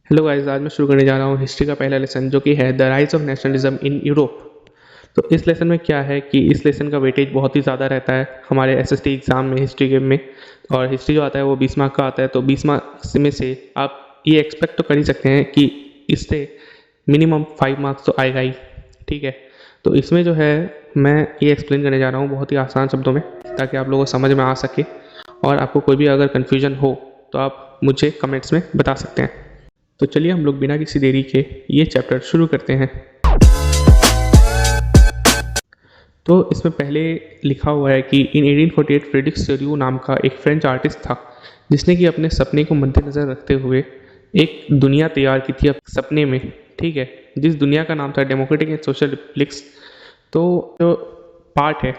Hello guys, आज मैं शुरू करने जा रहा हूँ हिस्ट्री का पहला लेसन जो कि है the rise of nationalism in Europe. तो इस लेसन में क्या है कि इस लेसन का वेटेज बहुत ही ज़्यादा रहता है हमारे एसएसटी एग्ज़ाम में हिस्ट्री के में। और हिस्ट्री जो आता है वो 20 मार्क का आता है, तो 20 मार्क्स में से आप ये एक्सपेक्ट तो कर ही सकते हैं कि इससे मिनिमम 5 मार्क्स तो आएगा ही। ठीक है, तो इसमें जो है मैं ये एक्सप्लेन करने जा रहा हूँ बहुत ही आसान शब्दों में ताकि आप लोगों को समझ में आ सके। और आपको कोई भी अगर कन्फ्यूजन हो तो आप मुझे कमेंट्स में बता सकते हैं। तो चलिए हम लोग बिना किसी देरी के ये चैप्टर शुरू करते हैं। तो इसमें पहले लिखा हुआ है कि इन 1848 फ्रेडरिक सोरियो नाम का एक फ्रेंच आर्टिस्ट था जिसने कि अपने सपने को मद्देनज़र रखते हुए एक दुनिया तैयार की थी अपने सपने में। ठीक है, जिस दुनिया का नाम था डेमोक्रेटिक एंड सोशल रिपब्लिक्स। तो जो पार्ट है,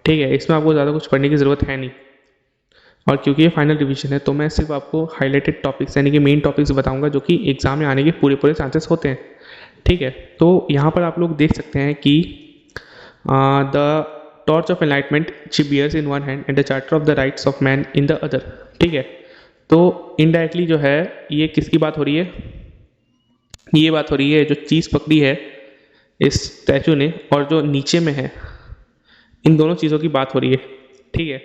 ठीक है, इसमें आपको ज़्यादा कुछ पढ़ने की ज़रूरत है नहीं। और क्योंकि ये फाइनल रिवीजन है तो मैं सिर्फ आपको हाईलाइटेड टॉपिक्स यानी कि मेन टॉपिक्स बताऊंगा जो कि एग्जाम में आने के पूरे पूरे चांसेस होते हैं। ठीक है, तो यहाँ पर आप लोग देख सकते हैं कि the torch of enlightenment she bears in one hand and the charter of the rights of man in the other. ठीक है, तो इनडायरेक्टली जो है ये किसकी बात हो रही है? ये बात हो रही है जो चीज़ पकड़ी है इस स्टैचू ने और जो नीचे में है, इन दोनों चीज़ों की बात हो रही है। ठीक है,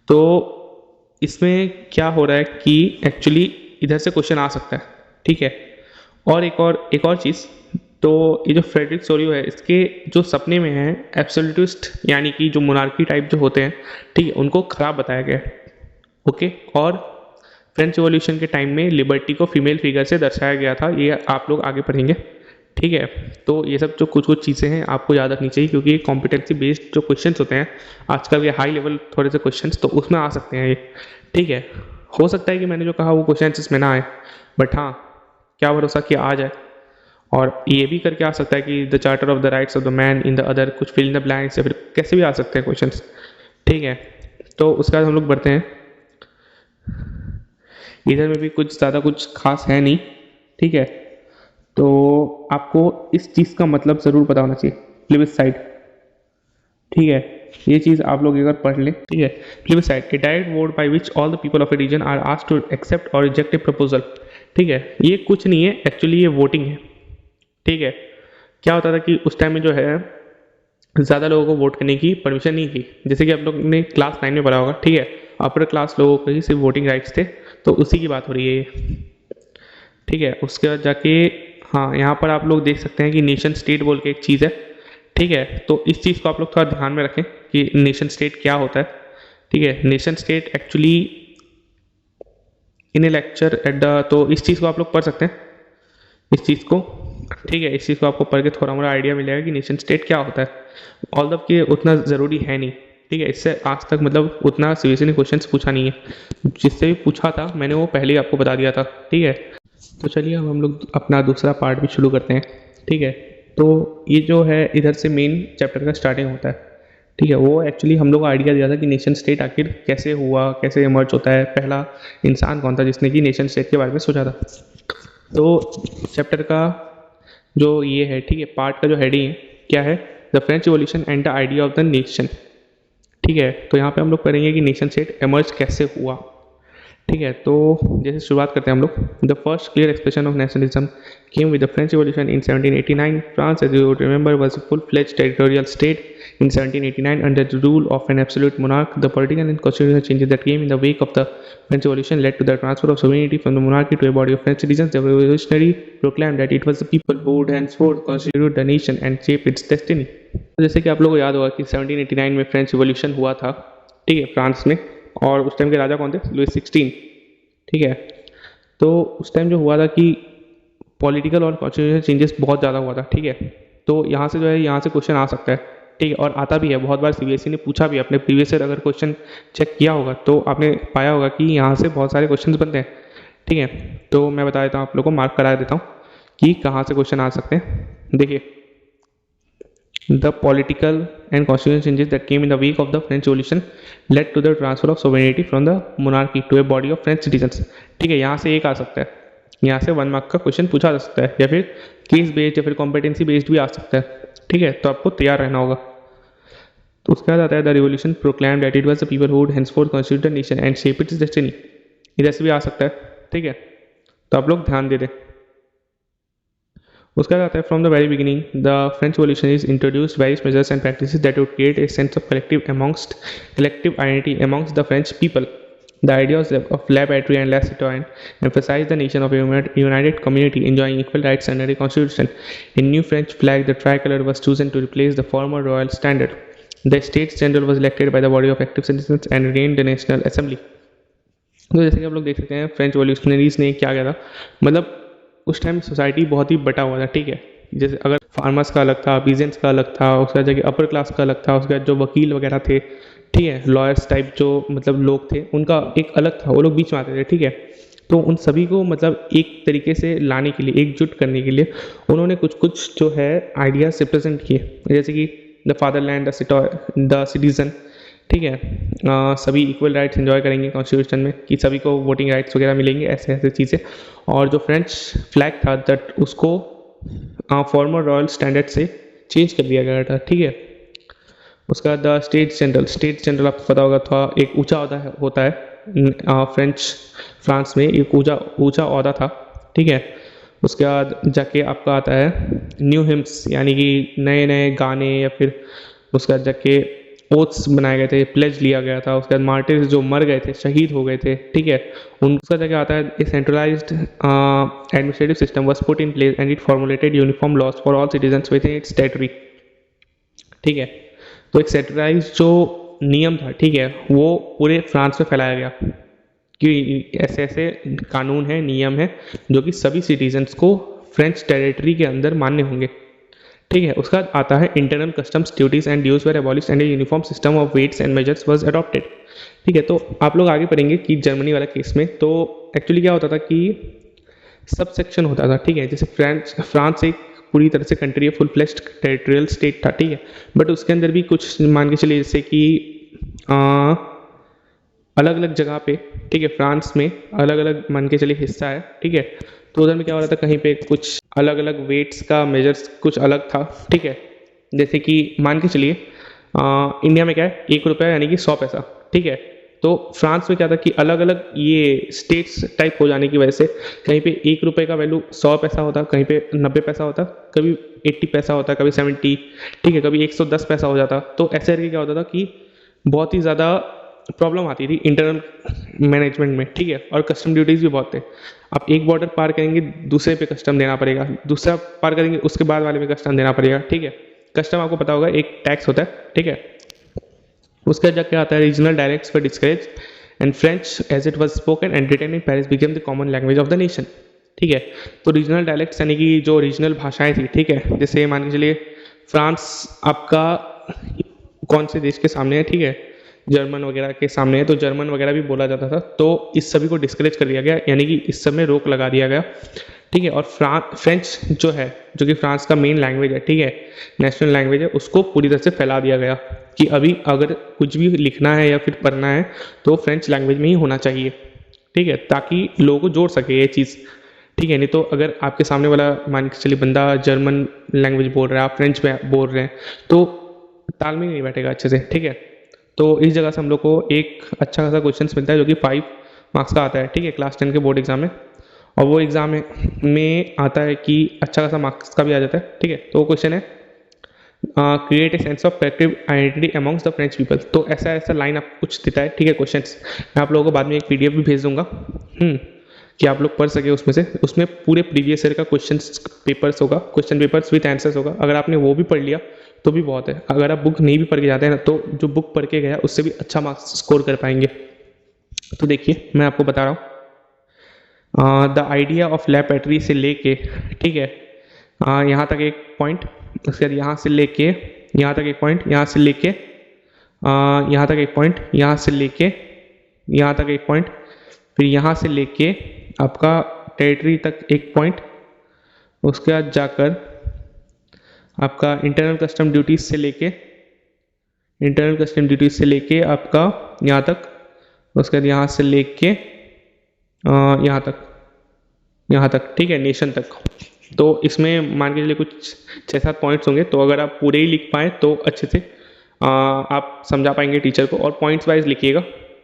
तो इसमें क्या हो रहा है कि एक्चुअली इधर से क्वेश्चन आ सकता है। ठीक है, और एक और चीज़, तो ये जो फ्रेडरिक सोरियो है इसके जो सपने में है एब्सोल्यूटिस्ट यानी कि जो मोनार्की टाइप जो होते हैं, ठीक है, उनको खराब बताया गया है। ओके, और फ्रेंच रिवॉल्यूशन के टाइम में लिबर्टी को फीमेल फिगर से दर्शाया गया था, ये आप लोग आगे पढ़ेंगे। ठीक है, तो ये सब जो कुछ कुछ चीज़ें हैं आपको याद रखनी चाहिए क्योंकि कॉम्पिटेंसी बेस्ड जो क्वेश्चंस होते हैं आजकल के हाई लेवल थोड़े से क्वेश्चंस, तो उसमें आ सकते हैं ये। ठीक है, हो सकता है कि मैंने जो कहा वो क्वेश्चन इसमें ना आए, बट हाँ, क्या भरोसा कि आ जाए। और ये भी करके आ सकता है कि the charter of the rights of the man in the other, कुछ फिल इन द ब्लैंक्स, या फिर कैसे भी आ सकते हैं क्वेश्चंस। ठीक है, तो उसके बाद हम लोग बढ़ते हैं। इधर में भी कुछ ज़्यादा कुछ खास है नहीं। ठीक है, तो आपको इस चीज़ का मतलब ज़रूर पता होना चाहिए, प्लेबिसाइड। ठीक है, ये चीज़ आप लोग अगर पढ़ लें। ठीक है, plebiscite a direct vote by which all the people of a region are asked to accept और रिजेक्ट ए प्रपोजल। ठीक है, ये कुछ नहीं है एक्चुअली, ये वोटिंग है। ठीक है, क्या होता था कि उस टाइम में जो है ज़्यादा लोगों को वोट करने की परमिशन नहीं थी, जैसे कि आप लोग ने क्लास 9 में पढ़ा होगा। ठीक है, अपर क्लास लोगों को ही सिर्फ वोटिंग राइट्स थे, तो उसी की बात हो रही है ये। ठीक है, उसके बाद जाके हाँ, यहाँ पर आप लोग देख सकते हैं कि नेशन स्टेट बोल के एक चीज़ है। ठीक है, तो इस चीज़ को आप लोग थोड़ा ध्यान में रखें कि नेशन स्टेट क्या होता है। ठीक है, nation state actually in A lecture at the, तो इस चीज़ को आप लोग पढ़ सकते हैं, इस चीज़ को। ठीक है, इस चीज़ को आपको पढ़ के थोड़ा मोड़ा आइडिया मिलेगा कि नेशन स्टेट क्या होता है। ऑल कि उतना ज़रूरी है नहीं। ठीक है, इससे आज तक मतलब उतना सीबीएसई ने क्वेश्चन पूछा नहीं है, जिससे भी पूछा था मैंने वो पहले ही आपको बता दिया था। ठीक है, तो चलिए अब हम लोग अपना दूसरा पार्ट भी शुरू करते हैं। ठीक है, तो ये जो है इधर से मेन चैप्टर का स्टार्टिंग होता है। ठीक है, वो एक्चुअली हम लोग को आइडिया दिया था कि नेशन स्टेट आखिर कैसे हुआ, कैसे इमर्ज होता है, पहला इंसान कौन था जिसने कि नेशन स्टेट के बारे में सोचा था। तो चैप्टर का जो ये है, ठीक है, पार्ट का जो हेडिंग है क्या है, the French revolution and the idea of the nation. ठीक है, तो यहाँ पे हम लोग करेंगे कि नेशन स्टेट एमर्ज कैसे हुआ। ठीक है, तो जैसे शुरुआत करते हैं हम लोग। The first clear expression of nationalism came with the French Revolution in 1789। France, as you remember, was a full-fledged territorial state in 1789 under the rule of an absolute monarch. The political and constitutional changes that came in the wake of the French Revolution led to the transfer of sovereignty from the monarchy to a body of French citizens. The revolutionary proclaimed that it was the people who would henceforth constitute the nation and shape its destiny. तो जैसे कि आप लोगों को याद होगा कि 1789 में फ्रेंच रिवॉल्यूशन हुआ था। ठीक है, फ्रांस में, और उस टाइम के राजा कौन थे? लुई 16। ठीक है, तो उस टाइम जो हुआ था कि पॉलिटिकल और कॉन्स्टिट्यूशनल चेंजेस बहुत ज़्यादा हुआ था। ठीक है, तो यहाँ से जो है यहाँ से क्वेश्चन आ सकता है। ठीक है, और आता भी है बहुत बार, सीबीएसई ने पूछा भी, अपने प्रीवियस ईयर अगर क्वेश्चन चेक किया होगा तो आपने पाया होगा कि यहाँ से बहुत सारे क्वेश्चन बनते हैं। ठीक है, तो मैं बता देता हूँ, आप लोग को मार्क करा देता हूँ कि कहाँ से क्वेश्चन आ सकते हैं। देखिए, the political and constitutional changes that came in the wake of the French Revolution led to the transfer of sovereignty from the monarchy to a body of French citizens. ठीक है, यहाँ से एक आ सकता है, यहाँ से 1 मार्क का क्वेश्चन पूछा जा सकता है, या फिर केस बेस्ड या फिर कॉम्पिटेंसी बेस्ड भी आ सकता है। ठीक है, तो आपको तैयार रहना होगा। तो उसके बाद आता है the revolution proclaim that it was the people who would henceforth constitute the nation and shape its destiny। इधर से भी आ सकता है। ठीक है, तो आप लोग ध्यान दे दें। उसका आता है from the very beginning the French Revolution is introduced various measures and practices that would create a sense of collective identity amongst the French people. The ideas of La Patrie and La Citoyenne emphasized the nation of a united community enjoying equal rights under a constitution. A new French flag, the tricolor, was chosen to replace the former royal standard. The States General was elected by the body of active citizens and reigned the National Assembly. तो जैसे कि आप लोग देख सकते हैं French revolutionaries ने क्या किया था, मतलब उस टाइम सोसाइटी बहुत ही बटा हुआ था, ठीक है। जैसे अगर फार्मर्स का अलग था, पीजेंट्स का अलग था, उसके बाद जगह अपर क्लास का अलग था, उसके बाद जो वकील वगैरह थे, ठीक है, लॉयर्स टाइप जो मतलब लोग थे, उनका एक अलग था, वो लोग बीच में आते थे, ठीक है। तो उन सभी को मतलब एक तरीके से लाने के लिए, एकजुट करने के लिए उन्होंने कुछ कुछ जो है आइडियाज रिप्रेजेंट किए, जैसे कि द फादरलैंड, द सिटीजन, ठीक है, सभी इक्वल राइट्स एंजॉय करेंगे कॉन्स्टिट्यूशन में, कि सभी को वोटिंग राइट्स वगैरह मिलेंगे, ऐसे ऐसे चीज़ें। और जो फ्रेंच फ्लैग था दैट उसको फॉर्मर रॉयल स्टैंडर्ड से चेंज कर दिया गया था, ठीक है। उसका बाद द स्टेट्स जनरल आपको पता होगा था, एक ऊंचा होता है फ्रांस में एक ऊंचा ओहदा था, ठीक है। उसके बाद जाके आपका आता है न्यू हिम्स, यानी कि नए नए गाने, या फिर उसके बाद जाके ओथ्स बनाए गए थे, प्लेज लिया गया था। उसके बाद मार्टिर्स जो मर गए थे, शहीद हो गए थे, ठीक है, उनका जगह आता है a centralised administrative system was put in place and it formulated uniform laws for all citizens within its territory, ठीक है। तो एक सेंट्रलाइज्ड जो नियम था, ठीक है, वो पूरे फ्रांस में फैलाया गया कि ऐसे ऐसे कानून है, नियम है, जो कि सभी सिटीजन्स को फ्रेंच टेरिटरी के अंदर मान्य होंगे, ठीक है। उसका आता है internal customs duties and dues were abolished and a uniform system of weights and measures was adopted, ठीक है। तो आप लोग आगे पढ़ेंगे कि जर्मनी वाला केस में तो एक्चुअली क्या होता था कि सब सेक्शन होता था, ठीक है। जैसे फ्रांस एक पूरी तरह से कंट्री है, फुल फ्लेश्ड टेरिटोरियल स्टेट था, ठीक है, बट उसके अंदर भी कुछ मान के चलिए जैसे कि अलग अलग जगह पे, ठीक है, फ्रांस में अलग अलग मान के चलिए हिस्सा है, ठीक है। तो उधर में क्या हो रहा था, कहीं पे कुछ अलग अलग वेट्स का मेजर्स कुछ अलग था, ठीक है। जैसे कि मान के चलिए इंडिया में क्या है, 1 रुपया यानी कि 100 पैसा, ठीक है। तो फ्रांस में क्या था कि अलग अलग ये स्टेट्स टाइप हो जाने की वजह से कहीं पे 1 रुपये का वैल्यू 100 पैसा होता, कहीं पे 90 पैसा होता, कभी 80 पैसा होता, कभी 70, ठीक है, कभी 110 पैसा हो जाता। तो ऐसे करके क्या होता था कि बहुत ही ज़्यादा प्रॉब्लम आती थी इंटरनल मैनेजमेंट में, ठीक है। और कस्टम ड्यूटीज़ भी बहुत थे। आप एक बॉर्डर पार करेंगे, दूसरे पे कस्टम देना पड़ेगा, दूसरा पार करेंगे, उसके बाद वाले पे कस्टम देना पड़ेगा, ठीक है। कस्टम आपको पता होगा एक टैक्स होता है, ठीक है। उसका जब क्या आता है, regional dialects were discourage and French as it was spoken and written in Paris became the common language of the nation, ठीक है। तो रीजनल डायलेक्ट्स यानी कि जो रीजनल भाषाएं थी, ठीक है, जैसे मान के चलिए फ्रांस आपका कौन से देश के सामने है, ठीक है, जर्मन वगैरह के सामने है, तो जर्मन वगैरह भी बोला जाता था। तो इस सभी को डिस्करेज कर दिया गया, यानी कि इस सब में रोक लगा दिया गया, ठीक है। और फ्रेंच जो है, जो कि फ्रांस का मेन लैंग्वेज है, ठीक है, नेशनल लैंग्वेज है, उसको पूरी तरह से फैला दिया गया कि अभी अगर कुछ भी लिखना है या फिर पढ़ना है तो फ्रेंच लैंग्वेज में ही होना चाहिए, ठीक है, ताकि लोगों को जोड़ सके ये चीज़, ठीक है। नहीं तो अगर आपके सामने वाला मान के चलिए बंदा जर्मन लैंग्वेज बोल रहा है, आप फ्रेंच में बोल रहे हैं, तो तालमेल नहीं बैठेगा अच्छे से, ठीक है। तो इस जगह से हम लोग को एक अच्छा खासा क्वेश्चन मिलता है जो कि 5 मार्क्स का आता है, ठीक है, क्लास 10 के बोर्ड एग्जाम में। और वो एग्जाम में आता है कि अच्छा खासा मार्क्स का भी आ जाता है, ठीक है। तो वो क्वेश्चन है create a sense of collective identity amongst the French people. तो ऐसा ऐसा लाइन आपको कुछ देता है, ठीक है, क्वेश्चंस। मैं आप लोगों को बाद में एक PDF भी भेज दूंगा कि आप लोग पढ़ सके उसमें से। उसमें पूरे प्रीवियस ईयर का क्वेश्चन पेपर्स विथ आंसर्स होगा। अगर आपने वो भी पढ़ लिया तो भी बहुत है। अगर आप बुक नहीं भी पढ़ के जाते हैं ना, तो जो बुक पढ़ के गया उससे भी अच्छा मार्क्स स्कोर कर पाएंगे। तो देखिए मैं आपको बता रहा हूँ, द आइडिया ऑफ ला पैट्री से लेके, ठीक है, यहाँ तक एक पॉइंट, उसके बाद यहाँ से लेके यहाँ तक एक पॉइंट, यहाँ से लेके यहाँ तक एक पॉइंट, यहाँ से लेके यहाँ तक एक पॉइंट, फिर यहाँ से लेके आपका टेरिटरी तक एक पॉइंट, उसके बाद जाकर आपका इंटरनल कस्टम ड्यूटीज से लेके आपका यहाँ तक, उसके बाद यहाँ से लेके यहाँ तक, ठीक है, नेशन तक। तो इसमें मान के चलिए कुछ 6-7 पॉइंट्स होंगे। तो अगर आप पूरे ही लिख पाएँ तो अच्छे से आप समझा पाएंगे टीचर को। और पॉइंट्स वाइज लिखिएगा,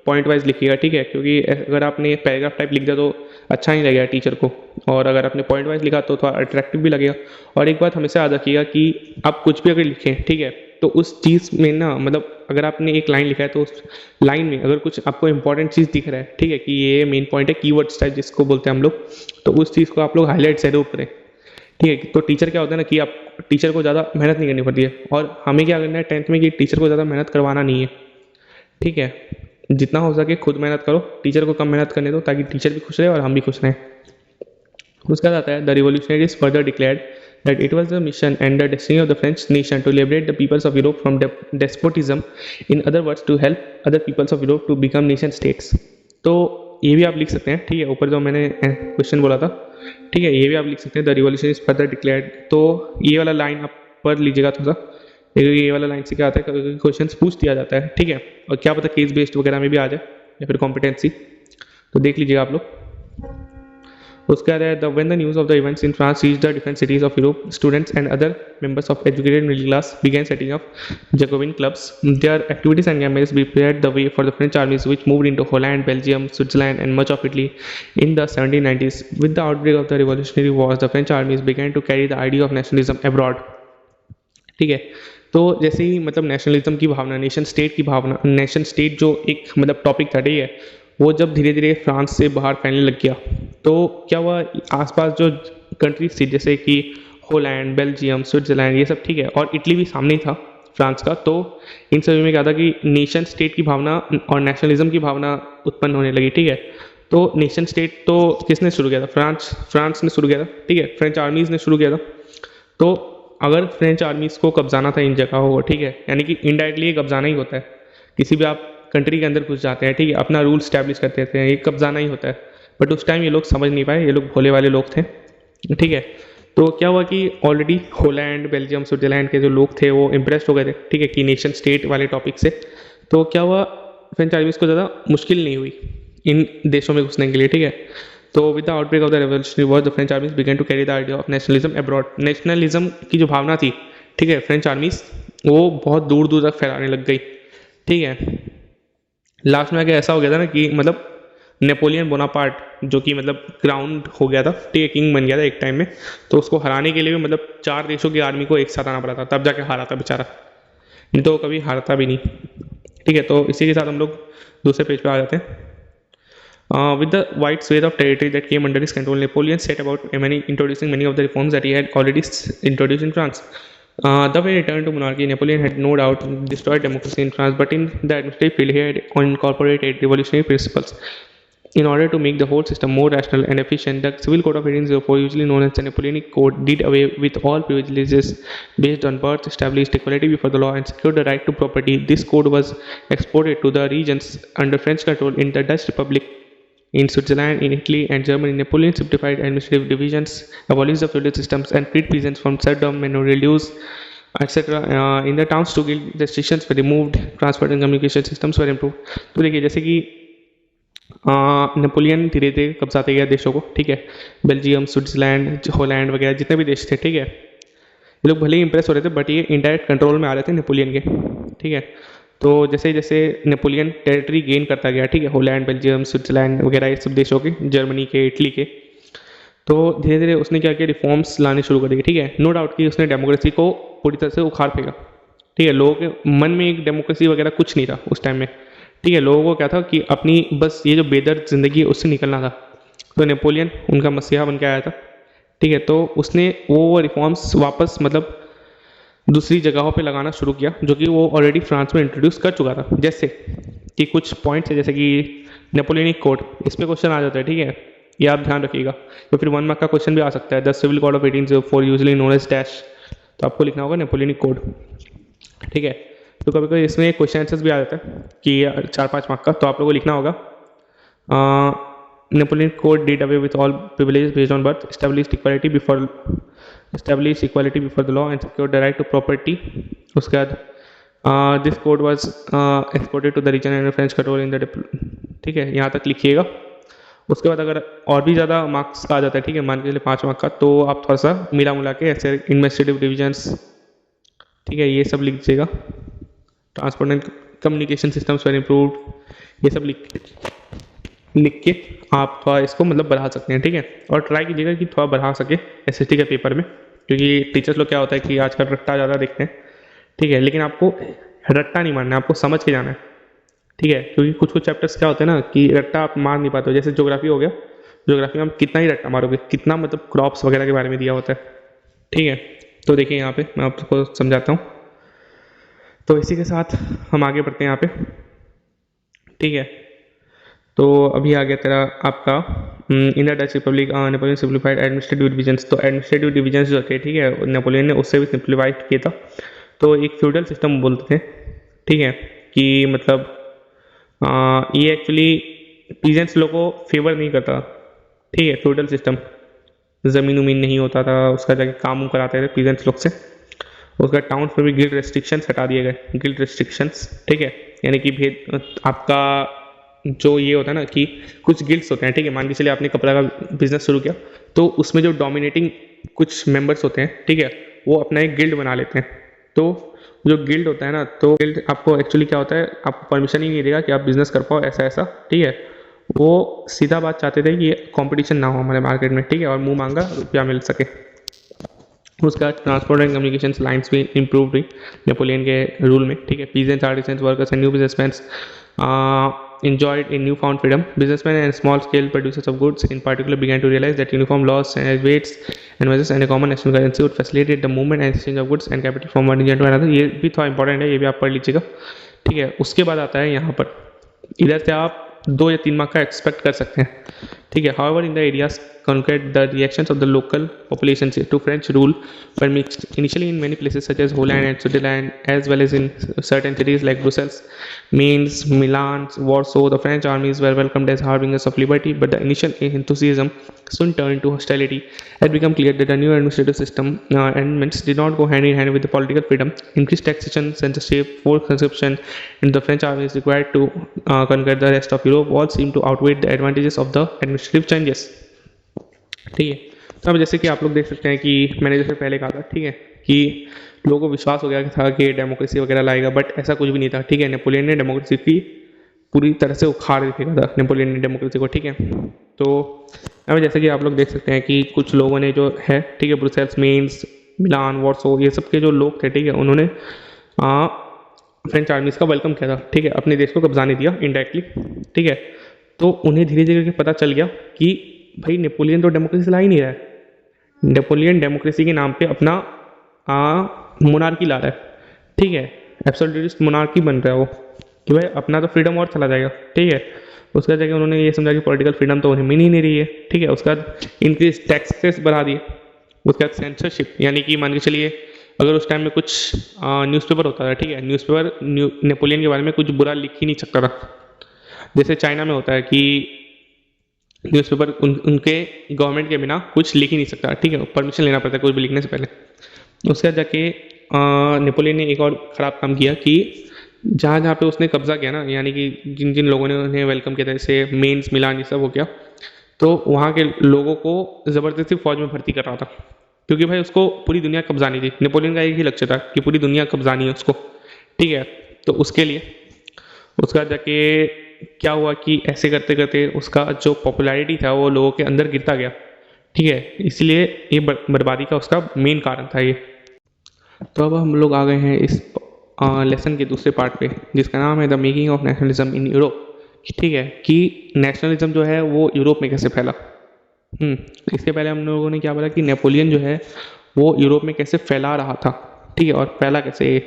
पॉइंट वाइज लिखिएगा, ठीक है, क्योंकि अगर आपने पैराग्राफ टाइप लिख दिया तो अच्छा नहीं लगेगा टीचर को, और अगर आपने पॉइंट वाइज लिखा तो थोड़ा अट्रैक्टिव भी लगेगा। और एक बात हमेशा याद रखिएगा कि आप कुछ भी अगर लिखें, ठीक है, तो उस चीज़ में ना, मतलब अगर आपने एक लाइन लिखा है तो उस लाइन में अगर कुछ आपको इंपॉर्टेंट चीज़ दिख रहा है, ठीक है, कि ये मेन पॉइंट है, कीवर्ड्स टाइप जिसको बोलते हैं हम लोग, तो उस चीज़ को आप लोग हाईलाइट जरूर करें, ठीक है। तो टीचर क्या होता है ना कि आप टीचर को ज़्यादा मेहनत नहीं करनी पड़ती है, और हमें क्या करना है 10th में कि टीचर को ज़्यादा मेहनत करवाना नहीं है, ठीक है। जितना हो सके खुद मेहनत करो, टीचर को कम मेहनत करने दो, ताकि टीचर भी खुश रहे और हम भी खुश रहें। उसके बाद आता है the revolutionaries further declared that it was the mission and the destiny of the French nation to liberate the peoples of Europe from despotism, in other words to help other peoples of Europe to become nation states। तो ये भी आप लिख सकते हैं, ठीक है, ऊपर जो मैंने क्वेश्चन बोला था, ठीक है, ये भी आप लिख सकते हैं the revolution is further declared. तो ये वाला लाइन आप पढ़ लीजिएगा थोड़ा सा, ये वाला लाइन से क्या आता है, क्वेश्चन पूछ दिया जाता है, ठीक है, और क्या पता केस बेस्ड वगैरह में भी आ जाए या फिर कॉम्पिटेंसी, तो देख लीजिएगा आप लोग। उसके बाद है when the news of the events in France reached the different cities of Europe, students and other members of educated middle class began setting up Jacobin clubs. Their activities and campaigns prepared the way for the French armies, which moved into Holland, Belgium, Switzerland, and much of Italy in the 1790s. With the outbreak of the Revolutionary Wars, the French armies began to carry the idea of nationalism abroad. ठीक है, तो जैसे ही मतलब nationalism की भावना, nation state की भावना, nation state जो एक मतलब टॉपिक था, ठीक है, वो जब धीरे धीरे फ्रांस से बाहर फैलने लग गया, तो क्या हुआ, आसपास जो कंट्रीज थी जैसे कि होलैंड, बेल्जियम, स्विट्जरलैंड, ये सब, ठीक है, और इटली भी सामने ही था फ्रांस का, तो इन सभी में क्या था कि नेशन स्टेट की भावना और नेशनलिज्म की भावना उत्पन्न होने लगी, ठीक है। तो नेशन स्टेट तो किसने शुरू किया था, फ्रांस ने शुरू किया था, ठीक है, फ्रेंच आर्मीज़ ने शुरू किया था। तो अगर फ्रेंच आर्मीज़ को कब्जाना था इन जगहों को, ठीक है, यानी कि इनडायरेक्टली ये कब्जाना ही होता है, किसी भी आप कंट्री के अंदर घुस जाते हैं, ठीक है, अपना रूल स्टैब्लिश कर देते हैं, ये कब्जाना ही होता है। बट उस टाइम ये लोग समझ नहीं पाए, ये लोग भोले वाले लोग थे, ठीक है। तो क्या हुआ कि ऑलरेडी होलैंड, बेल्जियम, स्विट्जरलैंड के जो लोग थे वो इम्प्रेस्ड हो गए थे, ठीक है, कि नेशन स्टेट वाले टॉपिक से। तो क्या हुआ, फ्रेंच आर्मीज़ को ज़्यादा मुश्किल नहीं हुई इन देशों में घुसने के लिए, ठीक है। तो with the outbreak of the revolutionary war, the French armies began to carry the idea of nationalism abroad. Nationalism की जो भावना थी, ठीक है, फ्रेंच आर्मीज वो बहुत दूर दूर तक फैलाने लग गई, ठीक है। लास्ट में आके ऐसा हो गया था ना कि मतलब नेपोलियन बोनापार्ट, जो कि मतलब क्राउन हो गया था, ठीक है, किंग बन गया था एक टाइम में, तो उसको हराने के लिए भी मतलब 4 देशों की आर्मी को एक साथ आना पड़ा था, तब जाके हारा था बेचारा, नहीं तो कभी हारता भी नहीं, ठीक है। तो इसी के साथ हम लोग दूसरे पेज पे आ जाते हैं। With the wide swathe of territory that came under his control, Napoleon set about introducing many of the reforms that he had already introduced in France. The way he returned to monarchy, Napoleon had no doubt destroyed democracy in France, but in the administrative field, he had incorporated revolutionary principles. In order to make the whole system more rational and efficient, the Civil Code of 1804, usually known as the Napoleonic Code, did away with all privileges based on birth, established equality before the law, and secured the right to property. This code was exported to the regions under French control in the Dutch Republic, in Switzerland, in Italy, and Germany. Napoleon simplified administrative divisions, abolished the feudal systems, and freed peasants from serfdom and dues, etc. In the towns to guild restrictions were removed, transport and communication systems were improved. तो देखिए जैसे कि Napoleon धीरे धीरे कब्जाते गया देशों को, ठीक है, बेल्जियम, स्विट्जरलैंड, होलैंड वगैरह जितने भी देश थे, ठीक है, ये लोग भले ही इंप्रेस हो रहे थे, बट ये इनडायरेक्ट कंट्रोल में आ रहे थे नेपोलियन के, ठीक है। तो जैसे जैसे नेपोलियन टेरिटरी गेन करता गया, ठीक है, होलैंड, बेल्जियम, स्विट्जरलैंड वगैरह ये सब देशों के, जर्मनी के, इटली के, तो धीरे धीरे उसने क्या किया, रिफॉर्म्स लाने शुरू कर दिए, ठीक है। नो डाउट कि उसने डेमोक्रेसी को पूरी तरह से उखाड़ फेंका, ठीक है, लोगों के मन में एक डेमोक्रेसी वगैरह कुछ नहीं था उस टाइम में, ठीक है। लोगों को क्या था कि अपनी बस ये जो बेदर्द जिंदगी है उससे निकलना था, तो नेपोलियन उनका मसीहा बन के आया था, ठीक है। तो उसने वो रिफॉर्म्स वापस मतलब दूसरी जगहों पे लगाना शुरू किया, जो कि वो ऑलरेडी फ्रांस में इंट्रोड्यूस कर चुका था। जैसे कि कुछ पॉइंट्स है, जैसे कि नेपोलियनिक कोड, इस पर क्वेश्चन आ जाता है, ठीक है, ये आप ध्यान रखिएगा। तो फिर 1 मार्क का क्वेश्चन भी आ सकता है, the civil code of 1804 usually known as dash, तो आपको लिखना होगा नेपोलियनिक कोड, ठीक है। तो कभी कभी इसमें क्वेश्चन आंसर्स भी आ जाता है कि 4-5 मार्क का, तो आप लोगों को लिखना होगा Napoleon code did away with all privileges based on birth, established equality before the law and secured the right to property. उसके बाद this code was exported to the region and French control in the, ठीक है, यहाँ तक लिखिएगा। उसके बाद अगर और भी ज़्यादा मार्क्स का आ जाता है, ठीक है, मान के चलिए 5 मार्क का, तो आप थोड़ा सा मिला मुला के ऐसे इन्वेस्टिगेटिव डिविजन्स, ठीक है, ये सब लिख दीजिएगा। Transport and communication systems were improved, ये सब लिख के आप थोड़ा इसको मतलब बढ़ा सकते हैं, ठीक है। और ट्राई कीजिएगा कि थोड़ा बढ़ा सके एसएसटी के पेपर में, क्योंकि टीचर्स लोग क्या होता है कि आजकल रट्टा ज़्यादा देखते हैं, ठीक है। लेकिन आपको रट्टा नहीं मारना है, आपको समझ के जाना है, ठीक है। क्योंकि कुछ कुछ चैप्टर्स क्या होते हैं ना कि रट्टा आप मार नहीं पाते हो, जैसे ज्योग्राफी हो गया, ज्योग्राफी में आप कितना ही रट्टा मारोगे, कितना मतलब क्रॉप्स वगैरह के बारे में दिया होता है, ठीक है। तो देखिए यहाँ पे मैं आपको समझाता हूँ। तो इसी के साथ हम आगे बढ़ते हैं यहाँ पे, ठीक है। तो अभी आ गया तेरा आपका in the Dutch Republic Napoleon simplified administrative divisions. तो एडमिनिस्ट्रेटिव डिविजन्स जो थे, ठीक है, नेपोलियन ने उससे भी सिंप्लीफाइड किया था। तो एक फ्यूडल सिस्टम बोलते थे, ठीक है, कि मतलब ये एक्चुअली पीजेंट्स लोग को फेवर नहीं करता, ठीक है। फ्यूडल सिस्टम, ज़मीन उमीन नहीं होता था, उसका जाके काम कराते थे पीजेंट्स लोग से। उसका टाउन पर भी गिल्ड रेस्ट्रिक्शंस हटा दिए गए, गिल्ड रेस्ट्रिक्शंस, ठीक है। यानी कि भेद आपका जो ये होता है ना कि कुछ गिल्ड्स होते हैं, ठीक है। मान के चलिए आपने कपड़ा का बिजनेस शुरू किया, तो उसमें जो डोमिनेटिंग कुछ मेंबर्स होते हैं, ठीक है, वो अपना एक गिल्ड बना लेते हैं। तो जो गिल्ड होता है ना, तो गिल्ड आपको एक्चुअली क्या होता है, आपको परमिशन ही नहीं देगा कि आप बिजनेस कर पाओ ऐसा ऐसा, ठीक है। वो सीधा बात चाहते थे कि कंपटीशन ना हो हमारे मार्केट में, ठीक है, और मुंह मांगा रुपया मिल सके। उसका ट्रांसपोर्ट एंड कम्युनिकेशन लाइन्स भी इम्प्रूव हुई नेपोलियन के रूल में, ठीक है। Peasants, artisans, workers and new businessman enjoyed a newfound freedom. Businessmen and small-scale producers of goods, in particular, began to realize that uniform laws, weights and measures, and a common national currency would facilitate the movement and exchange of goods and capital from one region to another. ये भी थोड़ा important है, ये भी आप पढ़ लीजिएगा, ठीक है। उसके बाद आता है यहाँ पर, इधर से आप 2 या 3 मार्क का एक्सपेक्ट कर सकते हैं, ठीक है। However, in the areas conquered, the reactions of the local populations to French rule were mixed. Initially, in many places such as Holland and Switzerland, as well as in certain cities like Brussels, Mainz, Milan, Warsaw, the French armies were welcomed as harbingers of liberty. But the initial enthusiasm soon turned into hostility. It had become clear that the new administrative system amendments did not go hand in hand with the political freedom. Increased taxation, censorship, forced conscription, and the French army is required to conquer the rest of Europe all seem to outweigh the advantages of the administrative changes, ठीक है। तो अब जैसे कि आप लोग देख सकते हैं कि मैंने जैसे पहले कहा था, ठीक है, कि लोगों को विश्वास हो गया था कि डेमोक्रेसी वगैरह लाएगा, बट ऐसा कुछ भी नहीं था, ठीक है। नेपोलियन ने डेमोक्रेसी की पूरी तरह से उखाड़ फेंका था, नेपोलियन ने डेमोक्रेसी को, ठीक है। तो अब जैसे कि आप लोग देख सकते हैं कि कुछ लोगों ने जो है, ठीक है, ब्रुसेल्स, मेन्स, मिलान, वॉर्सो, ये सब के जो लोग थे, ठीक है, उन्होंने फ्रेंच आर्मीज़ का वेलकम किया था, ठीक है, अपने देश को कब्जाने दिया इनडायरेक्टली, ठीक है। तो उन्हें धीरे धीरे पता चल गया कि भाई नेपोलियन तो डेमोक्रेसी ला ही नहीं रहा है, नेपोलियन डेमोक्रेसी के नाम पे अपना मोनार्की ला रहा है, ठीक है। एब्सोल्यूटिस्ट मोनार्की बन रहा है वो, कि भाई अपना तो फ्रीडम और चला जाएगा, ठीक है। उसका जगह उन्होंने ये समझा कि पॉलिटिकल फ्रीडम तो उन्हें मिल ही नहीं रही है, ठीक है। उसका बाद इंक्रीज टैक्सेस बढ़ा दिए, उसका बाद सेंसरशिप, यानी कि मान के चलिए अगर उस टाइम में कुछ न्यूज़पेपर होता था, ठीक है, न्यूज़पेपर नेपोलियन के बारे में कुछ बुरा लिख ही नहीं सकता था। जैसे चाइना में होता है कि न्यूज़पेपर उनके गवर्नमेंट के बिना कुछ लिख ही नहीं सकता, ठीक है, परमिशन लेना पड़ता है कुछ भी लिखने से पहले। उसके बाद जाके नेपोलियन ने एक और ख़राब काम किया कि जहाँ जहाँ पे उसने कब्जा किया ना, यानी कि जिन जिन लोगों ने उन्हें वेलकम किया था, जैसे मेन्स, मिलान, ये सब हो गया, तो वहाँ के लोगों को ज़बरदस्ती फौज में भर्ती कर रहा था, क्योंकि भाई उसको पूरी दुनिया कब्जानी थी। नेपोलियन का एक ही लक्ष्य था कि पूरी दुनिया कब्जानी है उसको, ठीक है। तो उसके लिए उसका जाके क्या हुआ कि ऐसे करते करते उसका जो पॉपुलैरिटी था वो लोगों के अंदर गिरता गया, ठीक है। इसलिए ये बर्बादी का उसका मेन कारण था ये। तो अब हम लोग आ गए हैं इस लेसन के दूसरे पार्ट पे, जिसका नाम है the making of nationalism in Europe, ठीक है, कि नेशनलिज्म जो है वो यूरोप में कैसे फैला। इसके पहले हम लोगों ने क्या बोला कि नेपोलियन जो है वो यूरोप में कैसे फैला रहा था, ठीक है, और फैला कैसे।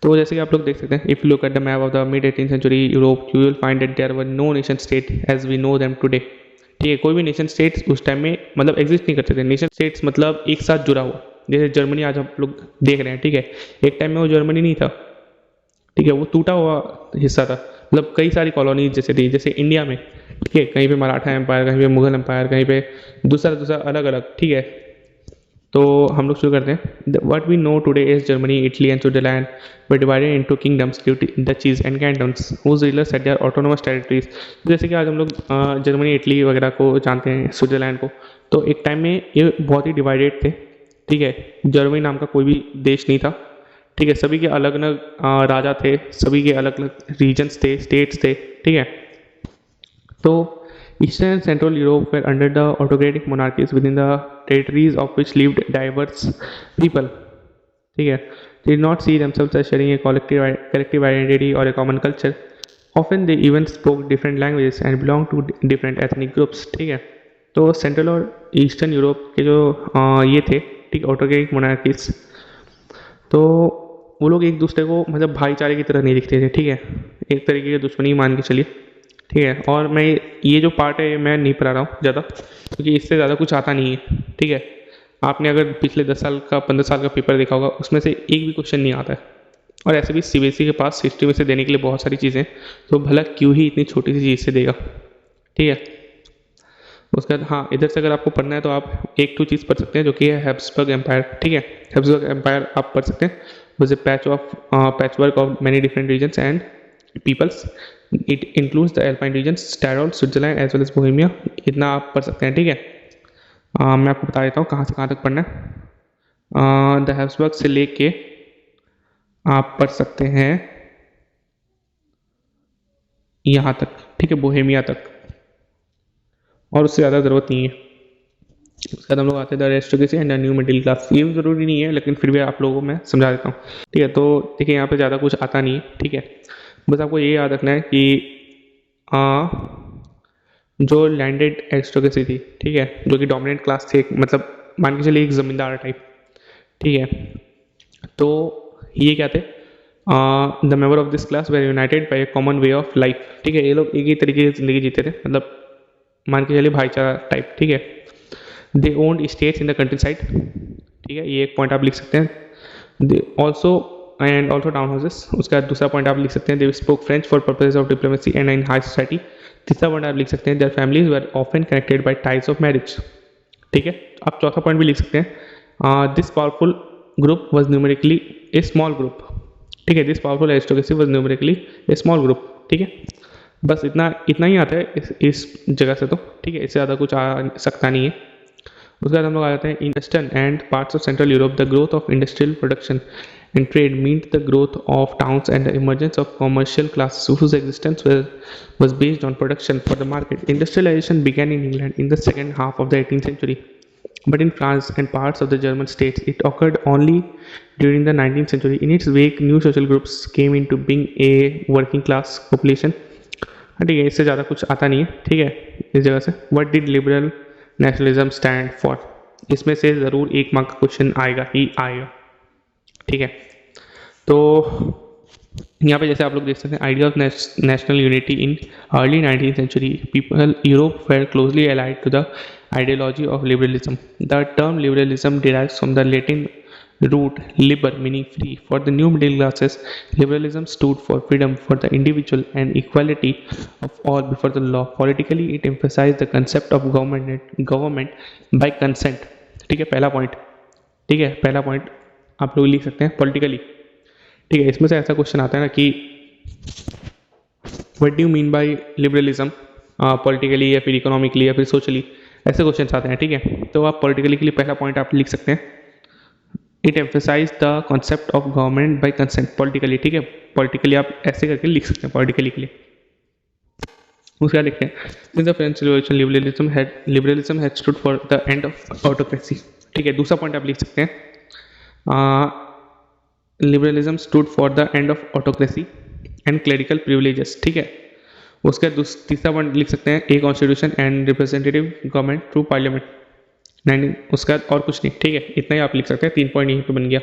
तो जैसे कि आप लोग देख सकते हैं, if you look at the map of the mid 18th century Europe, you will find that there were no nation state as we know them today, ठीक है। कोई भी नेशन स्टेट्स उस टाइम में मतलब एग्जिस्ट नहीं करते थे। नेशन स्टेट्स मतलब एक साथ जुड़ा हुआ, जैसे जर्मनी आज हम लोग देख रहे हैं, ठीक है, एक टाइम में वो जर्मनी नहीं था, ठीक है, वो टूटा हुआ हिस्सा था, मतलब कई सारी कॉलोनीज जैसे थी, जैसे इंडिया में, ठीक है, कहीं पे मराठा एम्पायर, कहीं पे मुगल एम्पायर, कहीं पे दूसरा अलग अलग, ठीक है। तो हम लोग शुरू करते हैं। What we know today is Germany, Italy and Switzerland were divided into kingdoms, duchies and cantons whose rulers had their autonomous territories. जैसे कि आज हम लोग जर्मनी, इटली वगैरह को जानते हैं, स्विट्जरलैंड को, तो एक टाइम में ये बहुत ही डिवाइडेड थे, ठीक है। जर्मनी नाम का कोई भी देश नहीं था, ठीक है, सभी के अलग अलग राजा थे, सभी के अलग अलग रीजन्स थे, स्टेट्स थे, ठीक है। तो eastern and central Europe were under the autocratic monarchies within the territories of which lived diverse people, ठीक है। Did not see themselves as sharing a collective identity or a common culture. Often they even spoke different languages and belonged to different ethnic groups, ठीक है। तो central और eastern Europe के जो ये थे, ठीक, ऑटोक्रेटिक मोनार्कीज, तो वो लोग एक दूसरे को मतलब भाईचारे की तरह नहीं दिखते थे, ठीक है, एक तरीके की दुश्मनी मान के चलिए, ठीक है। और मैं ये जो पार्ट है मैं नहीं पढ़ा रहा हूँ ज़्यादा, क्योंकि इससे ज़्यादा कुछ आता नहीं है, ठीक है। आपने अगर पिछले 10 साल का 15 साल का पेपर देखा होगा, उसमें से एक भी क्वेश्चन नहीं आता है। और ऐसे भी सीबीएसई के पास हिस्ट्री में से देने के लिए बहुत सारी चीज़ें, तो भला क्यों ही इतनी छोटी सी चीज़ से देगा, ठीक है। उसके बाद हाँ, इधर से अगर आपको पढ़ना है तो आप एक टू चीज़ पढ़ सकते हैं, जो कि है हैब्सबर्ग एम्पायर, ठीक है। हैब्सबर्ग एम्पायर आप पढ़ सकते हैं, was a patchwork of many different regions and peoples. It includes the Alpine regions, Tyrol, Switzerland as well as Bohemia. इतना आप पढ़ सकते हैं, ठीक है। मैं आपको बता देता हूँ कहाँ से कहाँ तक पढ़ना है। द हैब्सबर्ग से लेके आप पढ़ सकते हैं यहाँ तक, ठीक है, बोहेमिया तक, और उससे ज़्यादा ज़रूरत नहीं है। उसके बाद हम लोग आते हैं the aristocracy and the new middle class. ये भी ज़रूरी नहीं है, लेकिन फिर भी आप लोगों को मैं समझा देता हूँ, ठीक है। तो देखिए यहाँ पे ज़्यादा कुछ आता नहीं है, ठीक है। बस आपको ये याद रखना है कि जो लैंडेड एरिस्टोक्रेसी थी, ठीक है, जो कि डोमिनेंट क्लास थी, मतलब मान के चलिए एक ज़मींदार टाइप, ठीक है। तो ये क्या थे, the member of this class were united by a common way of life, ठीक है। ये लोग एक ही तरीके की ज़िंदगी जीते थे, मतलब मान के चलिए भाईचारा टाइप, ठीक है। They owned estates in the countryside, ठीक है, ये एक पॉइंट आप लिख सकते हैं। They also and also town houses. उसका दूसरा पॉइंट आप लिख सकते हैं, they spoke French for purposes of diplomacy and in high society. तीसरा पॉइंट आप लिख सकते हैं, their families were often connected by ties of marriage, ठीक है। आप चौथा पॉइंट भी लिख सकते हैं, this powerful group was numerically A small group, ठीक है। This powerful aristocracy was numerically A small group, ठीक है। बस इतना ही आता है इस जगह से, तो ठीक है, इससे ज़्यादा कुछ आ सकता नहीं है। उसके बाद हम लोग आ जाते हैं in eastern and parts of central Europe the growth of industrial production and trade meant the growth of towns and the emergence of commercial classes whose existence was based on production for the market. Industrialization began in England in the second half of the 18th century, but in France and parts of the German states it occurred only during the 19th century. In its wake, new social groups came into being, a working class population, ठीक है। इससे ज़्यादा कुछ आता नहीं है, ठीक है, इस जगह से। What did liberal nationalism stand for, इसमें से ज़रूर एक मार्क का क्वेश्चन आएगा ही आएगा, ठीक है। तो यहाँ पे जैसे आप लोग देख सकते हैं, idea of national unity in early 19th century, people Europe were closely allied to the ideology of liberalism. The term liberalism derives from the Latin root liber meaning free. For the new middle classes, liberalism stood for freedom for the individual and equality of all before the law. Politically, it emphasized the concept of government by consent, ठीक है, पहला point, ठीक है, पहला point आप लोग लिख सकते हैं पॉलिटिकली, ठीक है। इसमें से ऐसा क्वेश्चन आता है ना कि what do you mean by liberalism, politically या फिर इकोनॉमिकली या फिर सोशली, ऐसे क्वेश्चन आते हैं, ठीक है। तो आप पॉलिटिकली के लिए पहला पॉइंट आप लिख सकते हैं, it emphasise the concept of government by consent, politically, ठीक है। पॉलिटिकली आप ऐसे करके लिख सकते हैं पॉलिटिकली के लिए। उसका लिखते हैं, since the French revolution liberalism had stood for the end of autocracy, ठीक है। दूसरा पॉइंट आप लिख सकते हैं, liberalism stood for the end of autocracy and clerical privileges, ठीक है। उसका तीसरा पॉइंट लिख सकते हैं, a constitution and representative government through parliament. उसका और कुछ नहीं, ठीक है, इतना ही आप लिख सकते हैं, 3 पॉइंट यहीं पे बन गया।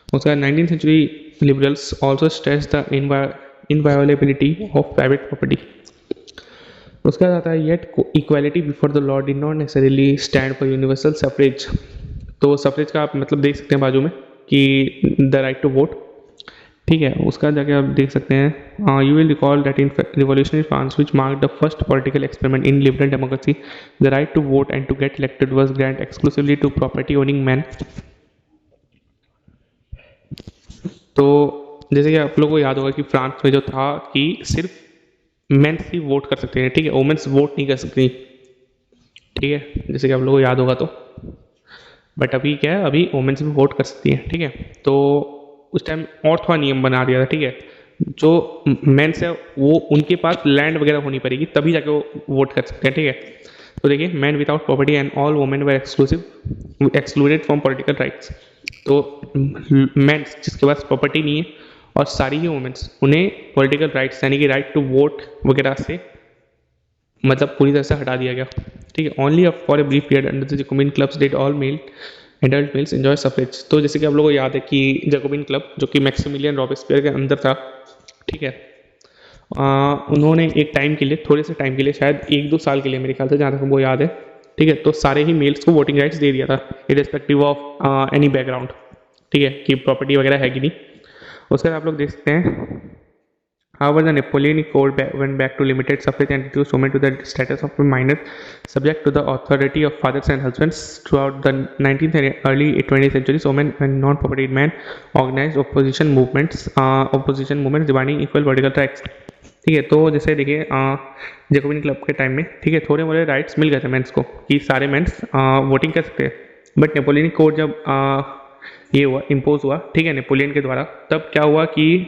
उसका 19th century liberals also stressed the inviolability of private property. उसका आता है yet equality before the law did not necessarily stand for universal suffrage. तो सफरेज का आप मतलब देख सकते हैं बाजू में कि द राइट टू वोट, ठीक है। उसका जाके आप देख सकते हैं, you will recall that in revolutionary France which mark the first political experiment in liberal democracy, the right to vote and to get elected was grant exclusively to property owning man. तो जैसे कि आप लोगों को याद होगा कि France में जो था कि सिर्फ मेंस ही वोट कर सकते हैं, ठीक है, वुमेन्स वोट नहीं कर सकती, ठीक है, जैसे कि आप लोगों को याद होगा। तो बट अभी क्या है, अभी वुमेन्स भी वोट कर सकती हैं, ठीक है। तो उस टाइम और थोड़ा नियम बना दिया था, ठीक है। जो मेंस है वो उनके पास लैंड वगैरह होनी पड़ेगी तभी जाके वो वोट कर सकते हैं, ठीक है। तो देखिए, man without property and all women were excluded from political rights. तो मेंस जिसके पास प्रॉपर्टी नहीं है और सारी ही वुमेन्स, उन्हें पॉलिटिकल राइट्स यानी कि राइट टू वोट वगैरह से मतलब पूरी तरह से हटा दिया गया, ठीक है। Only for a brief period under the Jacobin clubs did all male adult males enjoy suffrage. तो जैसे कि आप लोगों को याद है कि जैकोबिन क्लब जो कि मैक्सिमिलियन रॉबेस्पियर के अंदर था, ठीक है। उन्होंने एक टाइम के लिए, थोड़े से टाइम के लिए, शायद 1-2 साल के लिए मेरे ख्याल से, जहाँ तक हमको याद है, ठीक है, तो सारे ही मेल्स को वोटिंग राइट्स दे दिया था इरेस्पेक्टिव ऑफ एनी बैकग्राउंड, ठीक है, कि प्रॉपर्टी वगैरह है कि नहीं। उसके बाद आप लोग देख सकते हैं, however the Napoleonic Code went back to limited suffrage and reduced women to the status of a minor subject to the authority of fathers and husbands. Throughout the 19th and early 20th centuries, women and non-property men organized opposition movements demanding equal political rights. ठीक है। तो जैसे देखिए, Jacobin club के time में, ठीक है, थोड़े मोड़े राइट्स मिल गए थे मेंस को कि सारे मेंस वोटिंग कर सकते हैं। बट नेपोलियनिक कोड जब ये हुआ, इम्पोज हुआ, ठीक है, नेपोलियन के द्वारा, तब क्या हुआ कि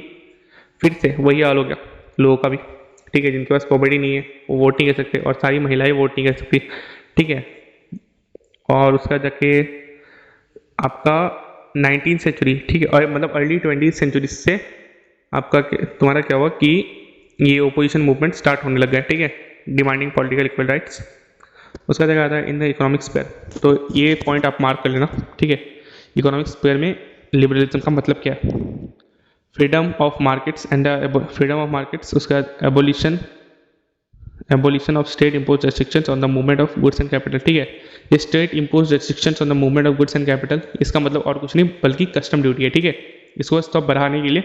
फिर से वही हाल हो गया लोगों का भी, ठीक है। जिनके पास प्रॉपर्टी नहीं है वो वोट नहीं कर सकते और सारी महिलाएं वोट नहीं कर सकती, ठीक है। और उसका जाके आपका 19th सेंचुरी, ठीक है, और मतलब अर्ली 20th सेंचुरी से आपका तुम्हारा क्या हुआ कि ये ओपोजिशन मूवमेंट स्टार्ट होने लग गया, ठीक है, डिमांडिंग पॉलिटिकल इक्वल राइट्स। उसका जगह आता है इन द इकोनॉमिक स्फीयर। तो ये पॉइंट आप मार्क कर लेना, ठीक है। इकोनॉमिक स्फीयर में लिबरलिज्म का मतलब क्या है? Freedom of markets and freedom of markets, उसका abolition of state imposed restrictions on the movement of goods and capital, ठीक है। ये state imposed restrictions on the movement of goods and capital, इसका मतलब और कुछ नहीं बल्कि कस्टम ड्यूटी है, ठीक है। इसको स्टॉप बढ़ाने के लिए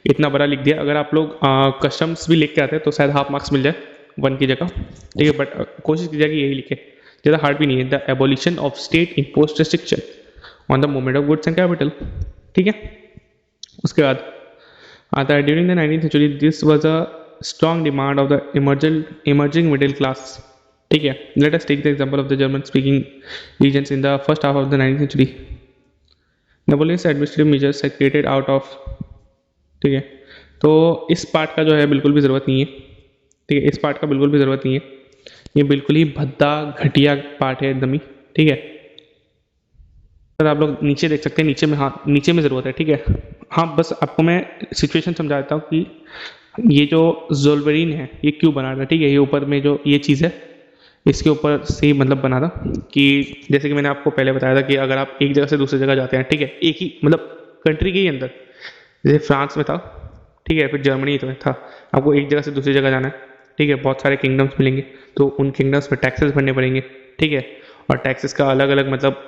इतना बड़ा लिख दिया। अगर आप लोग कस्टम्स भी लिख के आते हैं तो शायद हाफ मार्क्स मिल जाए 1 की जगह, ठीक है। बट कोशिश कीजिए कि यही लिखे, ज़्यादा हार्ड भी नहीं है। The abolition of state imposed restriction on the movement of goods and capital, ठीक है। उसके बाद आता है during the 19th century this was a strong demand of the emerging middle class, ठीक है। Let us take the example of the German speaking regions in the first half of the 19th century. Napoleon's administrative measures created out of, ठीक है। तो इस part का जो है बिल्कुल भी ज़रूरत नहीं है, ठीक है। इस पार्ट का बिल्कुल भी ज़रूरत नहीं है, ये बिल्कुल ही भद्दा घटिया पार्ट है एकदम ही, ठीक है। सर आप लोग नीचे देख सकते हैं, नीचे में, हाँ नीचे में ज़रूरत है, ठीक है। हाँ बस आपको मैं सिचुएशन समझा देता हूँ कि ये जो ज़ोल्वेरिन है ये क्यों बना था, ठीक है। ये ऊपर में जो ये चीज़ है इसके ऊपर से ही मतलब बना था कि जैसे कि मैंने आपको पहले बताया था कि अगर आप एक जगह से दूसरी जगह जाते हैं, ठीक है, एक ही मतलब कंट्री के ही अंदर, जैसे फ्रांस में था, ठीक है, फिर जर्मनी में था, आपको एक जगह से दूसरी जगह जाना है, ठीक है। बहुत सारे किंगडम्स मिलेंगे तो उन किंगडम्स में टैक्सेस भरने पड़ेंगे, ठीक है। और टैक्सेस का अलग अलग मतलब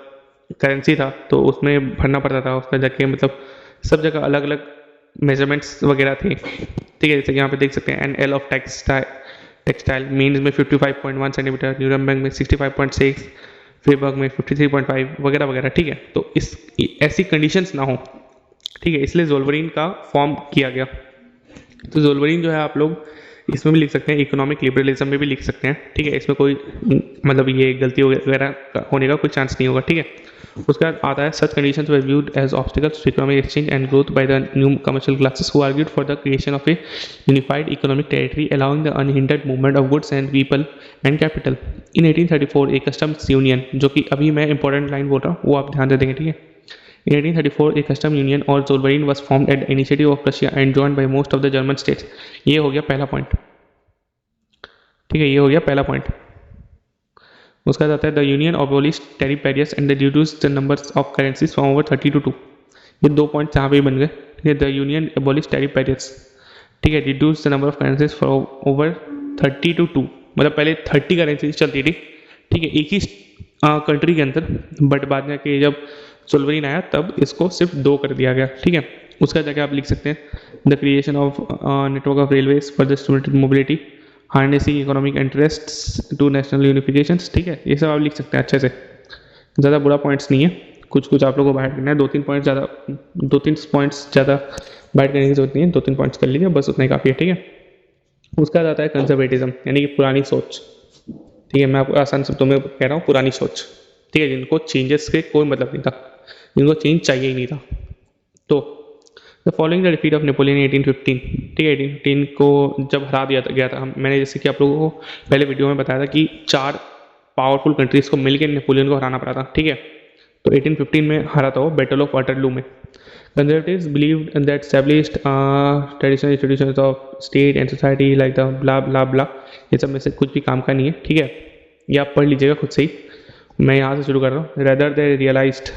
करेंसी था तो उसमें भरना पड़ता था, उसका जाके मतलब सब जगह अलग अलग मेजरमेंट्स वगैरह थे, ठीक है। जैसे यहाँ पे देख सकते हैं an ell of textile means में 55.1 सेंटीमीटर, न्यूरमबर्ग में 65.6, फ्रीबर्ग में 53.5 वगैरह वगैरह, ठीक है। तो इस ऐसी कंडीशंस ना हो, ठीक है, इसलिए ज़ोल्वेरिन का फॉर्म किया गया। तो ज़ोल्वेरिन जो है आप लोग इसमें भी लिख सकते हैं, इकोनॉमिक लिबरलिज्म में भी लिख सकते हैं, ठीक है। इसमें कोई मतलब ये गलती वगैरह होने का कोई चांस नहीं होगा, ठीक है। उसके बाद आता है such conditions were viewed as obstacles to economic exchange and growth by the new commercial classes who argued for the creation of a unified economic territory allowing the unhindered movement of goods and people and capital. In 1834 a customs union, जो कि अभी मैं important line बोल रहा हूँ वो आप ध्यान दे देंगे, ठीक है। In 1834, a custom union or Zollverein was formed at the initiative of Prussia and joined by most of the German states. ये हो गया पहला पॉइंट, ठीक है, ये हो गया पहला पॉइंट। उसका आता है the union abolished tariff barriers and reduced the numbers of currencies from over 30 to 2। ये 2 पॉइंट यहाँ पे ही बन गए, ठीक है। The union abolished tariff barriers, ठीक है, reduced the number of currencies from over 30 to 2, मतलब पहले 30 करेंसीज चलती थी, ठीक है, एक ही कंट्री के अंदर, बट बाद में कि जब ज़ोल्वेरिन आया तब इसको सिर्फ 2 कर दिया गया, ठीक है। उसका जगह आप लिख सकते हैं the creation of network of railways for the student mobility, harnessing economic interests to national unifications, ठीक है। ये सब आप लिख सकते हैं अच्छे से, ज़्यादा बुरा पॉइंट्स नहीं है, कुछ कुछ आप लोगों को बाइट करना है, 2-3 पॉइंट्स ज़्यादा बाइट करने की जरूरत नहीं है, 2-3 पॉइंट्स कर लीजिए बस, उतना ही काफ़ी है, ठीक है। उसका आता है कंजर्वेटिज्म यानी कि पुरानी सोच, ठीक है। मैं आपको आसान शब्दों में कह रहा हूँ पुरानी सोच, ठीक है, जिनको चेंजेस के कोई मतलब नहीं था, जिनको चेंज चाहिए ही नहीं था। तो the following the defeat of Napoleon 1815, ठीक है 1815 को जब हरा दिया गया था, मैंने जैसे कि आप लोगों को पहले वीडियो में बताया था कि 4 पावरफुल कंट्रीज को मिलकर नेपोलियन को हराना पड़ा था, ठीक है। तो 1815 में हरा था वो बैटल ऑफ वाटरलू में। Conservatives believed that established traditional institutions of state and society like the blah blah blah, ये सब में से कुछ भी काम का नहीं है, ठीक है। ये आप पढ़ लीजिएगा खुद से ही, मैं यहाँ से शुरू कर रहा हूँ। Rather they realized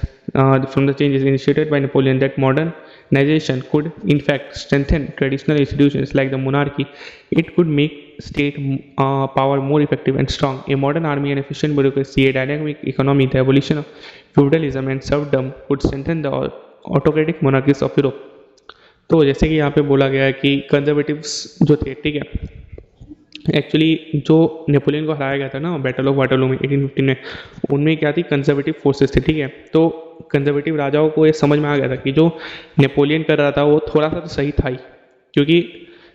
from the changes initiated by Napoleon that modernization could in fact strengthen traditional institutions like the monarchy. It could make state power more effective and strong. A modern army and efficient bureaucracy, a dynamic economy, the abolition of feudalism and serfdom could strengthen the autocratic monarchies of Europe. तो जैसे कि यहाँ पे बोला गया है कि conservatives जो थे, ठीक है, एक्चुअली जो नेपोलियन को हराया गया था ना बैटल ऑफ वाटरलू में 1815 में, उनमें क्या थी, कंजर्वेटिव फोर्सेस थे, ठीक है। तो कंजर्वेटिव राजाओं को ये समझ में आ गया था कि जो नेपोलियन कर रहा था वो थोड़ा सा तो सही था ही, क्योंकि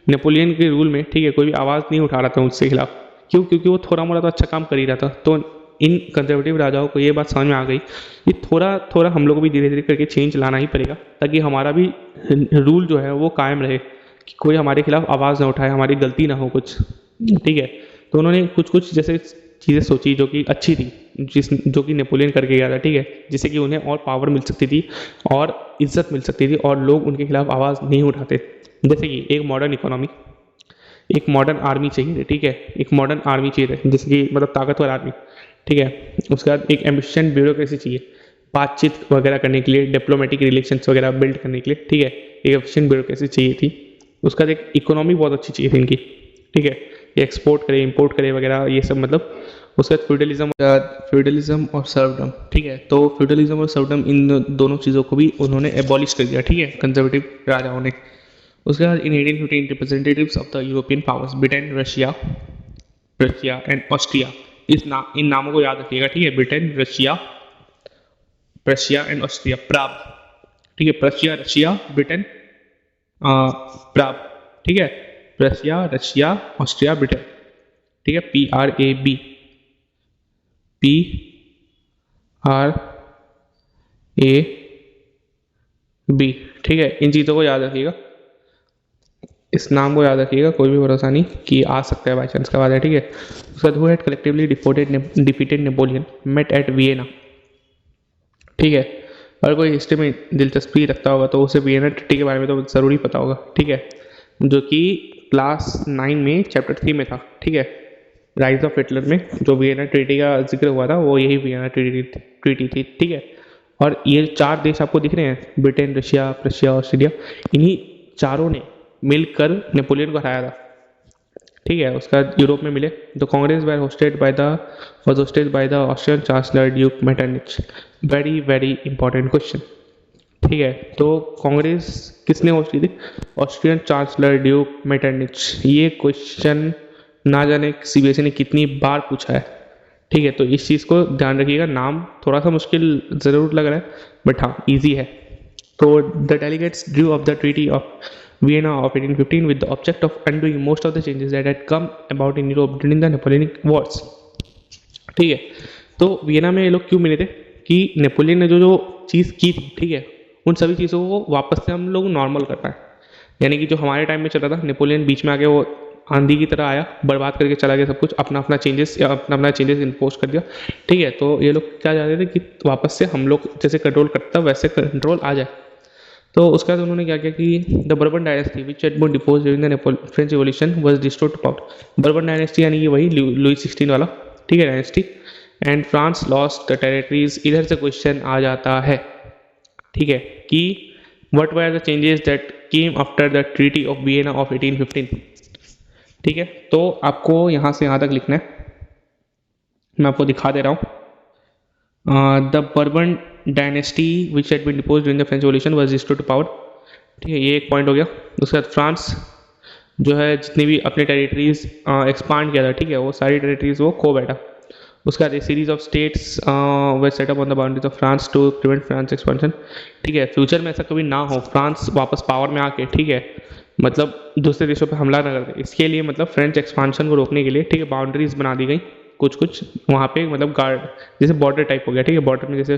नेपोलियन के रूल में, ठीक है, कोई भी आवाज़ नहीं उठा रहा था उसके खिलाफ। क्यों? क्योंकि वो थोड़ा मोड़ा तो अच्छा काम कर ही रहा था। तो इन कंजर्वेटिव राजाओं को ये बात समझ में आ गई कि थोड़ा थोड़ा हम लोग को भी धीरे धीरे करके चेंज लाना ही पड़ेगा, ताकि हमारा भी रूल जो है वो कायम रहे, कि कोई हमारे खिलाफ आवाज़ ना उठाए, हमारी गलती ना हो कुछ, ठीक है। तो उन्होंने कुछ कुछ जैसे चीज़ें सोची जो कि अच्छी थी, जो कि नेपोलियन करके गया था, ठीक है, जिससे कि उन्हें और पावर मिल सकती थी और इज्जत मिल सकती थी और लोग उनके खिलाफ आवाज़ नहीं उठाते। जैसे कि एक मॉडर्न इकोनॉमी, एक मॉडर्न आर्मी चाहिए थी, ठीक है, एक मॉडर्न आर्मी चाहिए थी, जैसे कि मतलब ताकतवर आर्मी, ठीक है। उसके बाद एक एम्बिशियंट ब्यूरोक्रेसी चाहिए बातचीत वगैरह करने के लिए, डिप्लोमेटिक रिलेशंस वगैरह बिल्ड करने के लिए, ठीक है, एक एफिशिएंट ब्यूरोक्रेसी चाहिए थी। उसका एक इकोनॉमी बहुत अच्छी चाहिए थी इनकी, ठीक है, ये एक्सपोर्ट करे इम्पोर्ट करे वगैरह ये सब, मतलब उसके बाद फ्यूडलिज्म और सर्वडम, ठीक है। तो फ्यूडलिज्म और सर्वडम इन दोनों चीज़ों को भी उन्होंने एबॉलिश कर दिया, ठीक है, कंजर्वेटिव राजाओं ने। उसके बाद in 1815 representatives of the European powers Britain, Russia and Austria, इन नामों को याद रखिएगा, ठीक है, Britain, Prussia and Austria, Prague, ठीक है, प्रशिया, रशिया, ब्रिटेन, प्राग, ठीक है, प्रशिया, रशिया, ऑस्ट्रिया, ब्रिटेन, ठीक है, PRAB, ठीक है। इन चीज़ों को याद रखिएगा, इस नाम को याद रखिएगा, कोई भी भरोसा नहीं कि आ सकता है बाई चांस का बात है, ठीक है। उसका who had collectively defeated Napoleon met at Vienna, ठीक है। अगर कोई हिस्ट्री में दिलचस्पी रखता होगा तो उसे वियना ट्रीटी के बारे में तो ज़रूर ही पता होगा, ठीक है, जो कि क्लास 9 में चैप्टर 3 में था, ठीक है, राइज ऑफ हिटलर में जो वियना ट्रीटी का जिक्र हुआ था वो यही वियना ट्रीटी थी, ठीक है। और ये 4 देश आपको दिख रहे हैं, ब्रिटेन, रशिया, प्रशिया, ऑस्ट्रेलिया, इन्हीं चारों ने मिलकर नेपोलियन को हराया था, ठीक है। उसका यूरोप में मिले। The Congress was hosted by the Austrian chancellor Duke Metternich. Very very important question, ठीक है। तो कांग्रेस किसने होस्ट की थी? Austrian chancellor Duke Metternich. ये क्वेश्चन ना जाने सीबीएसई ने कितनी बार पूछा है, ठीक है। तो इस चीज़ को ध्यान रखिएगा, नाम थोड़ा सा मुश्किल ज़रूर लग रहा है बट हाँ ईजी है। तो the delegates Drew of the treaty of Vienna of 1815 with the object of undoing most of the changes that had come about in Europe during the Napoleonic Wars, ठीक है। तो वियना में ये लोग क्यों मिले थे कि नेपोलियन ने जो जो चीज़ की थी, ठीक है, उन सभी चीज़ों को वापस से हम लोग नॉर्मल कर पाए। यानी कि जो हमारे टाइम में चल रहा था, नेपोलियन बीच में आके वो आंधी की तरह आया, बर्बाद करके चला गया सब कुछ, अपना चेंजेस इम्पोज कर दिया, ठीक है। तो ये लोग क्या चाहते थे कि वापस से हम लोग जैसे कंट्रोल करता वैसे कंट्रोल आ जाए। तो उसके बाद उन्होंने क्या किया कि the Bourbon dynasty which had been deposed during the French Revolution was restored to power. Bourbon dynasty यानी कि वही लुई 16 वाला, ठीक है, dynasty. And France lost the territories. इधर से क्वेश्चन आ जाता है, ठीक है, कि what were the changes that came after the treaty of Vienna of 1815, ठीक है। तो आपको यहाँ से यहाँ तक लिखना है, मैं आपको दिखा दे रहा हूँ। The Bourbon dynasty which had been deposed during the French Revolution was restored to power, ठीक है, ये एक पॉइंट हो गया। उसके बाद फ्रांस जो है जितनी भी अपने टेरिटरीज एक्सपांड किया था, ठीक है, वो सारी टेरिटरीज वो खो बैठा। उसके बाद a series of states were set up on the boundaries of France to prevent France expansion, ठीक है। फ्यूचर में ऐसा कभी ना हो, फ्रांस वापस पावर में आके, ठीक है, मतलब दूसरे देशों पर हमला ना कर दे, इसके लिए मतलब फ्रेंच एक्सपांशन को रोकने के लिए, ठीक है, बाउंड्रीज बना दी गई, कुछ कुछ वहाँ पे मतलब गार्ड, जैसे बॉर्डर टाइप हो गया, ठीक है, बॉर्डर में जैसे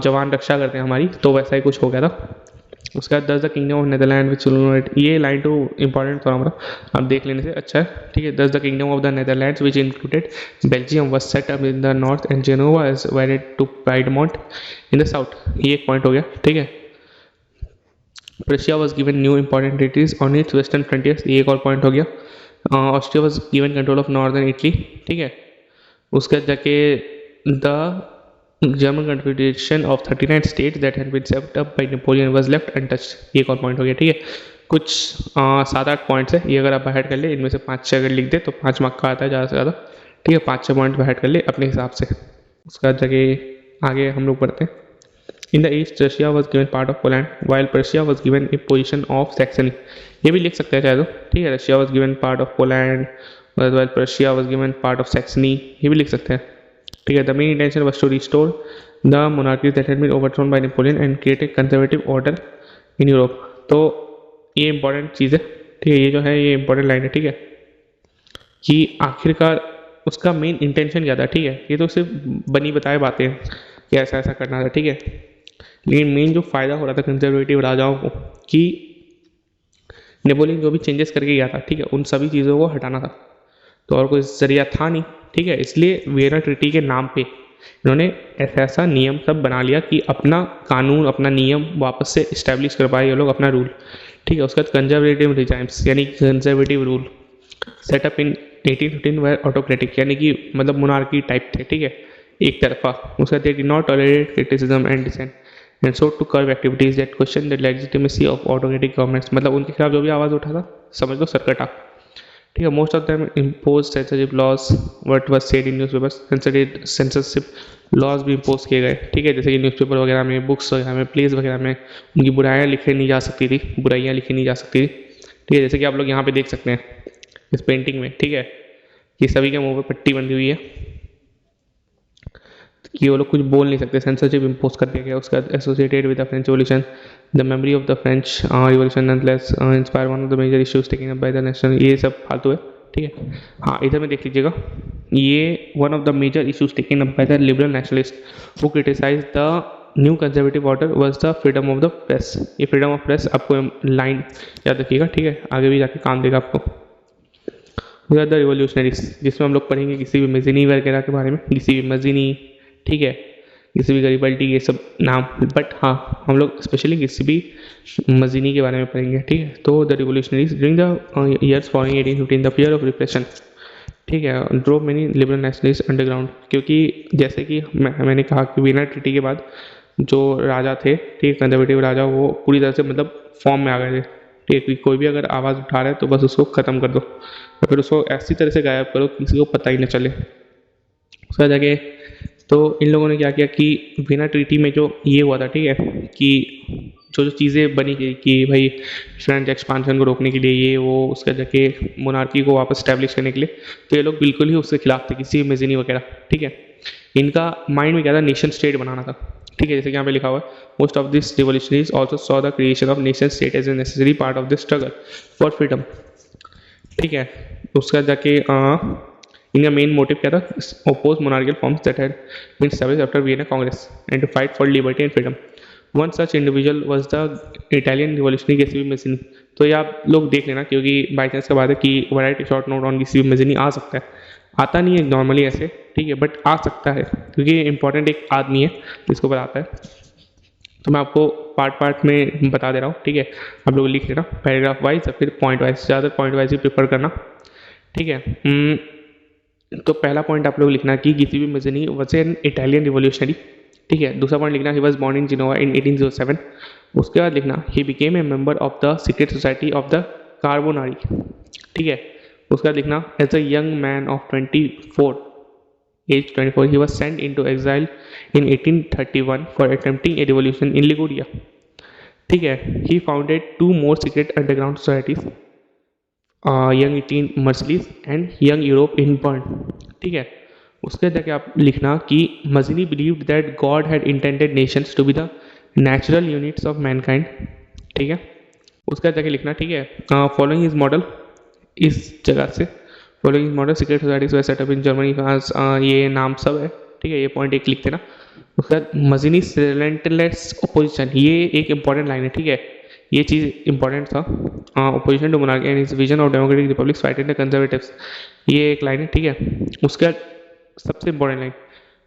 जवान रक्षा करते हैं हमारी, तो वैसा ही कुछ हो गया था। उसके बाद दस द किंगडम ऑफ नेदरलैंड विच, ये लाइन तो इंपॉर्टेंट थोड़ा मोड़ा आप देख लेने से अच्छा है, ठीक है। Thus the kingdom of the Netherlands which included Belgium was set up in the north and Genoa is wedded to Piedmont in the south, ये एक पॉइंट हो गया, ठीक है। Prussia was given new important territories on its western frontiers, ये एक और point हो गया। Austria was given control of northern Italy, ठीक है। उसके बाद जाके the German Confederation of 39 states that had been set up by Napoleon was left untouched, ये एक और पॉइंट हो गया, ठीक है। कुछ 7-8 पॉइंट्स है, ये अगर आप बाहर कर ले, इनमें से 5-6 अगर लिख दे तो 5 मार्क का आता है ज़्यादा से ज़्यादा, ठीक है। 5-6 पॉइंट बाहर कर ले अपने हिसाब से। उसके बाद जगह आगे हम लोग पढ़ते हैं। In the east Russia was given part of Poland while Prussia was given a position of Saxony, ये भी लिख सकते हैं चाहे तो, ठीक है। Russia was given part of Poland while Prussia was given part of Saxony, ये भी लिख सकते हैं, ठीक है। The main intention was to restore the monarchies that had been overthrown by Napoleon and create a conservative order in Europe, तो ये important चीज़ है, ठीक है। ये जो है ये इंपॉर्टेंट लाइन है, ठीक है, कि आखिरकार उसका मेन इंटेंशन क्या था, ठीक है। ये तो सिर्फ बनी बताए बातें हैं कि ऐसा ऐसा करना था, ठीक है, लेकिन मेन जो फ़ायदा हो रहा था कंजर्वेटिव राजाओं को कि नेपोलियन जो भी चेंजेस करके गया था, ठीक है, उन सभी चीज़ों को हटाना था, तो और कोई जरिया था नहीं, ठीक है। इसलिए वियना ट्रीटी के नाम पे इन्होंने ऐसा ऐसा नियम सब बना लिया कि अपना कानून अपना नियम वापस से इस्टेब्लिश कर पाए ये लोग, अपना रूल, ठीक है। उसके बाद कंजर्वेटिव रिजाइम्स यानी कंजर्वेटिव रूल सेटअप इन 1815 वर ऑटोक्रेटिक, यानी कि मतलब मोनार्की टाइप थे, ठीक है, एक तरफा। उसके बाद they did not tolerate criticism and dissent and sought to curb activities that question the legitimacy of autocratic governments, मतलब उनके खिलाफ जो भी आवाज़ उठा था समझ लो सरकटा, ठीक है। Most of them impose censorship laws what was said in newspapers, censorship laws भी इम्पोज किए गए, ठीक है, जैसे कि न्यूज़पेपर वगैरह में, बुक्स वगैरह में, प्लेस वगैरह में उनकी बुराइयाँ लिखी नहीं जा सकती थी, बुराइयाँ लिखी नहीं जा सकती थी, ठीक है। जैसे कि आप लोग यहाँ पे देख सकते हैं इस पेंटिंग में, ठीक है, कि सभी के मुंह पे पट्टी बंधी हुई है कि वो लोग कुछ बोल नहीं सकते, सेंसरशिप इम्पोज कर दिया गया। उसका associated with the French Revolution the memory of the French Revolution nonetheless inspire one of the major issues taken up by the national, ये सब फालतू है, ठीक है। हाँ, इधर में देख लीजिएगा, ये one of the major issues taken up by the liberal nationalist who criticise the new conservative order was the freedom of the press, ये फ्रीडम ऑफ प्रेस आपको लाइन याद रखिएगा, ठीक है, आगे भी जाके काम देगा आपको। द रिवोल्यूशनरीज, जिसमें हम लोग पढ़ेंगे किसी भी मजीनी वगैरह के बारे में, किसी भी मजीनी, ठीक है, किसी भी गरीबल्टी, ये सब नाम, बट हाँ हम लोग स्पेशली किसी भी मजीनी के बारे में पढ़ेंगे, ठीक है। तो the revolutionaries during the years following 1815 the fear of repression, ठीक है, drove many liberal nationalist underground, क्योंकि जैसे कि मैंने कहा कि वियना ट्रीटी के बाद जो राजा थे, ठीक है, कंजर्वेटिव राजा, वो पूरी तरह से मतलब फॉर्म में आ गए थे, ठीक है। कोई भी अगर आवाज़ उठा रहा है तो बस उसको ख़त्म कर दो, और फिर उसको ऐसी तरह से गायब करो किसी को पता ही न चले। उसका जाके तो इन लोगों ने क्या किया कि वियना ट्रीटी में जो ये हुआ था, ठीक है, कि जो जो चीज़ें बनी थी कि भाई फ्रेंच एक्सपांशन को रोकने के लिए ये वो, उसका जाके मोनार्की को वापस स्टैब्लिश करने के लिए, तो ये लोग बिल्कुल ही उसके खिलाफ थे, किसी मेजिनी वगैरह, ठीक है। इनका माइंड में क्या था, नेशन स्टेट बनाना था, ठीक है, जैसे कि यहाँ पे लिखा हुआ है most of this revolutionaries also saw the creation of nation state as a necessary part of the struggle for freedom, ठीक है। उसका जाके इनका मेन मोटिव क्या था, oppose monarchial forms that had been established after Vienna Congress and to fight for liberty and freedom. One such individual was the Italian revolutionary किसी भी मशीनी, तो ये आप लोग देख लेना, क्योंकि बाई चांस का बात है कि वैरायटी शॉर्ट नोट ऑन किसी भी मशीनी आ सकता है, आता नहीं है नॉर्मली ऐसे, ठीक है, बट आ सकता है क्योंकि इंपॉर्टेंट एक आदमी है जिसको बताता है, तो मैं आपको पार्ट पार्ट में बता दे रहा हूँ, ठीक है। आप लोग लिख लेना पैराग्राफ वाइज या फिर पॉइंट वाइज, ज़्यादा पॉइंट वाइज ही प्रेफर करना, ठीक है। तो पहला पॉइंट आप लोग लिखना कि किसी भी Mazzini was an Italian revolutionary, ठीक है। दूसरा पॉइंट लिखना he was born in Genoa in 1807। उसके बाद लिखना he became a member of the secret society of the Carbonari, ठीक है। उसके बाद लिखना as a young man of 24 he was sent into exile in 1831 for attempting a revolution in Liguria, ठीक है। he founded 2 more secret underground societies, young 18 Mercedes and young Europe in Bern, ठीक है। उसके जाके आप लिखना कि मजीनी believed that God had intended nations to be the natural units of mankind, ठीक है। उसका जाके लिखना, ठीक है, फॉलोइंग इज मॉडल, इस जगह से following modern secret societies were set up in Germany France, ये नाम सब है, ठीक है, ये पॉइंट एक लिखते ना। उसके बाद मजीनीस रिलेंटलेस ओपोजिशन, ये एक इंपॉर्टेंट लाइन है, ठीक है, ये चीज़ इंपॉर्टेंट था। Opposition to monarchy and his vision of democratic republic fighting the conservatives, ये एक लाइन है, ठीक है। उसके बाद सबसे important line,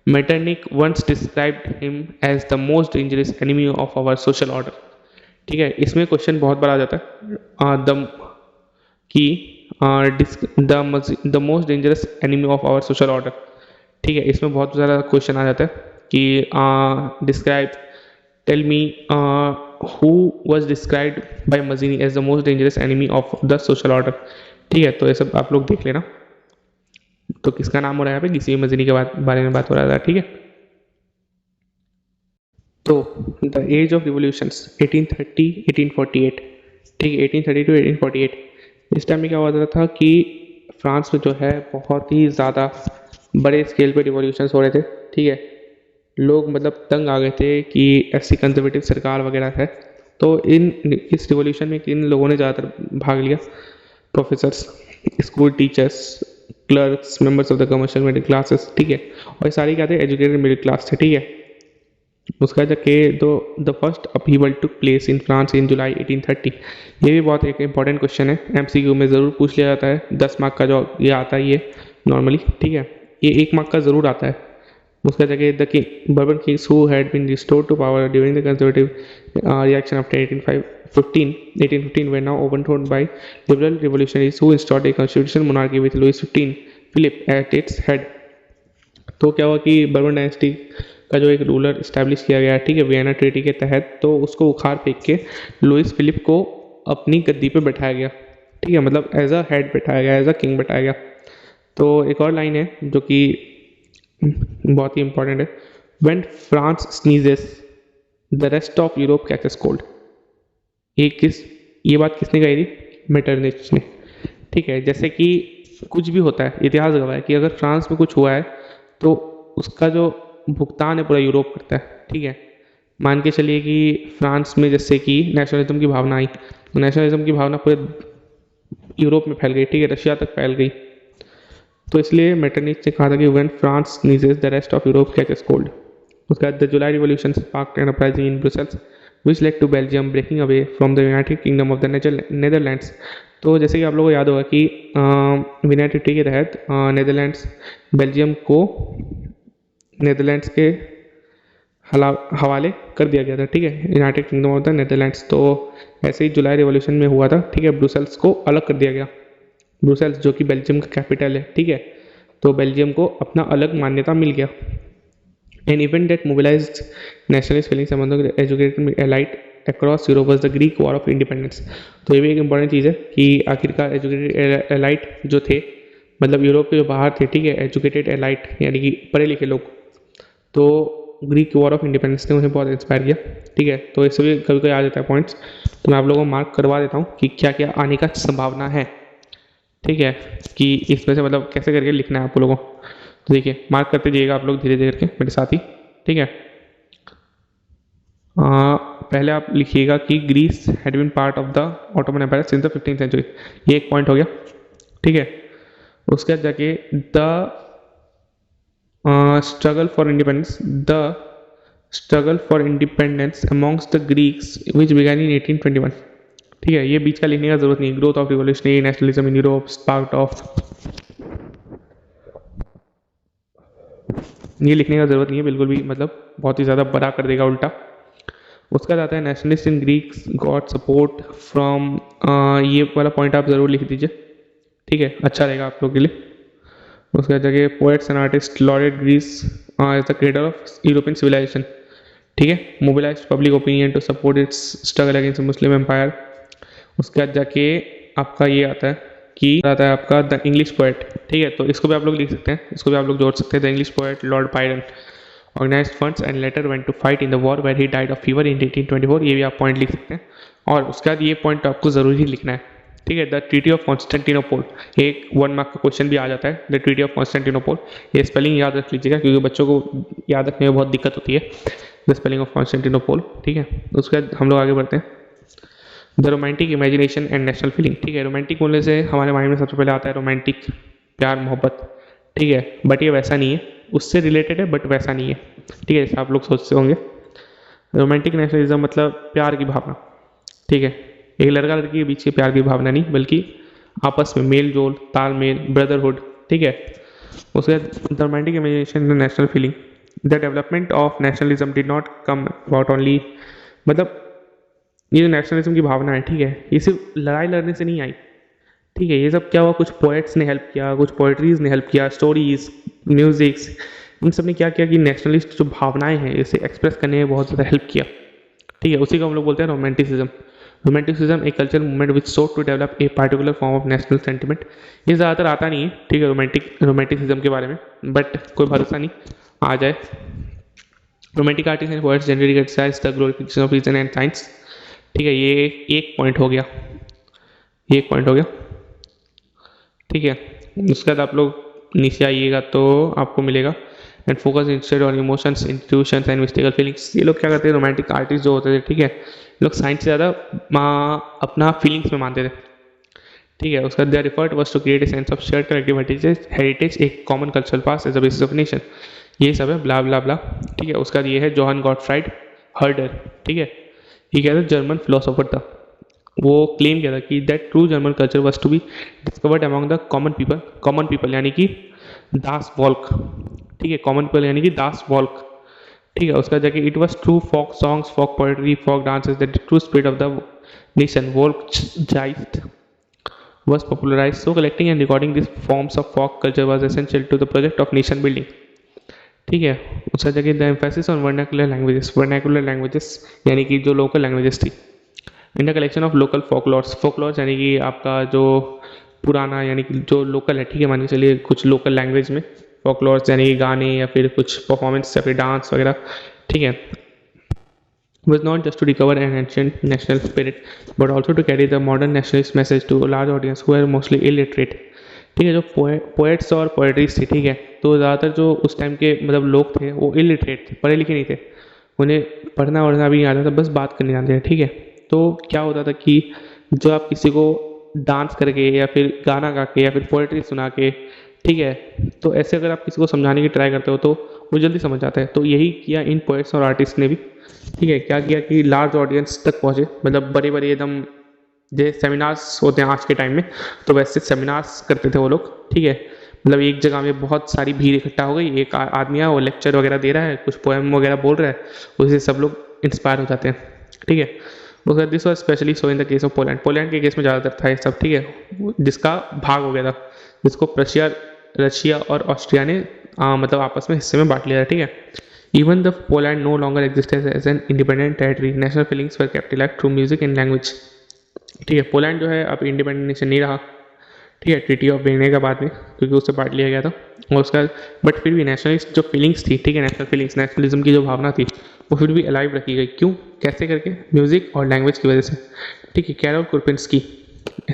Metternich once described him as the most dangerous enemy of our social order, ठीक है। इसमें क्वेश्चन बहुत बड़ा आ जाता है, the most dangerous enemy of our social order, ठीक है। इसमें बहुत ज़्यादा क्वेश्चन आ जाता है कि describe, tell me who was described by Mazzini as the most dangerous enemy of the social order, ठीक है। तो ये सब आप लोग देख लेना। तो किसका नाम हो रहा है यहाँ पे, किसी मजीनी के बारे में बात हो रहा था, ठीक है। तो द एज ऑफ रिवोल्यूशंस 1830 1848, ठीक है, 1830 to 1848, इस टाइम में क्या हुआ जाता था कि फ्रांस में जो है बहुत ही ज़्यादा बड़े स्केल पे रिवॉल्यूशंस हो रहे थे, ठीक है। लोग मतलब तंग आ गए थे कि ऐसी कंजर्वेटिव सरकार वगैरह है। तो इस रिवॉल्यूशन में किन लोगों ने ज़्यादातर भाग लिया, professors, school teachers, clerks, members of the commercial middle classes, ठीक है। और ये सारे क्या थे, एजुकेटेड मिडिल क्लास थे, ठीक है। उसका जाके the first upheaval took place in France in July 1830, ये भी बहुत एक इंपॉर्टेंट क्वेश्चन है, एमसीक्यू में ज़रूर पूछ लिया जाता है, 10 मार्क का जो ये आता है ये नॉर्मली, ठीक है, ये 1 मार्क का ज़रूर आता है। उसका जगह the king Bourbon kings who had been restored to power during the conservative reaction after 1815 were now overthrown by liberal revolutionaries who installed a constitutional monarchy with Louis XV Philip at its head। तो क्या हुआ कि bourbon dynasty का जो एक ruler establish किया गया, ठीक है, वियना ट्रीटी के तहत, तो उसको उखाड़ फेंक के लुइस फिलिप को अपनी गद्दी पे बैठाया गया, ठीक है, मतलब एज अ हेड बैठाया गया, एज अ किंग बैठाया गया। तो एक और लाइन है जो कि बहुत ही इंपॉर्टेंट है, when France sneezes the rest of Europe catches cold, ये बात किसने कही थी, मेटरनिच ने, ठीक है। जैसे कि कुछ भी होता है, इतिहास गवाह है कि अगर फ्रांस में कुछ हुआ है तो उसका जो भुगतान है पूरा यूरोप करता है, ठीक है। मान के चलिए कि फ्रांस में जैसे कि नेशनलिज्म की भावना आई, तो नेशनलिज्म की भावना पूरे यूरोप में फैल गई, ठीक है, रशिया तक फैल गई। तो इसलिए मेटरनिच ने कहा था कि when France sneezes the rest of Europe catches cold. उसके बाद the July revolution sparked an uprising in Brussels which led to Belgium breaking away from the United Kingdom of the Netherlands। तो जैसे कि आप लोगों को याद होगा कि वियना ट्रीटी के तहत नेदरलैंड्स बेल्जियम को नेदरलैंड्स के हवाले कर दिया गया था, ठीक है, United kingdom of the Netherlands. तो ऐसे ही जुलाई रिवॉल्यूशन में हुआ था, ठीक है, ब्रुसेल्स को अलग कर दिया गया, ब्रुसेल्स जो कि बेल्जियम का कैपिटल है, ठीक है। तो बेल्जियम को अपना अलग मान्यता मिल गया। An event that mobilized nationalist feelings among the educated elite across Europe was the Greek War of Independence। तो ये भी एक इम्पॉर्टेंट चीज़ है कि आखिरकार एजुकेटेड एलाइट जो थे, मतलब यूरोप के जो बाहर थे, ठीक है, एजुकेटेड एलाइट यानी कि पढ़े लिखे लोग, तो ग्रीक वॉर ऑफ इंडिपेंडेंस ने उन्हें बहुत इंस्पायर किया, ठीक है। तो इससे भी कभी कभी आ जाता है पॉइंट्स, तो मैं आप लोगों को मार्क करवा देता हूँ कि क्या क्या आने का संभावना है, ठीक है, कि इसमें से मतलब कैसे करके लिखना है आप लोगों को। तो देखिए मार्क करते जाइएगा आप लोग धीरे धीरे करके मेरे साथ ही, ठीक है। पहले आप लिखिएगा कि Greece had been part of the Ottoman Empire since the 15th century, ये एक पॉइंट हो गया, ठीक है। उसके बाद जाके the struggle for independence amongst the Greeks which began इन 1821, ठीक है, ये बीच का लिखने का जरूरत नहीं, growth of revolutionary nationalism in Europe sparked of, ये लिखने का ज़रूरत नहीं है बिल्कुल भी, मतलब बहुत ही ज़्यादा बड़ा कर देगा उल्टा। उसका जाता है nationalist in Greeks got support from, ये वाला पॉइंट आप ज़रूर लिख दीजिए, ठीक है, अच्छा रहेगा आप लोग के लिए। उसका जगह poets and artist lauded Greece as the creator of European civilisation, ठीक है, mobilise public opinion to support its struggle against Muslim empire. उसके बाद जाके आपका ये आता है कि आता है आपका द इंग्लिश पोएट, ठीक है, तो इसको भी आप लोग लिख सकते हैं, इसको भी आप लोग जोड़ सकते हैं। The English poet Lord Byron organised funds and later went to fight in the war where he died of fever in 1824, ये भी आप पॉइंट लिख सकते हैं। और उसके बाद ये पॉइंट आपको ज़रूरी लिखना है, ठीक है, द ट्रीटी ऑफ कॉन्स्टेंटिनोपोल, एक 1 मार्क का क्वेश्चन भी आ जाता है, द ट्रीटी ऑफ कॉन्स्टेंटिनोपोल, ये स्पेलिंग याद रख लीजिएगा क्योंकि बच्चों को याद रखने में बहुत दिक्कत होती है, द स्पेलिंग ऑफ कॉन्स्टेंटिनोपोल, ठीक है। उसके बाद हम लोग आगे बढ़ते हैं, the romantic imagination and national feeling, ठीक है। रोमांटिक बोलने से हमारे माइंड में सबसे पहले आता है रोमांटिक, प्यार मोहब्बत, ठीक है, बट ये वैसा नहीं है, उससे रिलेटेड है बट वैसा नहीं है, ठीक है, जैसे आप लोग सोचते होंगे। रोमांटिक नेशनलिज्म मतलब प्यार की भावना, ठीक है, एक लड़का लड़की के बीच की प्यार की भावना नहीं, बल्कि आपस में मेल जोल, तालमेल, ब्रदरहुड, ठीक है। उसके बाद romantic imagination national feeling, the development of nationalism did not come about only, मतलब ये जो नेशनलिज्म की भावना है, ठीक है, ये सिर्फ लड़ाई लड़ने से नहीं आई, ठीक है, ये सब क्या हुआ, कुछ पोएट्स ने हेल्प किया, कुछ पोएट्रीज ने हेल्प किया, स्टोरीज, म्यूजिक्स, इन सब ने क्या किया कि नेशनलिस्ट जो भावनाएं हैं इसे एक्सप्रेस करने में बहुत ज़्यादा हेल्प किया, ठीक है। उसी को हम लोग बोलते हैं romanticism. Romanticism a cultural movement which sought to develop a particular form of national sentiment. ये ज़्यादातर आता नहीं है, ठीक है, रोमांटिसिज्म के बारे में, बट कोई भरोसा नहीं आ जाए। Romantic artist and poets generally criticise the glorification of reason and science, ठीक है, ये एक पॉइंट हो गया, ये एक पॉइंट हो गया, ठीक है। उसके बाद आप लोग नीचे आइएगा तो आपको मिलेगा and focus instead on emotions, intuitions and mystical feelings. ये लोग क्या करते हैं, रोमांटिक आर्टिस्ट जो होते थे, ठीक है, लोग साइंस से ज़्यादा अपना फीलिंग्स में मानते थे, ठीक है। उसका their effort was to create a sense of shared collective heritage, एक common cultural past as a basis of nation, ये सब है, ब्ला ब्ला ब्ला, ठीक है। उसका ये है जोहान गॉटफ्राइड हर्डर, ठीक है, ये क्या था, जर्मन फिलोसोफर था, वो क्लेम किया था कि that true German culture was to be discovered among the common people यानी कि दास वॉल्क, ठीक है, कॉमन पीपल यानी कि दास वॉल्क, ठीक है। उसका जाके it was true folk songs, folk poetry, folk dances that the true spirit of the nation volksgeist was popularized, so collecting and recording these forms of folk culture was essential to the project of nation building, ठीक है। उसका जगह the emphasis on vernacular languages यानी कि जो local languages थी, in the collection of local folklores यानी कि आपका जो पुराना यानी कि जो लोकल है, ठीक है, मान के चलिए कुछ लोकल लैंग्वेज में फोकलॉर्स यानी कि गाने या फिर कुछ परफॉर्मेंस या फिर डांस वगैरह, ठीक है, was not just to recover an ancient national spirit but also to carry the modern nationalist message to a large audience who were mostly illiterate, ठीक है। जो पोएट्स और पोएट्रीज थे, ठीक है, तो ज़्यादातर जो उस टाइम के मतलब लोग थे वो इलिटरेट थे, पढ़े लिखे नहीं थे, उन्हें पढ़ना वढ़ना भी नहीं आता था, बस बात करने जानते थे, ठीक है। तो क्या होता था कि जो आप किसी को डांस करके या फिर गाना गा के या फिर पोएट्री सुना के, ठीक है, तो ऐसे अगर आप किसी को समझाने की ट्राई करते हो तो वो जल्दी समझ जाता है। तो यही किया इन पोएट्स और आर्टिस्ट ने भी, ठीक है, क्या किया कि लार्ज ऑडियंस तक पहुँचे, मतलब बड़े बड़े एकदम जैसे सेमिनार्स होते हैं आज के टाइम में, तो वैसे सेमिनार्स करते थे वो लोग, ठीक है, मतलब एक जगह में बहुत सारी भीड़ इकट्ठा हो गई, एक आदमी है वो लेक्चर वगैरह दे रहा है, कुछ पोएम वगैरह बोल रहा है, उससे सब लोग इंस्पायर हो जाते हैं, ठीक है। उसका this was specially so in the case of Poland के केस में ज़्यादातर था ये सब, ठीक है, जिसका भाग हो गया था, जिसको रशिया और ऑस्ट्रिया ने मतलब आपस में हिस्से में बांट लिया था, ठीक है। Even the Poland no longer existed as an independent territory, national feelings were kept alive through music and language, ठीक है। पोलैंड जो है अब इंडिपेंडेंट नेशन नहीं रहा, ठीक है, ट्रीटी ऑफ वेने के बाद में, क्योंकि उससे बांट लिया गया था, और उसका बट फिर भी नेशनलिस्ट जो फीलिंग्स थी, ठीक है, नेशनलिज्म की जो भावना थी वो फिर भी अलाइव रखी गई, क्यों, कैसे करके, म्यूजिक और लैंग्वेज की वजह से, ठीक है। Karol Kurpinski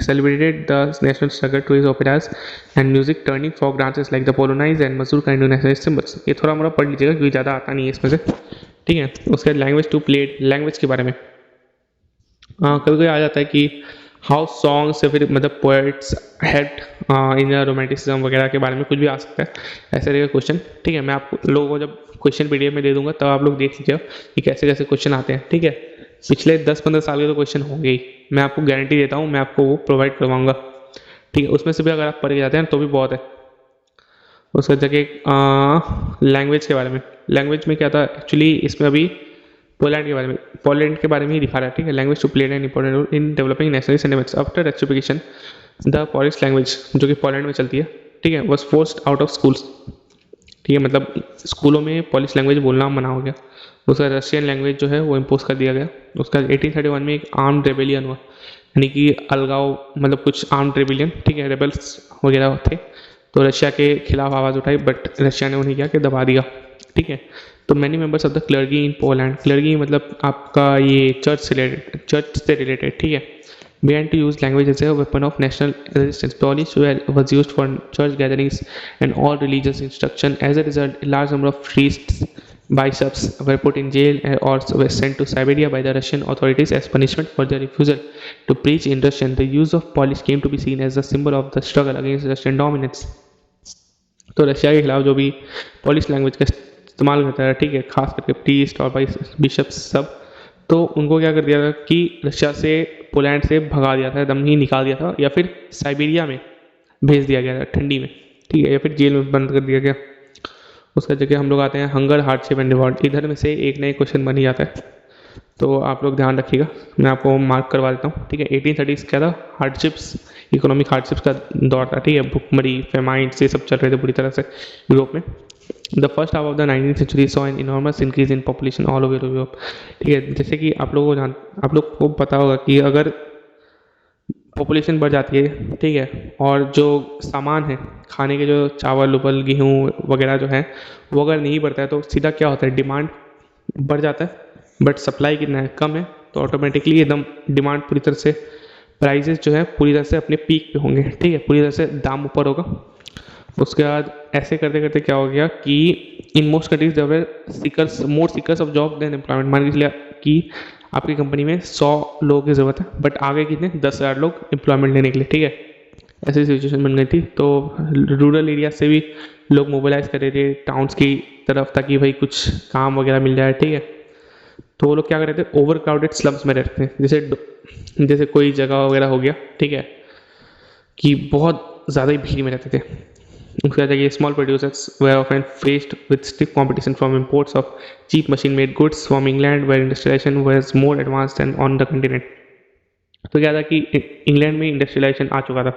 celebrated the national struggle through his operas and music, turning folk dances like the Polonaise and mazurka into nationalist symbols। ये थोड़ा मोड़ा पढ़ लीजिएगा क्योंकि ज़्यादा आता नहीं है इसमें से, ठीक है। उसके लैंग्वेज टू प्लेड, लैंग्वेज के बारे में कभी कभी आ जाता है कि हाउ सॉन्ग्स या फिर मतलब पोएट्स हेल्प इन रोमांटिसिज्म वगैरह के बारे में कुछ भी आ सकता है, ऐसे रहेगा क्वेश्चन, ठीक है। मैं आप लोगों को जब क्वेश्चन पीडीएफ में दे दूंगा तब आप लोग देख लीजिएगा कि कैसे कैसे क्वेश्चन आते हैं, ठीक है। पिछले 10-15 साल के तो क्वेश्चन होंगे ही, मैं आपको गारंटी देता हूँ, मैं आपको वो प्रोवाइड करवाऊंगा, ठीक है। उसमें से भी अगर आप पढ़ के जाते हैं तो भी बहुत है। उसका जगह लैंग्वेज के बारे में, लैंग्वेज में क्या था एक्चुअली, इसमें अभी पोलैंड के बारे में ही दिखा रहा है, ठीक है। Language to play an important role in developing national sentiments after Russification, the Polish language जो कि पोलैंड में चलती है, ठीक है, was forced out of schools, ठीक है, मतलब स्कूलों में पॉलिश लैंग्वेज बोलना मना हो गया। उसका रशियन लैंग्वेज जो है वो इम्पोज कर दिया गया। उसका 1831 में एक आर्म्ड रेबेलियन हुआ, यानी कि अलगाव, मतलब कुछ आर्म्ड रेबेलियन, ठीक है, रेबल्स वगैरह थे, तो रशिया के खिलाफ आवाज़ उठाई, बट रशिया ने उन्हें क्या कि दबा दिया, ठीक है। तो many members of the clergy in Poland, clergy मतलब आपका ये चर्च से रिलेटेड, ठीक है, began to use language as a weapon of national resistance. Polish was used for church gatherings and all religious instruction. As a result, a large number of priests, bishops were put in jail or were sent to Siberia by the Russian authorities as punishment for their refusal to preach in Russian. The use of Polish came to be seen as a symbol of the struggle against Russian dominance. तो Russia के खिलाफ जो भी Polish language का इस्तेमाल करता है, ठीक है, खास करके प्रीस्ट और भाई बिशप्स सब, तो उनको क्या कर दिया था कि रशिया से, पोलैंड से भगा दिया था, एकदम ही निकाल दिया था, या फिर साइबेरिया में भेज दिया गया था ठंडी में, ठीक है, या फिर जेल में बंद कर दिया गया। उसका जगह हम लोग आते हैं हंगर, हार्डशिप एंड रिवॉर्ड। इधर में से एक नए क्वेश्चन बन ही जाता है, तो आप लोग ध्यान रखिएगा, मैं आपको मार्क करवा देता हूँ, ठीक है। 1830 क्या था, हार्डशिप्स, इकोनॉमिक हार्डशिप्स का दौर था, ठीक है, भुखमरी, फेमाइन्स, ये सब चल रहे थे पूरी तरह से यूरोप में। The first half of the 19th century saw an enormous increase in population all over Europe, ठीक है। जैसे कि आप लोग को पता होगा कि अगर पॉपुलेशन बढ़ जाती है, ठीक है, और जो सामान है खाने के, जो चावल उबल गेहूँ वगैरह जो है, वो अगर नहीं बढ़ता है तो सीधा क्या होता है, डिमांड बढ़ जाता है, बट सप्लाई कितना है, कम है, तो ऑटोमेटिकली एकदम डिमांड पूरी तरह से, प्राइजेस जो है पूरी तरह से अपने पीक पे होंगे, ठीक है, पूरी तरह से दाम ऊपर होगा। उसके बाद ऐसे करते करते क्या हो गया कि in most countries there were seekers, more seekers of job than employment. मान के चलिए कि आपकी कंपनी में 100 लोगों की ज़रूरत है, बट आगे कितने, 10,000 लोग एम्प्लॉयमेंट लेने के लिए, ठीक है, ऐसी सिचुएशन बन गई थी। तो रूरल एरिया से भी लोग मोबिलाइज कर रहे थे टाउन्स की तरफ, ताकि भाई कुछ काम वगैरह मिल जाए, ठीक है। तो वो लोग क्या कर रहे थे, ओवर क्राउडेड स्लम्स में रहते थे, जैसे कोई जगह वगैरह हो गया, ठीक है, कि बहुत ज़्यादा ही भीड़ में रहते थे। उसके बाद small producers were often faced with stiff competition from imports of cheap machine made goods from England, where industrialisation was more advanced than on the continent. तो क्या था कि इंग्लैंड में इंडस्ट्रियलाइजेशन आ चुका था,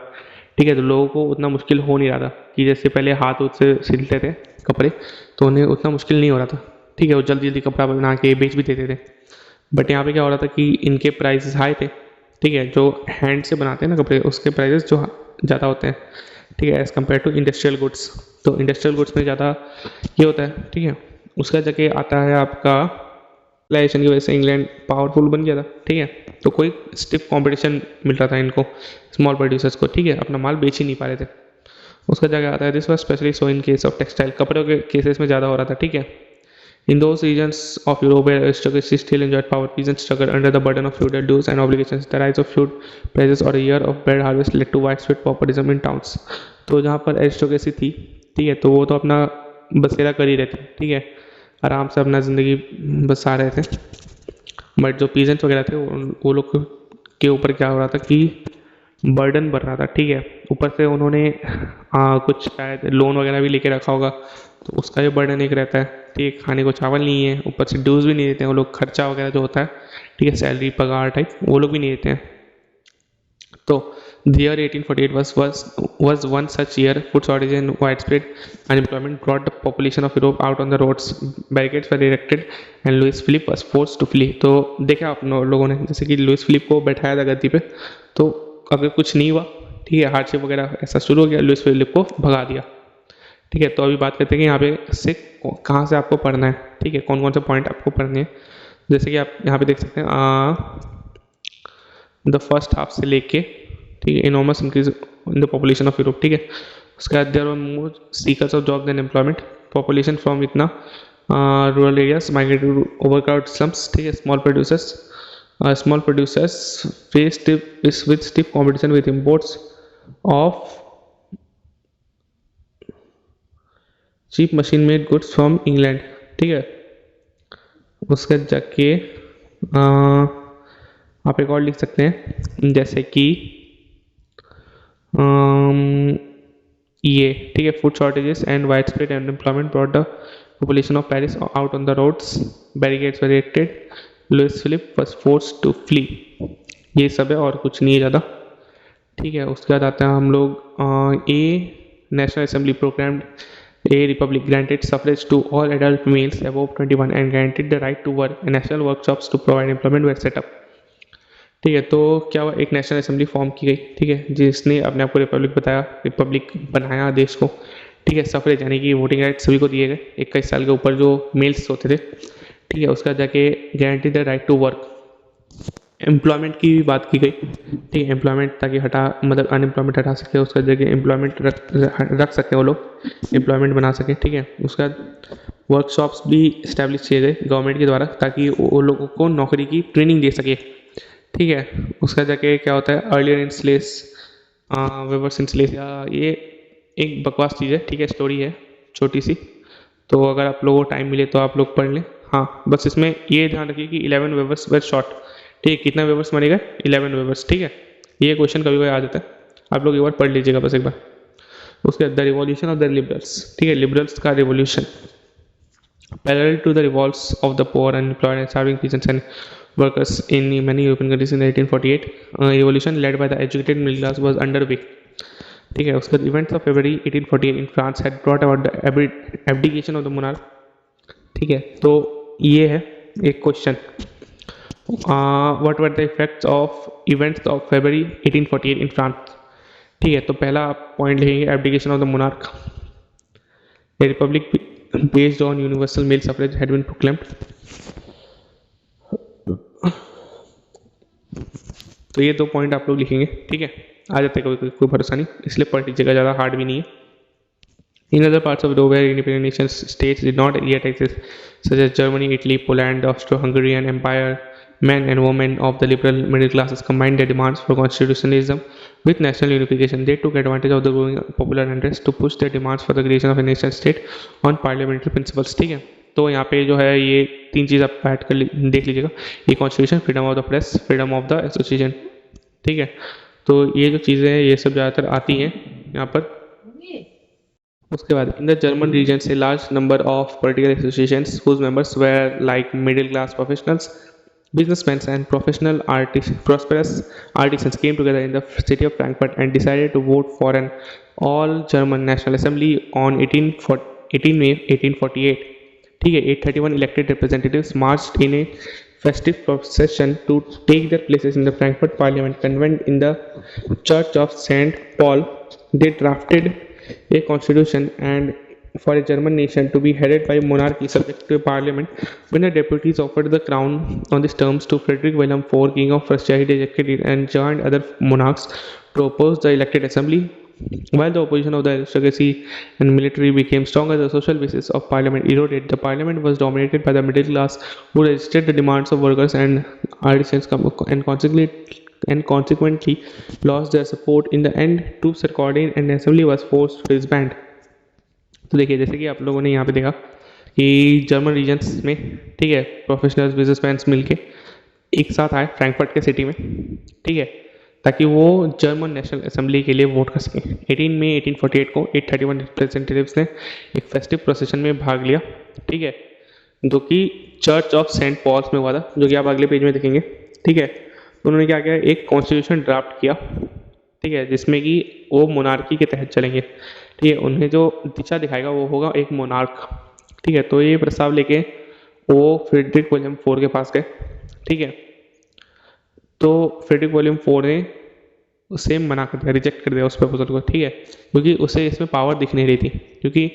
ठीक है, तो लोगों को उतना मुश्किल हो नहीं रहा था कि जैसे पहले हाथ से सिलते थे कपड़े, तो उन्हें उतना मुश्किल नहीं हो रहा था, ठीक है, वो जल्दी जल्दी कपड़ा बना के बेच भी देते थे। बट यहाँ पे क्या हो रहा था कि इनके प्राइसेस हाई थे, ठीक है, जो हैंड से बनाते हैं ना कपड़े, उसके प्राइसेस जो ज़्यादा होते हैं, ठीक है, as compare to industrial goods. तो इंडस्ट्रियल गुड्स में ज़्यादा ये होता है, ठीक है। उसका जगह आता है आपका ग्लोबलाइजेशन की वजह से इंग्लैंड पावरफुल बन गया था, ठीक है, तो कोई स्टिफ कंपटीशन मिल रहा था इनको, स्मॉल प्रोड्यूसर्स को, ठीक है, अपना माल बेच ही नहीं पा रहे थे। उसका जगह आता है this was specially so in case of textile, कपड़ों के केसेस में ज़्यादा हो रहा था, ठीक है। In those regions of Europe where aristocracy still enjoyed power, peasants struggled under the burden of feudal dues and obligations. The rise of feud prices or a year of bread harvest led to widespread pauperism in towns. तो जहाँ पर aristocracy थी, ठीक है, तो वो तो अपना बसेरा कर ही रहे थे, ठीक है, आराम से अपना ज़िंदगी बसा रहे थे। बट जो पीजेंट्स वगैरह थे वो लोग के ऊपर क्या हो रहा था कि बर्डन बढ़ रहा था, ठीक है, ऊपर से उन्होंने कुछ शायद लोन वगैरह भी लेके रखा होगा, तो उसका भी बर्डन एक रहता है, ठीक है, खाने को चावल नहीं है, ऊपर से ड्यूज़ भी नहीं देते हैं वो लोग, खर्चा वगैरह जो होता है, ठीक है, सैलरी पगार टाइप, वो लोग भी नहीं देते हैं। तो the year 1848 was one such year. Food shortage and widespread unemployment brought the population of Europe out on the roads. Barricades were erected and Louis Philippe was forced to flee. तो देखा आप लोगों ने, जैसे कि लुइस फिलिप को बैठाया था गद्दी पे, तो अगर कुछ नहीं हुआ, ठीक है, हार्डशिप वगैरह ऐसा शुरू हो गया, लुइस फिलिप को भगा दिया, ठीक है। तो अभी बात करते हैं कि यहाँ पे से कहाँ से आपको पढ़ना है, ठीक है, कौन कौन से पॉइंट आपको पढ़ने हैं। जैसे कि आप यहाँ पे देख सकते हैं द फर्स्ट हाफ से लेके, ठीक है, enormous increase in the population of Europe, ठीक है। उसके बाद there were more seekers of job than employment, population from इतना rural areas migrated to overcrowded slums, ठीक है। Small producers faced with stiff competition with imports of cheap machine made goods from England, ठीक है। उसके जाके आप एक और लिख सकते हैं, जैसे कि ये, ठीक है, food shortages and widespread unemployment brought the population of Paris out on the roads, barricades were erected, Louis Philippe was forced to flee. ये सब है और कुछ नहीं है ज़्यादा, ठीक है। उसके बाद आते हैं हम लोग a national assembly programme A republic granted suffrage to all adult males above 21 and granted the right to work. National workshops to provide employment were set up. ठीक है, तो क्या हुआ, एक नेशनल असेंबली फॉर्म की गई, ठीक है, जिसने अपने आप को रिपब्लिक बनाया देश को, ठीक है। सफरेज यानी कि वोटिंग राइट सभी को दिए गए, 21 साल के ऊपर जो मेल्स होते थे, ठीक है। उसके बाद जाके guarantee the right to work, employment की भी बात की गई, ठीक है, एम्प्लॉयमेंट ताकि मतलब अनएम्प्लॉयमेंट हटा सके, उसका जगह एम्प्लॉयमेंट रख सके वो लोग, एम्प्लॉयमेंट बना सके, ठीक है। उसके बाद वर्कशॉप्स भी इस्टेब्लिश किए गए गवर्नमेंट के द्वारा, ताकि वो लोगों को नौकरी की ट्रेनिंग दे सके, ठीक है। उसका जाके क्या होता है, earlier in slash weavers in slash, या ये एक बकवास चीज़ है, ठीक है, स्टोरी है छोटी सी, तो अगर आप लोगों को टाइम मिले तो आप लोग पढ़ लें। हाँ, बस इसमें ये ध्यान रखिए कि 11 वेवर्स वर शॉर्ट, ठीक है, कितना वेवर्स मानेगा, 11 वेवर्स, ठीक है। ये क्वेश्चन कभी कभी आ जाता है, आप लोग एक बार पढ़ लीजिएगा बस एक बार। उसके बाद the revolution of the liberals, ठीक है, लिबरल्स का revolution. Parallel to the revolts of the poor, unemployed, and starving peasants and workers in many European countries in 1848, revolution led by the educated middle class was underway. ठीक है, उसके बाद events of February 1848 in France had brought about the abdication of the monarch. ठीक है, तो ये है एक question, what were the effects of events of February 1848 in France. ठीक है, तो पहला पॉइंट लिखेंगे abdication of the monarch. A republic based on universal male suffrage had been proclaimed. तो ये 2 पॉइंट आप लोग लिखेंगे, ठीक है, आ जाते हैं, कोई भरोसा नहीं, इसलिए पढ़ लीजिएगा, ज़्यादा हार्ड भी नहीं है। In other parts of the world where independent nations states did not yet exist, such as Germany, Italy, Poland, Austro-Hungarian Empire, men and women of the liberal middle classes combined their demands for constitutionalism with national unification. They took advantage of the growing popular unrest to push their demands for the creation of a nation state on parliamentary principles. ठीक है, तो यहाँ पे जो है ये 3 चीज़ आप बैठ कर देख लीजिएगा, ये constitution, freedom of the press, freedom of the association. ठीक है, तो ये जो चीज़ें हैं ये सब ज़्यादातर आती हैं यहाँ पर। उसके बाद इन द जर्मन रीजन से large number of political associations whose members were like middle class professionals, businessmen and professional prosperous artisans came together in the city of Frankfurt and decided to vote for an all-German National Assembly on 18 May 1848. ठीक है, 831 elected representatives marched in a festive procession to take their places in the Frankfurt Parliament convent in the Church of St. Paul. They drafted a constitution and for a German nation to be headed by monarchy subject to a parliament. When the deputies offered the crown on these terms to Frederick William IV, King of Prussia, he rejected it and joined other monarchs to oppose the elected assembly. While the opposition of the aristocracy and military became stronger, the social basis of parliament eroded. The parliament was dominated by the middle class, who resisted the demands of workers and artisans and consequently lost their support. In the end, troops were called in and the assembly was forced to disband. तो देखिए, जैसे कि आप लोगों ने यहाँ पे देखा कि जर्मन रीजन्स में, ठीक है, प्रोफेशनल्स बिजनेसमैन मिलके एक साथ आए फ्रैंकफर्ट के सिटी में, ठीक है, ताकि वो जर्मन नेशनल असेंबली के लिए वोट कर सकें। 18 मई 1848 को 831 रिप्रेजेंटेटिव्स ने एक फेस्टिव प्रोसेशन में भाग लिया, ठीक है, जो कि चर्च ऑफ सेंट पॉल्स में हुआ था, जो कि आप अगले पेज में देखेंगे। ठीक है, तो उन्होंने क्या किया, एक कॉन्स्टिट्यूशन ड्राफ्ट किया, ठीक है, जिसमें कि वो मोनार्की के तहत चलेंगे। ठीक है, उन्हें जो दिशा दिखाएगा वो होगा एक मोनार्क। ठीक है, तो ये प्रस्ताव लेके वो फ्रेडरिक विलियम IV के पास गए। ठीक है, तो फ्रेडरिक विलियम IV ने उसे मना कर दिया, रिजेक्ट कर दिया उस प्रपोजल को। ठीक है, क्योंकि उसे इसमें पावर दिख नहीं रही थी, क्योंकि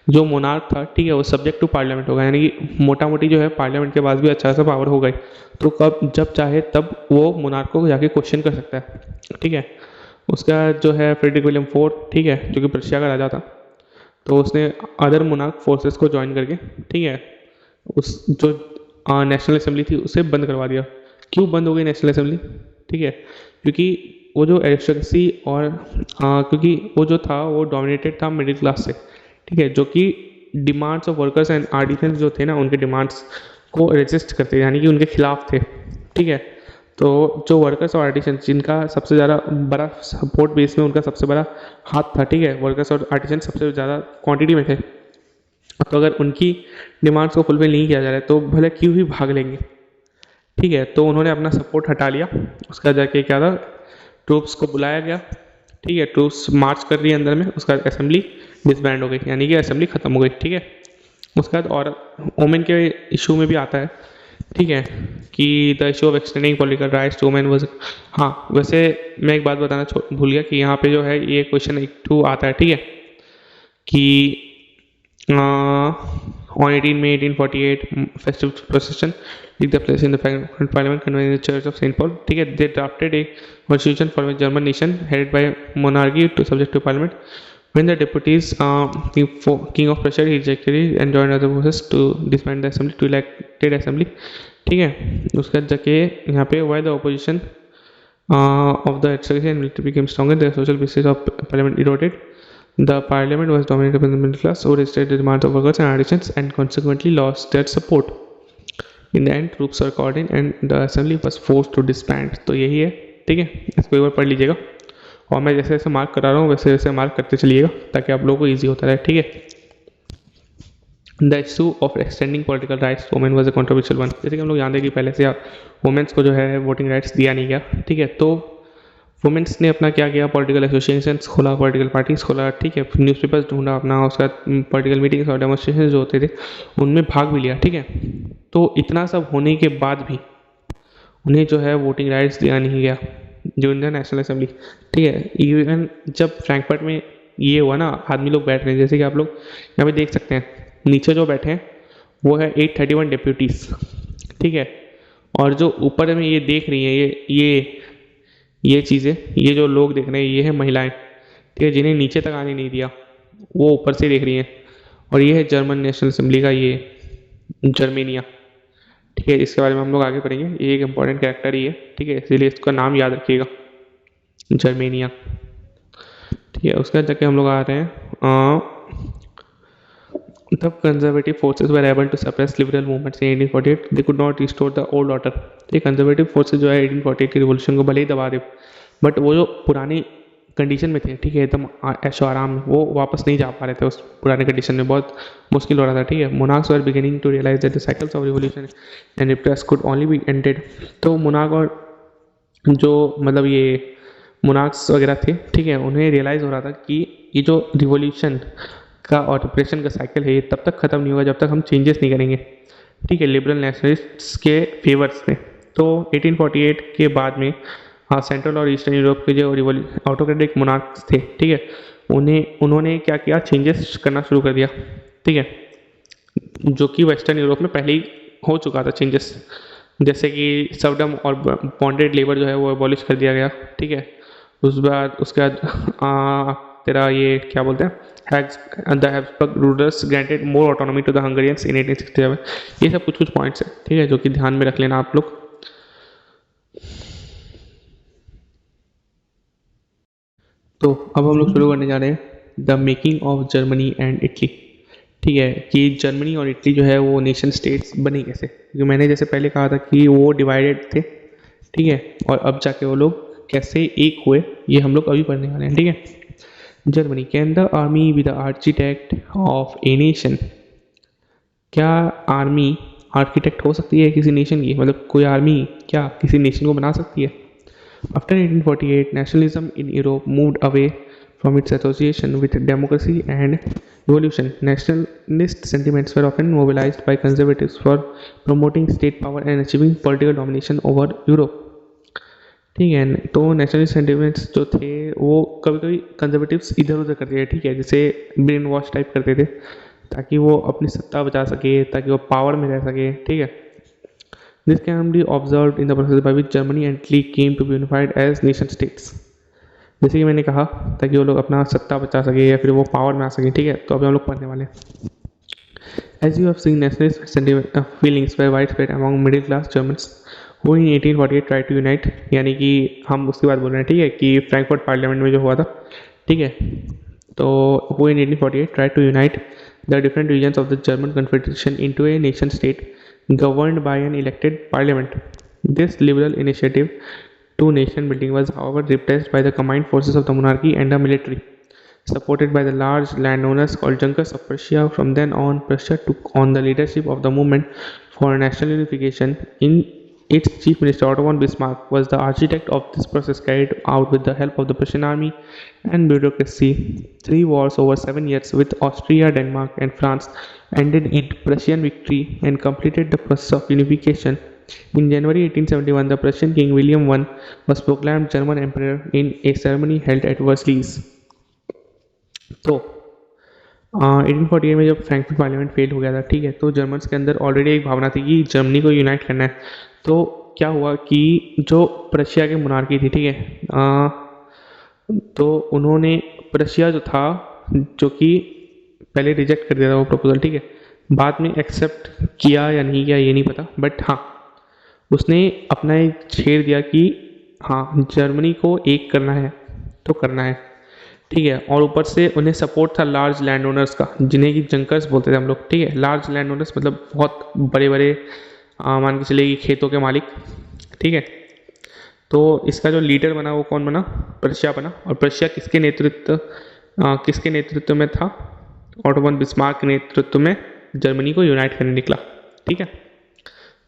जो मोनार्क था, ठीक है, वो सब्जेक्ट टू पार्लियामेंट होगा, यानी कि मोटा मोटी जो है पार्लियामेंट के पास भी अच्छा सा पावर हो गई, तो कब जब चाहे तब वो मोनार्क को जाके क्वेश्चन कर सकता है। ठीक है, उसका जो है फ्रेडरिक विलियम IV, ठीक है, जो कि प्रशिया का राजा था, तो उसने अदर मोनार्क फोर्सेस को ज्वाइन करके, ठीक है, उस जो नेशनल असेंबली थी उसे बंद करवा दिया। क्यों बंद हो गई नेशनल असेंबली? ठीक है, क्योंकि वो जो एरिस्टोक्रेसी और क्योंकि वो जो था वो डोमिनेटेड था मिडिल क्लास से। ठीक है, जो कि demands of workers and artisans जो थे ना, उनके डिमांड्स को रेजिस्ट करते, यानी कि उनके खिलाफ थे। ठीक है, तो जो वर्कर्स और आर्टिसंस जिनका सबसे ज़्यादा बड़ा सपोर्ट बेस में उनका सबसे बड़ा हाथ था, ठीक है, वर्कर्स और आर्टिसंस सबसे ज़्यादा क्वांटिटी में थे, तो अगर उनकी डिमांड्स को फुलफिल नहीं किया जा रहा है तो भले क्यों ही भाग लेंगे। ठीक है, तो उन्होंने अपना सपोर्ट हटा लिया। उसका जाके क्या था, ट्रूप्स को बुलाया गया। ठीक है, ट्रूप्स मार्च कर रही है अंदर में, उसका असेंबली डिसबैंड हो गई, यानी कि असेंबली खत्म हो गई। ठीक है, उसके बाद और वोमेन के इशू में भी आता है, ठीक है, कि the issue of extending political rights to women was. हाँ, वैसे मैं एक बात बताना भूल गया कि यहाँ पे जो है ये क्वेश्चन 2 आता है, ठीक है, कि on 18 May 1848 festive procession took the place in the parliament convened in the church of St. Paul. ठीक है, they drafted a constitution for a German nation headed by monarchy to subject to parliament. When the deputies King of Prussia rejected it and joined other forces to disband the assembly to elected assembly. ठीक है, उसके बाद जाके यहाँ पे while the opposition of the aristocracy and military became stronger, the social basis of parliament eroded. The parliament was dominated by the middle class, who resisted the demands of workers and artisans and consequently lost their support. In the end, troops were called in and the assembly was forced to disband. तो यही है, ठीक है, इसको एक बार पढ़ लीजिएगा और मैं जैसे जैसे मार्क करा रहा हूँ वैसे वैसे मार्क करते चलिएगा ताकि आप लोगों को ईजी होता रहे, ठीक है। The issue of extending political rights women was a controversial one. जैसे कि हम लोग जानते हैं कि पहले से वुमेन्स को जो है वोटिंग राइट्स दिया नहीं गया, ठीक है। तो वुमेन्स ने अपना क्या किया, पॉलिटिकल एसोसिएशंस खोला, पॉलिटिकल पार्टीज खोला, ठीक है, न्यूज़पेपर्स ढूंढा अपना, उसके बाद पॉलिटिकल मीटिंग्स और डेमोन्स्ट्रेशन जो होते थे उनमें भाग भी लिया, ठीक है। तो इतना सब होने के बाद भी उन्हें जो है वोटिंग राइट्स दिया नहीं गया, जो इंडियन नेशनल असेंबली, ठीक है। इवन जब फ्रैंकफर्ट में ये हुआ ना, आदमी लोग बैठ रहे हैं, जैसे कि आप लोग यहाँ पे देख सकते हैं, नीचे जो बैठे हैं वो है 831 डिप्यूटीज, ठीक है। और जो ऊपर में ये देख रही हैं, ये चीज़ें, ये जो लोग देख रहे हैं ये है महिलाएं, ठीक है, जिन्हें नीचे तक आने नहीं दिया, वो ऊपर से देख रही हैं। और ये है जर्मन नेशनल असेंबली का ये जर्मेनिया, ठीक है। इसके बारे में हम लोग आगे पढ़ेंगे, ये एक इम्पॉर्टेंट कैरेक्टर ही है, ठीक है, इसीलिए इसका नाम याद रखिएगा, जर्मेनिया, ठीक है। उसके बाद जाके हम लोग आ रहे हैं The conservative forces were able to suppress liberal movements in 1848. They could not restore the old order. ये कंजर्वेटिव फोर्सेज जो है 1848 की रिवोल्यूशन को भले ही दबा दे, बट वो जो पुरानी कंडीशन में थे, ठीक है, एकदम ऐशो आराम में, वो वापस नहीं जा पा रहे थे उस पुराने कंडीशन में, बहुत मुश्किल हो रहा था, ठीक है। Monarchs were beginning to realise that the cycles of revolution and repress could only be ended. तो मोनार्क और जो मतलब ये मोनार्क्स वगैरह थे, ठीक है, उन्हें रियलाइज़ हो रहा था कि ये जो रिवोल्यूशन का और रिप्रेशन का साइकिल है ये तब तक ख़त्म नहीं होगा जब तक हम चेंजेस नहीं करेंगे, ठीक है, लिबरल नेशनलिस्ट्स के फेवर्स में। तो 1848 के बाद में हाँ, सेंट्रल और ईस्टर्न यूरोप के जो ऑटोक्रेटिक मोनार्क्स थे, ठीक है, उन्होंने क्या किया, चेंजेस करना शुरू कर दिया, ठीक है, जो कि वेस्टर्न यूरोप में पहले ही हो चुका था चेंजेस, जैसे कि सर्वडम और बॉन्डेड लेबर जो है वो एबॉलिश कर दिया गया, ठीक है। उसके बाद तेरा ये क्या बोलते हैं, the Habsburg rulers granted more autonomy to the Hungarians in 1867। ये सब कुछ पॉइंट्स हैं, ठीक है, जो कि ध्यान में रख लेना आप लोग। तो अब हम लोग शुरू करने जा रहे हैं the making of Germany and Italy, ठीक है, कि जर्मनी और इटली जो है वो नेशन स्टेट्स बनी कैसे, क्योंकि मैंने जैसे पहले कहा था कि वो डिवाइडेड थे, ठीक है, और अब जाके वो लोग कैसे एक हुए ये हम लोग अभी पढ़ने वाले हैं, ठीक है। Germany, can the army be the architect of a nation. क्या आर्मी आर्किटेक्ट हो सकती है किसी नेशन की, मतलब कोई आर्मी क्या किसी नेशन को बना सकती है। After 1848 nationalism in Europe moved away from its association with democracy and revolution. Nationalist sentiments were often mobilised by conservatives for promoting state power and achieving political domination over Europe, ठीक है। तो nationalist sentiments जो थे वो कभी कभी conservatives इधर उधर करते थे, ठीक है, जैसे ब्रेन वॉश टाइप करते थे ताकि वो अपनी सत्ता बचा सके, ताकि वो पावर में रह सके, ठीक है। This can be observe in the process by which Germany and Italy came to be unified as nation states. जैसे कि मैंने कहा, ताकि वो लोग अपना सत्ता बचा सके या फिर वो पावर में आ सके, ठीक है। तो अभी हम लोग पढ़ने वाले हैं। As you have seen nationalist sentiment feelings were wide spread among middle class Germans वो इन 1848 ट्राई टू यूनाइट, यानी कि हम उसकी बात बोल रहे हैं, ठीक है, कि फ्रैंकफर्ट पार्लियामेंट में जो हुआ था, ठीक है। तो वो in 1848 try to unite the different regions of the German confederation into a nation state governed by an elected parliament. This liberal initiative to nation building was however repressed by the combined forces of the monarchy and the military supported by the large landowners called Junkers of Prussia. From then on, Prussia took on the leadership of the movement for national unification. In its chief minister Otto von Bismarck was the architect of this process, carried out with the help of the Prussian army and bureaucracy. 3 wars over 7 years with Austria, Denmark, and France ended in Prussian victory and completed the process of unification. In January 1871, the Prussian king William I was proclaimed German emperor in a ceremony held at Versailles. तो 1848 में जब Frankfurt parliament fail हो गया था, ठीक है, तो Germans के अंदर ऑलरेडी एक भावना थी कि जर्मनी को यूनाइट करना है। तो क्या हुआ कि जो प्रशिया के मोनार्की थी, ठीक है, तो उन्होंने प्रशिया जो था, जो कि पहले रिजेक्ट कर दिया था वो प्रपोजल, ठीक है, बाद में एक्सेप्ट किया या नहीं किया ये नहीं पता, बट हाँ उसने अपना एक छेड़ दिया कि हाँ जर्मनी को एक करना है तो करना है, ठीक है, और ऊपर से उन्हें सपोर्ट था लार्ज लैंड ओनर्स का, जिन्हें कि जंकर्स बोलते थे हम लोग, ठीक है। लार्ज लैंड ओनर्स मतलब बहुत बड़े बड़े मान के चलिए कि खेतों के मालिक, ठीक है। तो इसका जो लीडर बना वो कौन बना, प्रशिया बना। और प्रशिया किसके नेतृत्व में था, ऑटो वन बिस्मार्क के नेतृत्व में जर्मनी को यूनाइट करने निकला, ठीक है।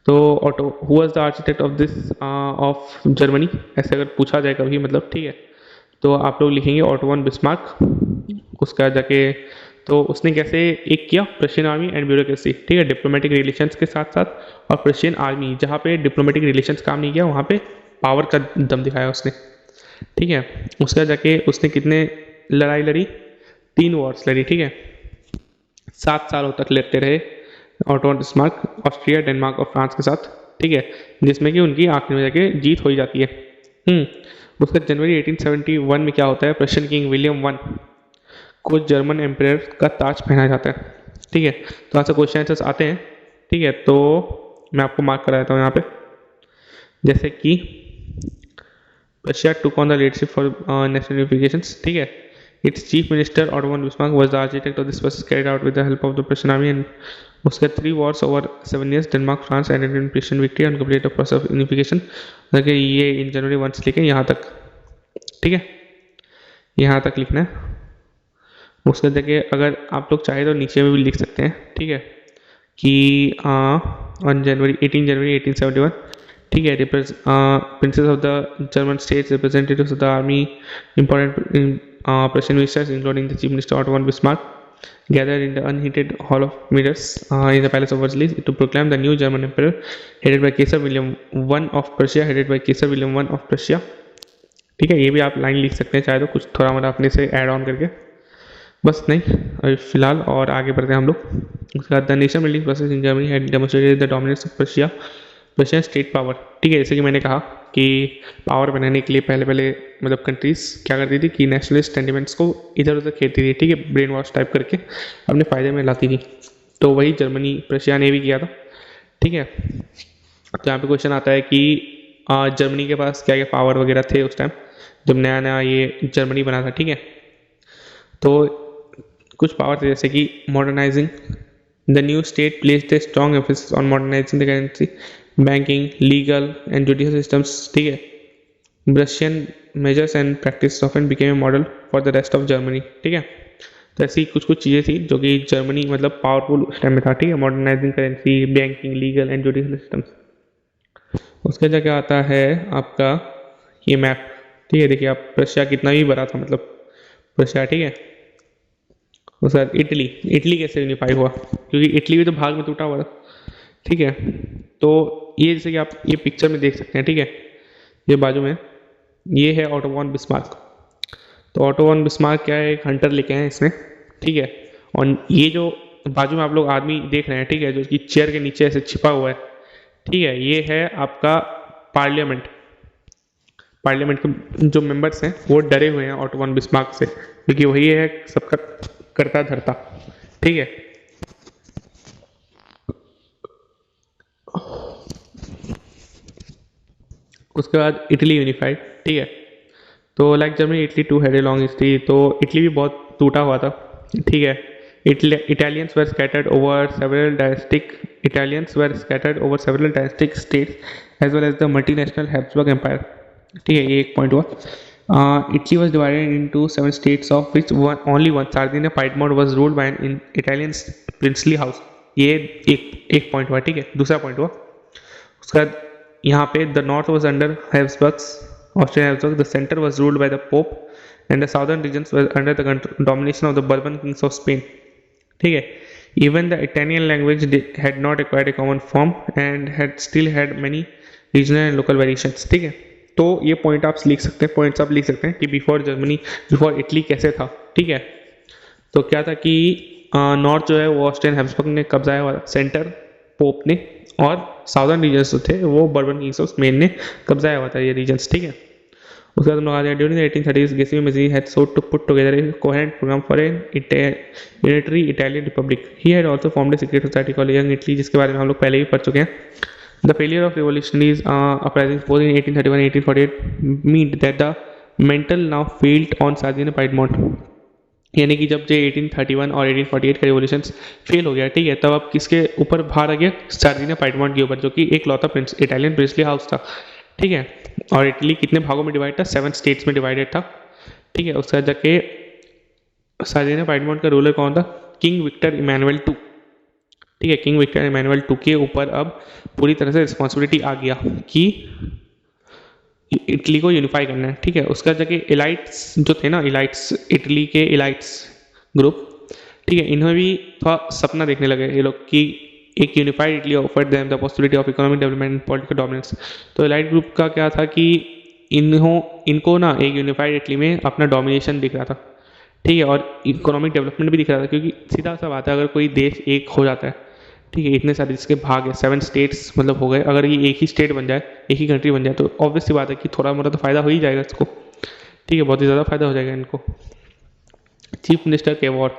तो auto who was the architect of this of Germany, ऐसे अगर पूछा जाए कभी, मतलब, ठीक है, तो आप लोग लिखेंगे ऑटो वन बिस्मार्क। उसका जाके तो उसने कैसे एक किया, प्रशियन आर्मी एंड ब्यूरोक्रेसी, ठीक है, डिप्लोमेटिक रिलेशंस के साथ साथ। और प्रशियन आर्मी जहाँ पे डिप्लोमेटिक रिलेशंस काम नहीं किया, वहाँ पे पावर का दम दिखाया उसने, ठीक है। उसका जाके उसने कितने लड़ाई लड़ी, 3 वॉर्स लड़ी, ठीक है। 7 सालों तक लड़ते रहे auto von Bismarck Austria, Denmark और फ्रांस के साथ, ठीक है, जिसमें कि उनकी आखिर में जाके जीत हो ही जाती है। उसका जनवरी 1871 में क्या होता है, प्रशियन किंग विलियम वन को जर्मन एम्परर का ताज पहनाया जाता है, ठीक है। तो यहाँ से क्वेश्चन आंसर्स आते हैं, ठीक है। तो मैं आपको मार्क करा देता हूँ यहाँ पे, जैसे कि Russia took on the leadership for national unifications, ठीक है। Its chief minister Otto von Bismarck was the architect of this process carried out with the help of the Prussian army, and उसके 3 wars over 7 years Denmark, France and Indian Prussian victory and complete the process of unification। देखिए ये इन जनवरी 1 से लेके यहाँ तक, ठीक है, यहाँ तक लिखना है। उसके देखिए अगर आप लोग चाहे तो नीचे में भी लिख सकते हैं, ठीक है, कि ऑन जनवरी 18 जनवरी 1871, ठीक है, princess of the German states, representatives of the army, important Prussian ministers including the chief minister Otto von Bismarck gathered in the unheated hall of mirrors in the palace of Versailles to proclaim the new German emperor headed by Kaiser William I of Prussia, headed by Kaiser William I of Prussia, ठीक है। ये भी आप line लिख सकते हैं चाहे तो, कुछ थोड़ा मोड़ा अपने से ऐड ऑन करके, बस नहीं अभी फिलहाल। और आगे बढ़ते हैं हम लोग। उसके बाद the nation building process in Germany had demonstrated the dominance of Prussia, Prussian state power, ठीक है। जैसे कि मैंने कहा कि पावर बनाने के लिए पहले मतलब कंट्रीज क्या करती थी कि नेशनलिस्ट सेंटिमेंट्स को इधर उधर खेलती थी, ठीक है, ब्रेन वॉश टाइप करके अपने फ़ायदे में लाती थी। तो वही जर्मनी प्रशिया ने भी किया था, ठीक है। तो यहाँ पे क्वेश्चन आता है कि जर्मनी के पास क्या क्या पावर वगैरह थे उस टाइम जब नया नया ये जर्मनी बना था, ठीक है। तो कुछ पावर थे जैसे कि modernising the new state placed a strong emphasis on modernising the currency, banking, legal and judicial systems, ठीक है। Prussian measures and practice often became a model for the rest of Germany, ठीक है। तो ऐसी कुछ कुछ चीज़ें थी जो कि जर्मनी मतलब पावरफुल उस टाइम में था, ठीक है। Modernising currency, banking, legal and judicial systems. उसके जगह आता है आपका ये मैप, ठीक है। देखिए आप रशिया कितना भी बड़ा था, मतलब रशिया, ठीक है। उसके बाद इटली कैसे यूनिफाई हुआ, क्योंकि इटली भी तो भाग में टूटा हुआ था, ठीक है। तो ये जैसे कि आप ये पिक्चर में देख सकते हैं, ठीक है, ये बाजू में ये है ऑटो वन बिस्मार्क। तो ऑटो वन बिस्मार्क क्या है, एक हंटर लेके आए इसमें, ठीक है। और ये जो बाजू में आप लोग आदमी देख रहे हैं, ठीक है, जो कि चेयर के नीचे ऐसे छिपा हुआ है, ठीक है, ये है आपका पार्लियामेंट के जो मेंबर्स हैं वो डरे हुए हैं ऑटो वन बिस्मार्क से, क्योंकि वही है सबका करता धरता, ठीक है। उसके बाद इटली यूनिफाइड, ठीक है। तो like Germany Italy too had a long history, तो इटली भी बहुत टूटा हुआ था, ठीक है। Italians were scattered over several dynastic states as well as the multinational Habsburg Empire, ठीक है, ये एक पॉइंट हुआ। Italy was divided into 7 states of which only one, Sardinia Piedmont, was ruled by an Italian princely house, ये एक point हुआ, ठीक है। दूसरा पॉइंट हुआ उसके बाद यहाँ पे the north was under Habsburgs, Austrian Habsburg, the centre was ruled by the Pope and the southern regions were under the domination of the Bourbon kings of Spain, ठीक है। Even the Italian language had not acquired a common form and had still had many regional and local variations, ठीक है। तो ये point आप लिख सकते हैं, पॉइंट्स आप लिख सकते हैं कि बिफोर इटली कैसे था, ठीक है। तो क्या था कि नॉर्थ जो है वो ऑस्ट्रियन हैब्सबर्ग ने कब्जाया हुआ, सेंटर पोप ने, और साउदर्न रीजन्स जो थे वो बर्बन किंग्स ऑफ स्पेन ने कब्जाया हुआ था, ये रीजन्स, ठीक है। उसके बाद हम लोग आ जाए during the 1830s Giuseppe Mazzini had sought to put together a coherent program for an unitary Italian republic. He had also formed a secret society called Young Italy, जिसके बारे में हम लोग पहले ही पढ़ चुके हैं। The failure of revolutionaries uprisings both in 1831 and 1848 meant that the mantle now felled on Sardinia Piedmont, यानी कि जब जो 1831 और 1848 का रिवॉल्यूशन फेल हो गया, ठीक है, तब अब किसके ऊपर भार आ गया? सार्डिनिया पाइडमोंट के ऊपर, जो कि एक लौता इटालियन प्रिंसली हाउस था, ठीक है। और इटली कितने भागों में डिवाइड था? 7 स्टेट्स में डिवाइडेड था, ठीक है। उसके बाद जाके सार्डिनिया पाइडमोंट का रूलर कौन था? किंग विक्टर इमैनुअल टू, ठीक है। किंग विक्टर इमैनुअल टू के ऊपर अब पूरी तरह से रिस्पॉन्सिबिलिटी आ गया कि इटली को यूनिफाई करना है, ठीक है। उसका जाके इलाइट्स जो थे ना, इलाइट्स, इटली के इलाइट्स ग्रुप, ठीक है, इन्हें भी थोड़ा सपना देखने लगे ये लोग कि एक unified Italy offered them the possibility of economic development and political dominance. तो इलाइट ग्रुप का क्या था कि इनको ना एक यूनिफाइड इटली में अपना डोमिनेशन दिख रहा था, ठीक है, और इकोनॉमिक डेवलपमेंट भी दिख रहा था, क्योंकि सीधा सा बात है, अगर कोई देश एक हो जाता है, ठीक है, इतने सारे जिसके भाग है, 7 स्टेट्स मतलब हो गए, अगर ये एक ही स्टेट बन जाए, एक ही कंट्री बन जाए, तो ऑब्वियस सी बात है कि थोड़ा मोटा तो फायदा हो ही जाएगा इसको, ठीक है, बहुत ही ज़्यादा फायदा हो जाएगा इनको। Chief minister Cavour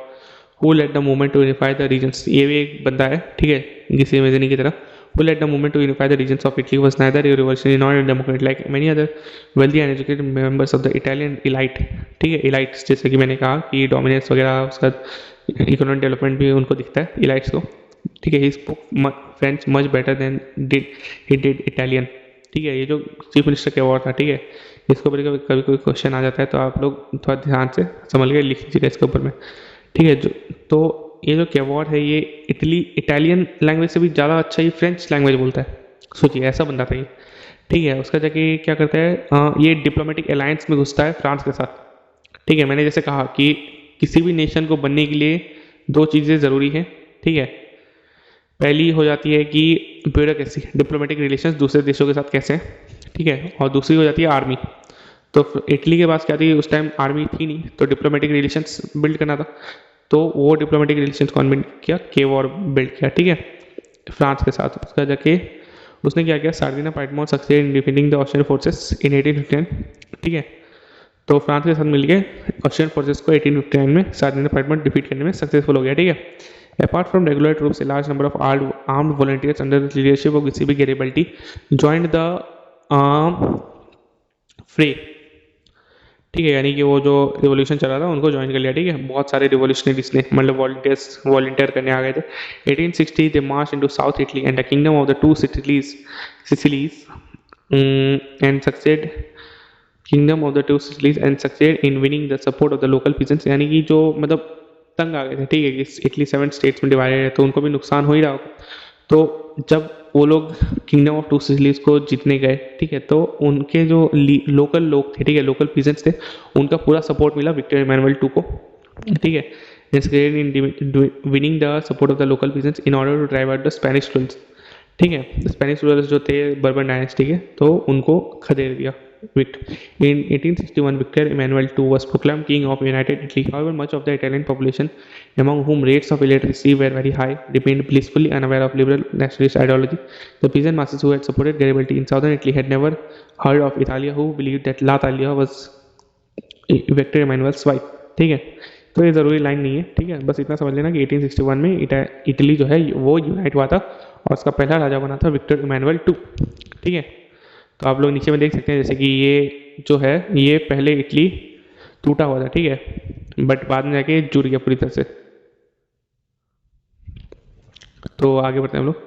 who led the movement to unify the regions, ये भी एक बंदा है, ठीक है, किसी मेजनी की तरह। Who led the movement to unify the regions of Italy was neither a revolutionary nor a democrat like many other wealthy and educated members of the Italian elite, ठीक है। इलाइट्स जैसे कि मैंने कहा कि डोमिनेंस वगैरह, उसका इकोनॉमिक डेवलपमेंट भी उनको दिखता है इलाइट्स को, ठीक है। He spoke French much better than he did Italian, ठीक है। ये जो चीफ मिनिस्टर के अवार्ड था, ठीक है, इसके ऊपर कभी कोई क्वेश्चन आ जाता है तो आप लोग थोड़ा ध्यान से समझ के लिख लीजिएगा इसके ऊपर में, ठीक है। तो ये जो केवॉर है, ये इटालियन लैंग्वेज से भी ज़्यादा अच्छा ही फ्रेंच लैंग्वेज बोलता है, सोचिए ऐसा बंदा था ये, ठीक है। उसका जाके क्या करता है, ये डिप्लोमेटिक अलायंस में घुसता है फ्रांस के साथ, ठीक है। मैंने जैसे कहा कि किसी भी नेशन को बनने के लिए 2 चीज़ें ज़रूरी हैं, ठीक है। पहली हो जाती है कि ब्यूरोक्रेसी, डिप्लोमेटिक रिलेशंस दूसरे देशों के साथ कैसे हैं, ठीक है, और दूसरी हो जाती है आर्मी। तो इटली के पास क्या थी उस टाइम? आर्मी थी नहीं, तो डिप्लोमेटिक रिलेशंस बिल्ड करना था, तो वो डिप्लोमेटिक रिलेशंस कौन बिल्ड किया? केवॉर बिल्ड किया, ठीक है, फ्रांस के साथ। उसका जाके उसने क्या किया? Sardinia Piedmont succeeded in defeating the Austrian forces in 1859, ठीक है। तो फ्रांस के साथ मिलकर ऑस्ट्रियन फोर्सेस को 1859 में सार्डिनिया पाइडमोंट डिफीट करने में सक्सेसफुल हो गया, ठीक है। Apart from regular troops, a large number of armed volunteers under the leadership of Giuseppe Garibaldi joined the fray, ठीक है, यानी कि वो जो रिवॉल्यूशन चला था उनको ज्वाइन कर लिया, ठीक है। बहुत सारे रिवॉल्यूशनरीज ने मतलब वॉलंटियर करने आ गए थे। 1860 they march into south Italy and the kingdom of the 2 Sicilies and succeeded kingdom of the 2 Sicilies and succeeded in winning the support of the local peasants, यानी कि जो मतलब तंग आ गए थे, ठीक है, कि इटली 7 स्टेट्स में डिवाइडेड है, तो उनको भी नुकसान हो ही रहा होगा। तो जब वो लोग किंगडम ऑफ 2 सिसिलीज को जीतने गए, ठीक है, तो उनके जो लोकल लोग थे, ठीक है, लोकल पीजेंट्स थे, उनका पूरा सपोर्ट मिला विक्टर इमैनुअल टू को, ठीक है। Winning the support of the local peasants in order to drive out the Spanish rulers, ठीक है। स्पेनिश रूलर्स जो थे बर्बन डायनेस्टी के, तो उनको खदेड़ दिया। In 1861, Victor Emmanuel II was proclaimed king of United Italy. However, much of the Italian population, among whom rates of illiteracy were very high, remained blissfully unaware of liberal nationalist ideology. The peasant masses who had supported Garibaldi in southern Italy had never heard of Italia, who believed that La Italia was Victor Emmanuel's wife, ठीक है। तो ये ज़रूरी line नहीं है, ठीक है, बस इतना समझ लेना कि 1861 में इटली जो है वो यूनाइट हुआ था और उसका पहला राजा बना था विक्टर इमैनुअल II, ठीक है। तो आप लोग नीचे में देख सकते हैं जैसे कि ये जो है ये पहले इटली टूटा हुआ था, ठीक है, बट बाद में जाके जुड़ गया पूरी तरह से। तो आगे बढ़ते हैं हम लोग,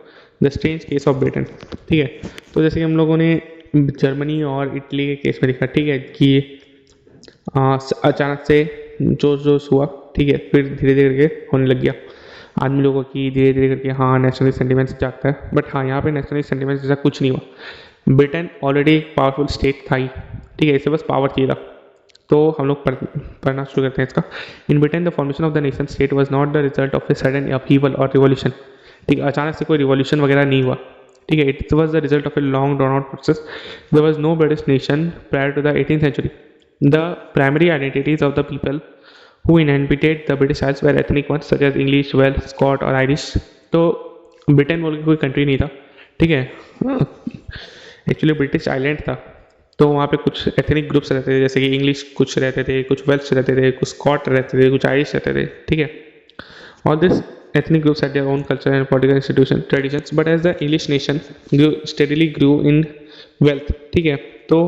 the strange case of Britain, ठीक है। तो जैसे कि हम लोगों ने जर्मनी और इटली के केस में देखा, ठीक है, कि अचानक से जोश हुआ, ठीक है, फिर धीरे धीरे करके होने लग गया आदमी लोगों की, धीरे धीरे करके हाँ नेशनल सेंटिमेंट्स जागता है, बट हाँ यहाँ पे नेशनल सेंटिमेंट्स जैसा कुछ नहीं हुआ। ब्रिटेन ऑलरेडी एक पावरफुल स्टेट था ही, ठीक है, इसे बस पावर चाहिए था। तो हम लोग पढ़ना शुरू करते हैं इसका। In Britain the formation of the nation state was not the result of a sudden upheaval और रिवॉल्यूशन, ठीक है, अचानक से कोई रिवॉल्यूशन वगैरह नहीं हुआ, ठीक है। It was the result of a long drawn out process. There was no British nation prior to the 18th century. The primary identities of the people who inhabited the British Isles were ethnic ones such as English, Welsh, Scot और Irish. तो Britain बोल के कोई country नहीं था, ठीक है, actually British island था। तो वहाँ पे कुछ एथनिक ग्रुप्स रहते थे, जैसे कि इंग्लिश कुछ रहते थे, कुछ वेल्श रहते थे, कुछ स्कॉट रहते थे, कुछ आयरिश रहते थे, ठीक है। All these ethnic groups had their own culture and political traditions, but as the English nation steadily grew in wealth, ठीक है, तो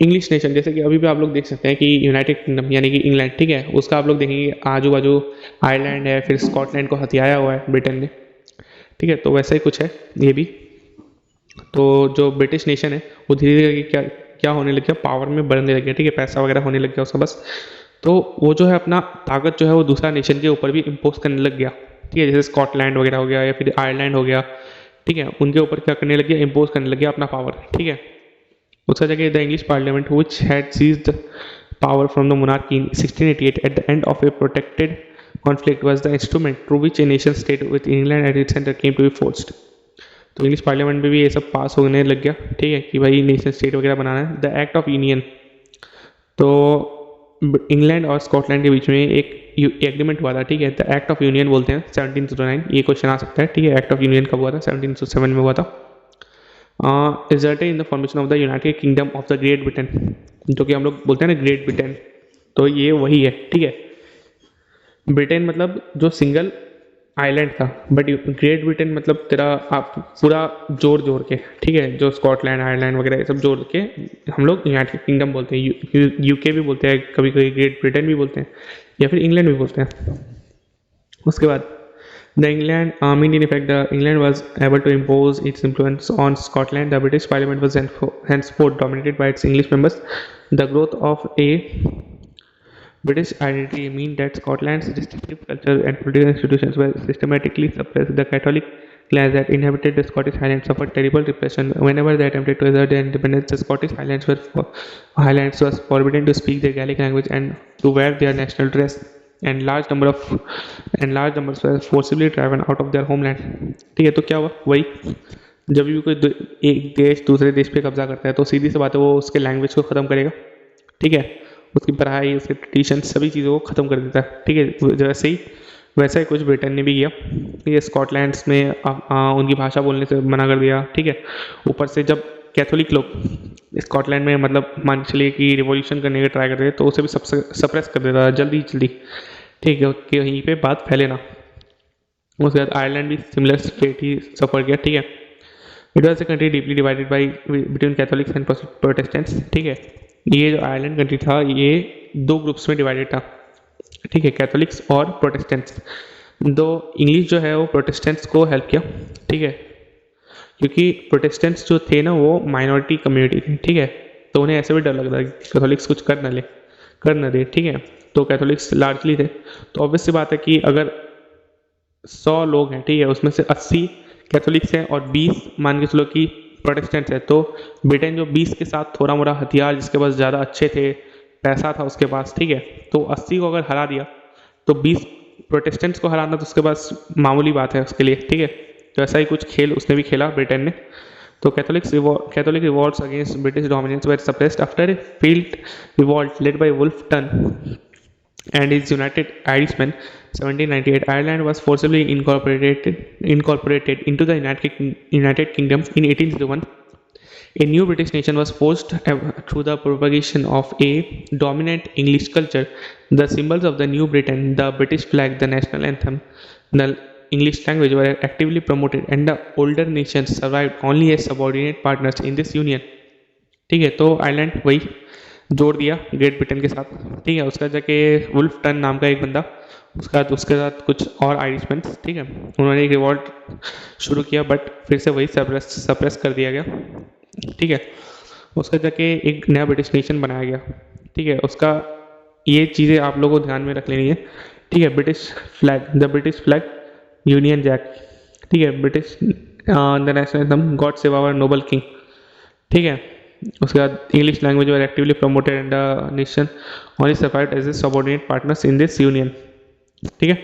इंग्लिश नेशन, जैसे कि अभी भी आप लोग देख सकते हैं कि यूनाइटेड किंगडम यानी कि इंग्लैंड, ठीक है, उसका आप लोग देखेंगे आजू बाजू आयरलैंड है, फिर स्कॉटलैंड को हथियाया हुआ है ब्रिटेन ने, ठीक है, तो वैसा ही कुछ है ये भी। तो जो ब्रिटिश नेशन है वो धीरे धीरे क्या क्या होने लग गया, पावर में बढ़ने लग गया, ठीक है, पैसा वगैरह होने लग गया उसका बस। तो वो जो है अपना ताकत जो है वो दूसरा नेशन के ऊपर भी इम्पोज करने लग गया, ठीक है, जैसे स्कॉटलैंड वगैरह हो गया या फिर आयरलैंड हो गया, ठीक है, उनके ऊपर क्या करने लग गया, इम्पोज करने लग गया अपना पावर, ठीक है। उसका जगह the English parliament which had seized power from the monarchy in 1688 at the end of a protracted conflict was the instrument through which a nation state with England at its center came to be forged। तो English parliament में भी ये सब पास होने लग गया, ठीक है, कि भाई नेशन स्टेट वगैरह बनाना है। द एक्ट ऑफ यूनियन, तो इंग्लैंड और स्कॉटलैंड के बीच में एक एग्रीमेंट हुआ था, ठीक है, द एक्ट ऑफ यूनियन बोलते हैं 1709, ये क्वेश्चन आ सकता है, ठीक है, एक्ट ऑफ यूनियन कब हुआ था, 1707 में हुआ था। Resulted in the formation of the United kingdom of the great Britain, जो कि हम लोग बोलते हैं ना ग्रेट ब्रिटेन, तो ये वही है, ठीक है। ब्रिटेन मतलब जो सिंगल आइलैंड था, बट ग्रेट ब्रिटेन मतलब तेरा आप पूरा जोड़ जोड़ के, ठीक है, जो स्कॉटलैंड आयरलैंड वगैरह ये सब जोड़ के हम लोग यूनाइटेड किंगडम बोलते हैं, यूके भी बोलते हैं, कभी कभी ग्रेट ब्रिटेन भी बोलते हैं, या फिर इंग्लैंड भी बोलते हैं। उसके बाद the England mean in effect the England was able to impose its influence on Scotland. The British Parliament was henceforth dominated by its English members. The growth of a British identity mean that Scotland's distinctive culture and political institutions were systematically suppressed. The Catholic clans that inhabited the Scottish Highlands suffered terrible repression whenever they attempted to assert their independence. The Scottish Highlands was forbidden to speak their Gaelic language and to wear their national dress. And large numbers were forcibly driven out of their homeland। ठीक है, तो क्या हुआ, वही जब भी कोई एक देश दूसरे देश पे कब्जा करता है तो सीधी सी बात है वो उसके लैंग्वेज को ख़त्म करेगा, ठीक है, उसकी पढ़ाई, उसके ट्रेडिशन, सभी चीज़ों को ख़त्म कर देता है, ठीक है। वैसा ही कुछ ब्रिटेन ने भी किया, ठीक है, स्कॉटलैंड में उनकी भाषा बोलने से मना कर दिया, ठीक है। ऊपर से जब कैथोलिक लोग स्कॉटलैंड में मतलब मान चलिए कि रिवॉल्यूशन करने का ट्राई कर रहे थे तो उसे भी सप्रेस कर देता था जल्दी, ठीक है, कि यहीं पे बात फैले ना। उसके बाद आयरलैंड भी सिमिलर स्टेट ही सफ़र किया, ठीक है। It was a country deeply divided by between Catholics and Protestants, ठीक है। ये जो आयरलैंड कंट्री था ये दो ग्रुप्स में डिवाइडेड था, ठीक है, कैथोलिक्स और प्रोटेस्टेंट्स। दो इंग्लिश जो है वो प्रोटेस्टेंट्स को हेल्प किया, ठीक है, क्योंकि प्रोटेस्टेंट्स जो थे ना वो माइनॉरिटी कम्युनिटी थी, ठीक है, तो उन्हें ऐसे भी डर लगता कि कैथोलिक्स कुछ कर न दे, ठीक है। तो कैथोलिक्स लार्जली थे, तो ऑब्वियस सी बात है कि अगर 100 लोग हैं, ठीक है, उसमें से 80 कैथोलिक्स हैं और 20 मान के चलो कि प्रोटेस्टेंट्स है, तो ब्रिटेन जो 20 के साथ थोड़ा मोड़ा हथियार जिसके पास ज़्यादा अच्छे थे, पैसा था उसके पास, ठीक है, तो 80 को अगर हरा दिया तो 20 प्रोटेस्टेंट्स को हराना तो उसके पास मामूली बात है उसके लिए, ठीक है। तो ऐसा ही कुछ खेल उसने भी खेला ब्रिटेन ने। तो Catholic revolts against British dominance were suppressed after a failed revolt led by Wolfe Tone and his United Irishmen 1798 Ireland was forcibly incorporated into the United Kingdom in 1801. A new British nation was forged through the propagation of a dominant English culture. The symbols of the new Britain, the British flag, the national anthem, the English language were actively promoted and the older nations survived only as subordinate partners in this union। ठीक है, तो Ireland वही जोड़ दिया great Britain के साथ, ठीक है। उसका जाके वुल्फ टन नाम का एक बंदा, उसके साथ कुछ और आयरिशमैन, ठीक है, उन्होंने एक रिवॉल्ट शुरू किया, बट फिर से वही सप्रेस कर दिया गया, ठीक है। उसका जाके एक नया ब्रिटिश नेशन बनाया गया, ठीक है। उसका ये चीज़ें आप लोगों को ध्यान में रख लेनी है, ठीक है। The British flag, Union Jack, ठीक है, British the national anthem, God save our noble king, ठीक है। उसके बाद English language were actively promoted and the nation only survived as a subordinate partners in this union, ठीक है।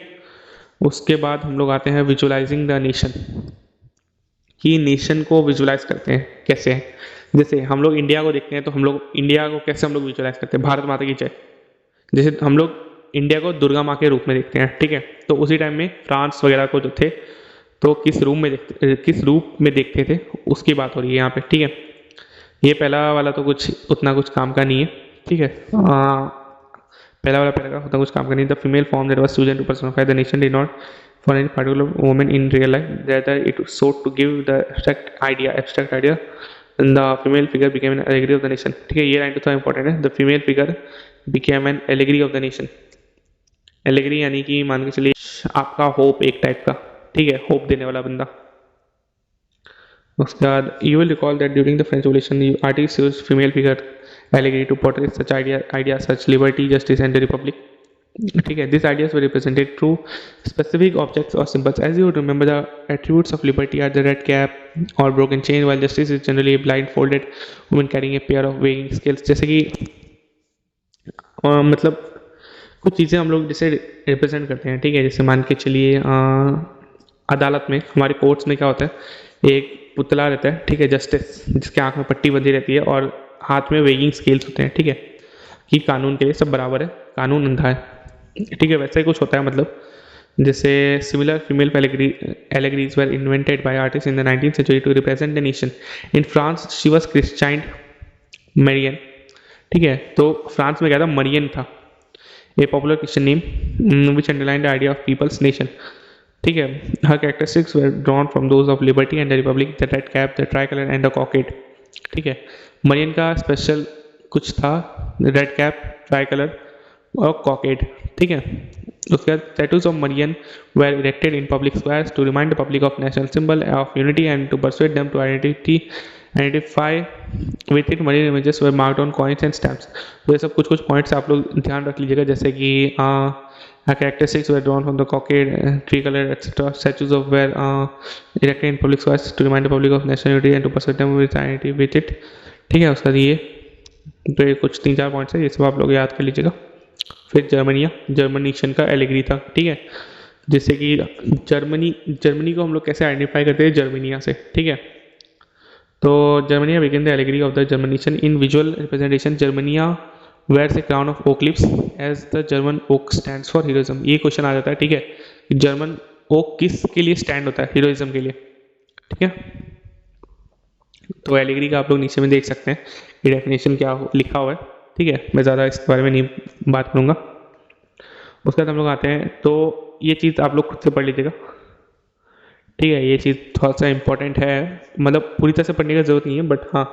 उसके बाद हम लोग आते हैं विजुअलाइजिंग द नेशन, कि नेशन को विजुअलाइज करते हैं कैसे है। जैसे हम लोग इंडिया को देखते हैं तो हम लोग इंडिया को कैसे हम लोग विजुअलाइज करते हैं, भारत माता की जय, जैसे हम लोग इंडिया को दुर्गा माँ के रूप में देखते हैं, ठीक है। तो उसी टाइम में फ्रांस वगैरह को जो थे तो किस रूप में देखते थे उसकी बात हो रही है यहाँ पे, ठीक है। ये पहला वाला तो उतना कुछ काम का नहीं है, ठीक है। पहला वाला पैराग्राफ उतना कुछ काम का नहीं। The female form that was chosen to personify the nation did not for any particular woman in real life, that it sought to give the abstract idea the female figure became an allegory of the nation. ठीक है, ये line तो थोड़ा important है। The female figure became an allegory of the nation. Allegory यानी कि मान के चलिए आपका होप एक टाइप का, ठीक है, होप देने वाला बंदा। उसके बाद you will recall that during the French revolution artist used female figure allegory to portray such idea such liberty justice and republic. ठीक है, this ideas were represented through specific objects और symbols. As you remember the attributes of liberty are the red cap और broken chain, while justice is generally blindfolded woman carrying a pair of weighing scales. जैसे कि मतलब कुछ चीज़ें हम लोग जैसे रिप्रेजेंट करते हैं, ठीक है, जैसे मान के चलिए अदालत में, हमारे कोर्ट्स में क्या होता है, एक पुतला रहता है, ठीक है, जस्टिस, जिसके आँख में पट्टी बंधी रहती है और हाथ में वेइंग स्केल्स होते हैं, ठीक है, कि कानून के लिए सब बराबर है, कानून अंधा है, ठीक है, वैसे ही कुछ होता है। मतलब जैसे similar female allegories were invented by artist in the 19th century to represent the nation. In France she was christened Marianne. ठीक है, तो फ्रांस में क्या था, मरियन था, a popular Christian name which underline the idea of people's nation. ठीक है, her characteristics were drawn from those of liberty and the republic, the red cap, the tricolour and the cockade. ठीक है, Marion का special कुछ था, red cap, try colour और कॉकेट। ठीक है, उसके बाद statues of Marian were erected in public squares to remind the public of national symbol of unity and to persuade them to identify with it. Marian images were marked on coins and stamps. तो ये सब कुछ कुछ points आप लोग ध्यान रख लीजिएगा, जैसे कि characteristics were drawn from the cockade, tree color, etc. Statues of were erected in public squares to remind the public of national unity and to persuade them with identity with it. ठीक है, उसका ये तो ये कुछ 3-4 points है, ये सब आप लोग याद कर लीजिएगा। फिर जर्मनीशन का एलिगरी था। ठीक है, जैसे कि जर्मनी को हम लोग कैसे आइडेंटिफाई करते हैं, जर्मनिया से। ठीक है, तो Germania begin the allegory of the German nation in visual representation. Germania wears a crown of oak leaves as the German oak stands for heroism. ये क्वेश्चन आ जाता है, ठीक है, जर्मन ओक किस के लिए स्टैंड होता है, हीरोइज्म के लिए। ठीक है, तो एलिगरी का आप लोग नीचे में देख सकते हैं कि डेफिनेशन क्या लिखा हुआ है। ठीक है, मैं ज़्यादा इसके बारे में नहीं बात करूँगा। उसके बाद हम लोग आते हैं, तो ये चीज़ आप लोग खुद से पढ़ लीजिएगा। ठीक है, ये चीज़ थोड़ा सा इंपॉर्टेंट है, मतलब पूरी तरह से पढ़ने की ज़रूरत नहीं है, बट हाँ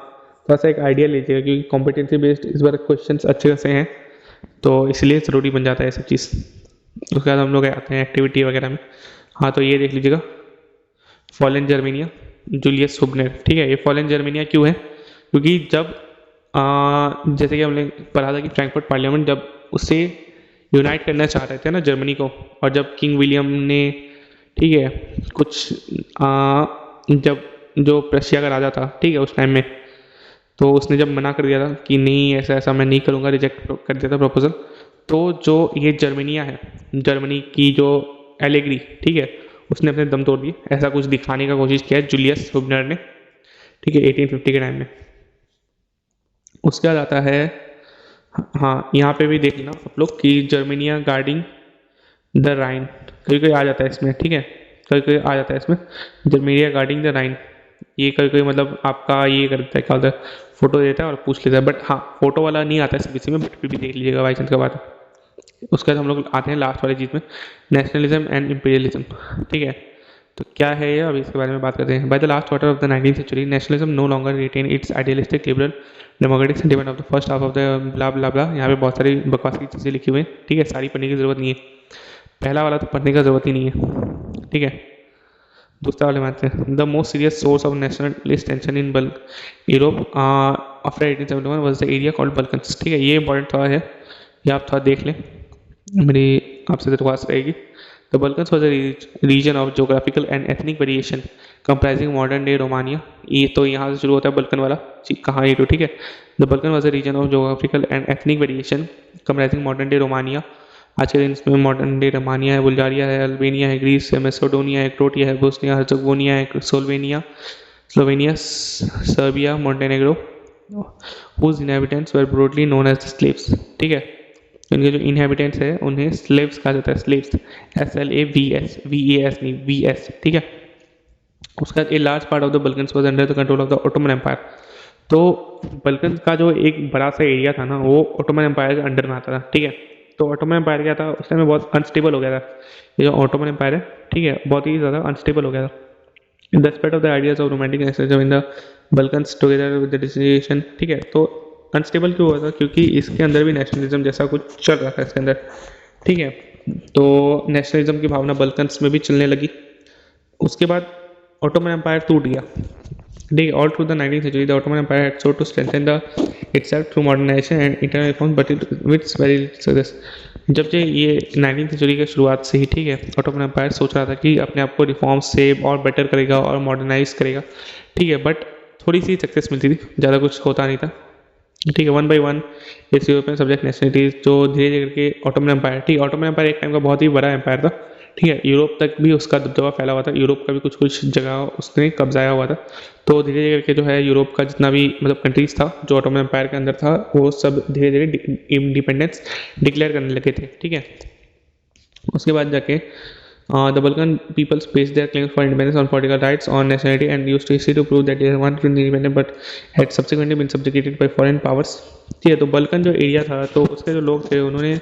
थोड़ा सा एक आइडिया लीजिएगा, क्योंकि कॉम्पिटेंसी बेस्ड इस बार क्वेश्चन अच्छे खासे हैं, तो इसलिए ज़रूरी बन जाता है ये सब चीज़। उसके बाद हम लोग आते हैं एक्टिविटी वगैरह में। हाँ, तो ये देख लीजिएगा, फॉलन जर्मेनिया, जूलियस हुबनर। ठीक है, ये फॉलन जर्मेनिया क्यों है, क्योंकि जब जैसे कि हमने पढ़ा था कि फ्रैंकफर्ट पार्लियामेंट जब उससे यूनाइट करना चाह रहे थे ना जर्मनी को, और जब किंग विलियम ने, ठीक है, कुछ जब जो प्रशिया का राजा था, ठीक है, उस टाइम में, तो उसने जब मना कर दिया था कि नहीं ऐसा ऐसा मैं नहीं करूँगा, रिजेक्ट कर दिया था प्रपोजल, तो जो ये जर्मनिया है, जर्मनी की जो एलिगरी, ठीक है, उसने अपने दम तोड़ दिए। ऐसा कुछ दिखाने का कोशिश किया जूलियस हुबनर ने, ठीक है, 1850 के टाइम में। उसके बाद आता है, हाँ यहाँ पे भी देख लेना आप लोग कि जर्मनिया गार्डिंग द राइन, कभी कोई आ जाता है इसमें। ठीक है, कभी कोई आ जाता है इसमें, जर्मनिया गार्डिंग द राइन। ये कभी कोई मतलब आपका ये करता है, क्या होता है, फोटो देता है और पूछ लेता है, बट हाँ फोटो वाला नहीं आता है किसी में, बट फिर भी देख लीजिएगा बाई चांस का बात है। उसके बाद हम लोग आते हैं लास्ट वाली चीज़ में, नेशनलिज्म एंड इम्पीरियलिज्म। ठीक है, तो क्या है ये, अभी इसके बारे में बात करते हैं। By the last quarter of the 19th century, nationalism no longer retain its idealistic liberal democratic sentiment of the first half of the blah blah blah. यहाँ पे बहुत सारी बकवास की चीज़ें लिखी हुई हैं, ठीक है, सारी पढ़ने की ज़रूरत नहीं है, पहला वाला तो पढ़ने का ज़रूरत ही नहीं है। ठीक है, दूसरा वाले मानते हैं, the most serious source of nationalist tension in Europe after 1871 was the area called Balkans. ठीक है, ये इंपॉर्टेंट थोड़ा है, ये आप थोड़ा देख लें, मेरी आपसे दरख्वास्त रहेगी। The Balkans was a region of geographical and ethnic variation comprising modern day Romania। ये तो यहाँ से शुरू होता है बल्कन वाला कहाँ, ये तो ठीक है। The Balkan was a region of geographical and ethnic variation comprising modern day Romania। आज के दिन इसमें मॉडर्न डे रोमानिया है, बुल्गारिया है, अल्बेनिया है, ग्रीस है, मैसेडोनिया है, क्रोटिया है, बोस्निया हर्जगोविना है, Slovenia, Serbia, Montenegro, whose inhabitants were broadly known as the slaves। ठीक है, इनके जो इनहेबिटेंट्स है उन्हें स्लेव्स कहा जाता है, स्लेव्स, SLAVS, VAS नहीं, VS। ठीक है, उसका a large part of the Balkans was under the control of the Ottoman empire. तो बल्कन्स का जो एक बड़ा सा एरिया था ना, वो ऑटोमन एम्पायर के अंडर में आता था। ठीक है, तो ऑटोमन एम्पायर क्या था, उस टाइम में बहुत अनस्टेबल हो गया था, ये जो ऑटोमन एम्पायर है, ठीक है, बहुत ही ज़्यादा अनस्टेबल हो गया था। In the spread of the ideas of romantic nationalism in the Balkans together with the decision, ठीक है। तो अनस्टेबल क्यों हुआ था, क्योंकि इसके अंदर भी नेशनलिज्म जैसा कुछ चल रहा था इसके अंदर, ठीक है। तो नेशनलिज्म की भावना बल्कन्स में भी चलने लगी। उसके बाद ऑटोमन एम्पायर टूट गया, ठीक है। All through the 19th century, the Ottoman Empire had sought to strengthen itself through modernization and internal reforms, but with very little success. जब से ये 19th century के शुरुआत से ही, ठीक है, ऑटोमन एम्पायर सोच रहा था कि अपने आप को रिफॉर्म से और बेटर करेगा और मॉडर्नाइज करेगा, ठीक है, बट थोड़ी सी सक्सेस मिलती थी, ज़्यादा कुछ होता नहीं था, ठीक है। 1 by 1 इस यूरोपियन सब्जेक्ट नेशनलिटीज जो धीरे धीरे करके ऑटोमन एम्पायर, ठीक है, ऑटोमन एम्पायर एक टाइम का बहुत ही बड़ा एम्पायर था, ठीक है। यूरोप तक भी उसका दबदबा फैला हुआ था, यूरोप का भी कुछ कुछ जगह उसने कब्जाया हुआ था। तो धीरे धीरे करके जो है यूरोप का जितना भी मतलब कंट्रीज था जो ऑटोमन एम्पायर के अंदर था, वो सब धीरे धीरे इंडिपेंडेंस डिक्लेयर करने लगे थे, ठीक है। उसके बाद जाके the Balkan peoples based their claims for independence on political rights, on nationality, and used history to prove that they weren't independent but had subsequently been subjugated by foreign powers, ठीक है। तो बल्कन जो area था, तो उसके जो लोग थे उन्होंने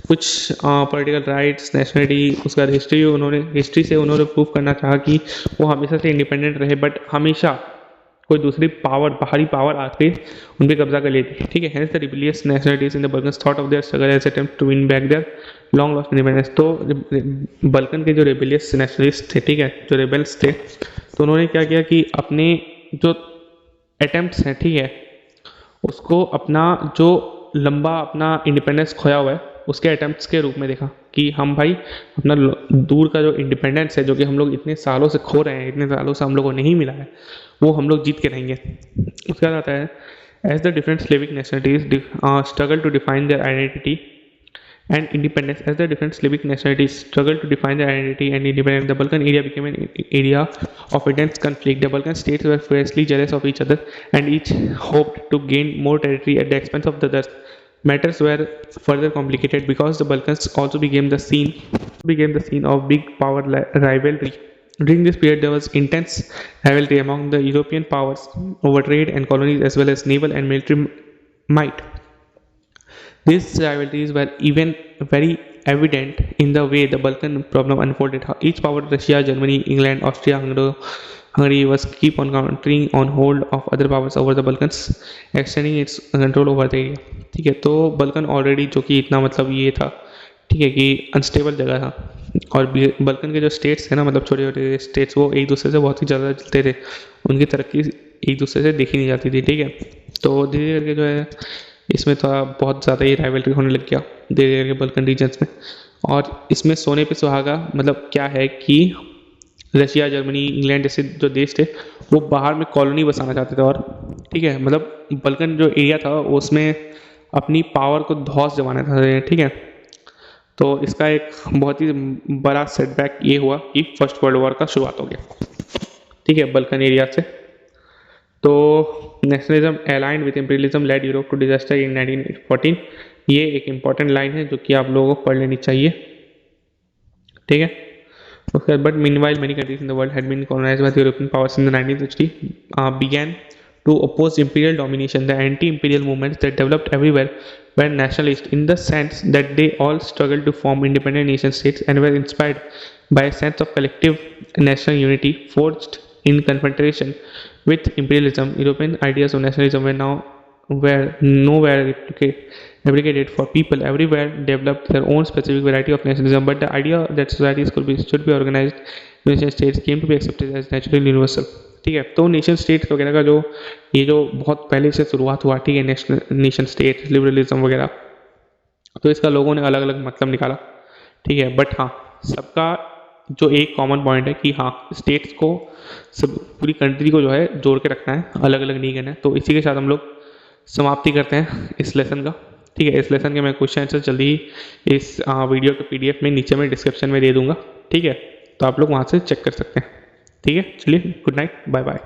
कुछ पॉलिटिकल राइट्स, नेशनलिटी, उसका हिस्ट्री से उन्होंने प्रूव करना चाहा कि वो हमेशा से इंडिपेंडेंट रहे, बट हमेशा कोई दूसरी पावर, बाहरी पावर आके उन पे कब्जा कर लेती है, ठीक है। Hence the rebellious nationalities in the Balkans thought of their struggle as attempt to win back their long lost independence. तो बल्कन के जो रिबेलियस नेशनलिस्ट थे, ठीक है, जो रेबल्स थे, तो उन्होंने क्या किया कि अपने जो अटेम्प्ट्स हैं, ठीक है, उसको अपना जो लंबा अपना इंडिपेंडेंस खोया हुआ है उसके अटेम्प्ट्स के रूप में देखा कि हम भाई अपना दूर का जो इंडिपेंडेंस है, जो कि हम लोग इतने सालों से खो रहे हैं, इतने सालों से हम लोग को नहीं मिला है, वो हम लोग जीत के रहेंगे। उसके बाद आता है as the different Slavic nationalities struggle to define their identity and independence. As the different Slavic nationalities struggled to define their identity and independence, the Balkan area became an area of intense conflict. The Balkan states were fiercely jealous of each other and each hoped to gain more territory at the expense of the others. Matters were further complicated because the Balkans also became the scene of big power rivalry. During this period, there was intense rivalry among the European powers over trade and colonies, as well as naval and military might. These rivalries were even very evident in the way the Balkan problem unfolded. Each power, Russia, Germany, England, Austria, Hungary, was keep on countering on hold of other powers over the Balkans, extending its control over the area. ठीक है, तो Balkan already जो कि इतना मतलब ये था, ठीक है, कि अनस्टेबल जगह था, और बल्कन के जो स्टेट्स थे ना, मतलब छोटे छोटे स्टेट्स, वो एक दूसरे से बहुत ही ज़्यादा चलते थे, उनकी तरक्की एक दूसरे से देखी नहीं जाती थी, ठीक है। तो धीरे करके जो है इसमें थोड़ा बहुत ज़्यादा ही राइवलरी होने लग गया धीरे धीरे बल्कन रीजन्स में। और इसमें सोने पे सुहागा मतलब क्या है कि रशिया, जर्मनी, इंग्लैंड जैसे जो देश थे वो बाहर में कॉलोनी बसाना चाहते थे, और ठीक है, मतलब बल्कन जो एरिया था उसमें अपनी पावर को धौस जमाना था, ठीक है। तो इसका एक बहुत ही बड़ा सेटबैक ये हुआ कि फर्स्ट वर्ल्ड वॉर का शुरुआत हो गया, ठीक है, बल्कन एरिया से। तो nationalism aligned with imperialism led Europe to disaster in 1914, ये एक इंपॉर्टेंट लाइन है जो कि आप लोगों को पढ़ लेनी चाहिए, ठीक है। उसके बाद, but meanwhile many countries in the world had been colonised by the European powers in the 19th century began to oppose imperial domination. The anti-imperial movements that developed everywhere were nationalist in the sense that they all struggled to form independent nation states and were inspired by a sense of collective national unity forged in confrontation with imperialism. European ideas of nationalism were nowhere replicated, for people everywhere developed their own specific variety of nationalism, but the idea that societies should be organized nation states came to be accepted as naturally universal, ठीक है। तो nation state वगैरह का जो ये जो बहुत पहले से शुरुआत हुआ, ठीक है, नेशन स्टेट लिबरलिज्म वगैरह, तो इसका लोगों ने अलग अलग मतलब निकाला, ठीक है, बट हाँ सबका जो एक कॉमन पॉइंट है कि हाँ स्टेट्स को सब पूरी कंट्री को जो है जोड़ के रखना है, अलग अलग नहीं करना है। तो इसी के साथ हम लोग समाप्ति करते हैं इस लेसन का, ठीक है। इस लेसन के मैं क्वेश्चन आंसर जल्दी ही इस वीडियो के PDF में नीचे में डिस्क्रिप्शन में दे दूंगा, ठीक है, तो आप लोग वहाँ से चेक कर सकते हैं, ठीक है। चलिए, गुड नाइट, बाय बाय।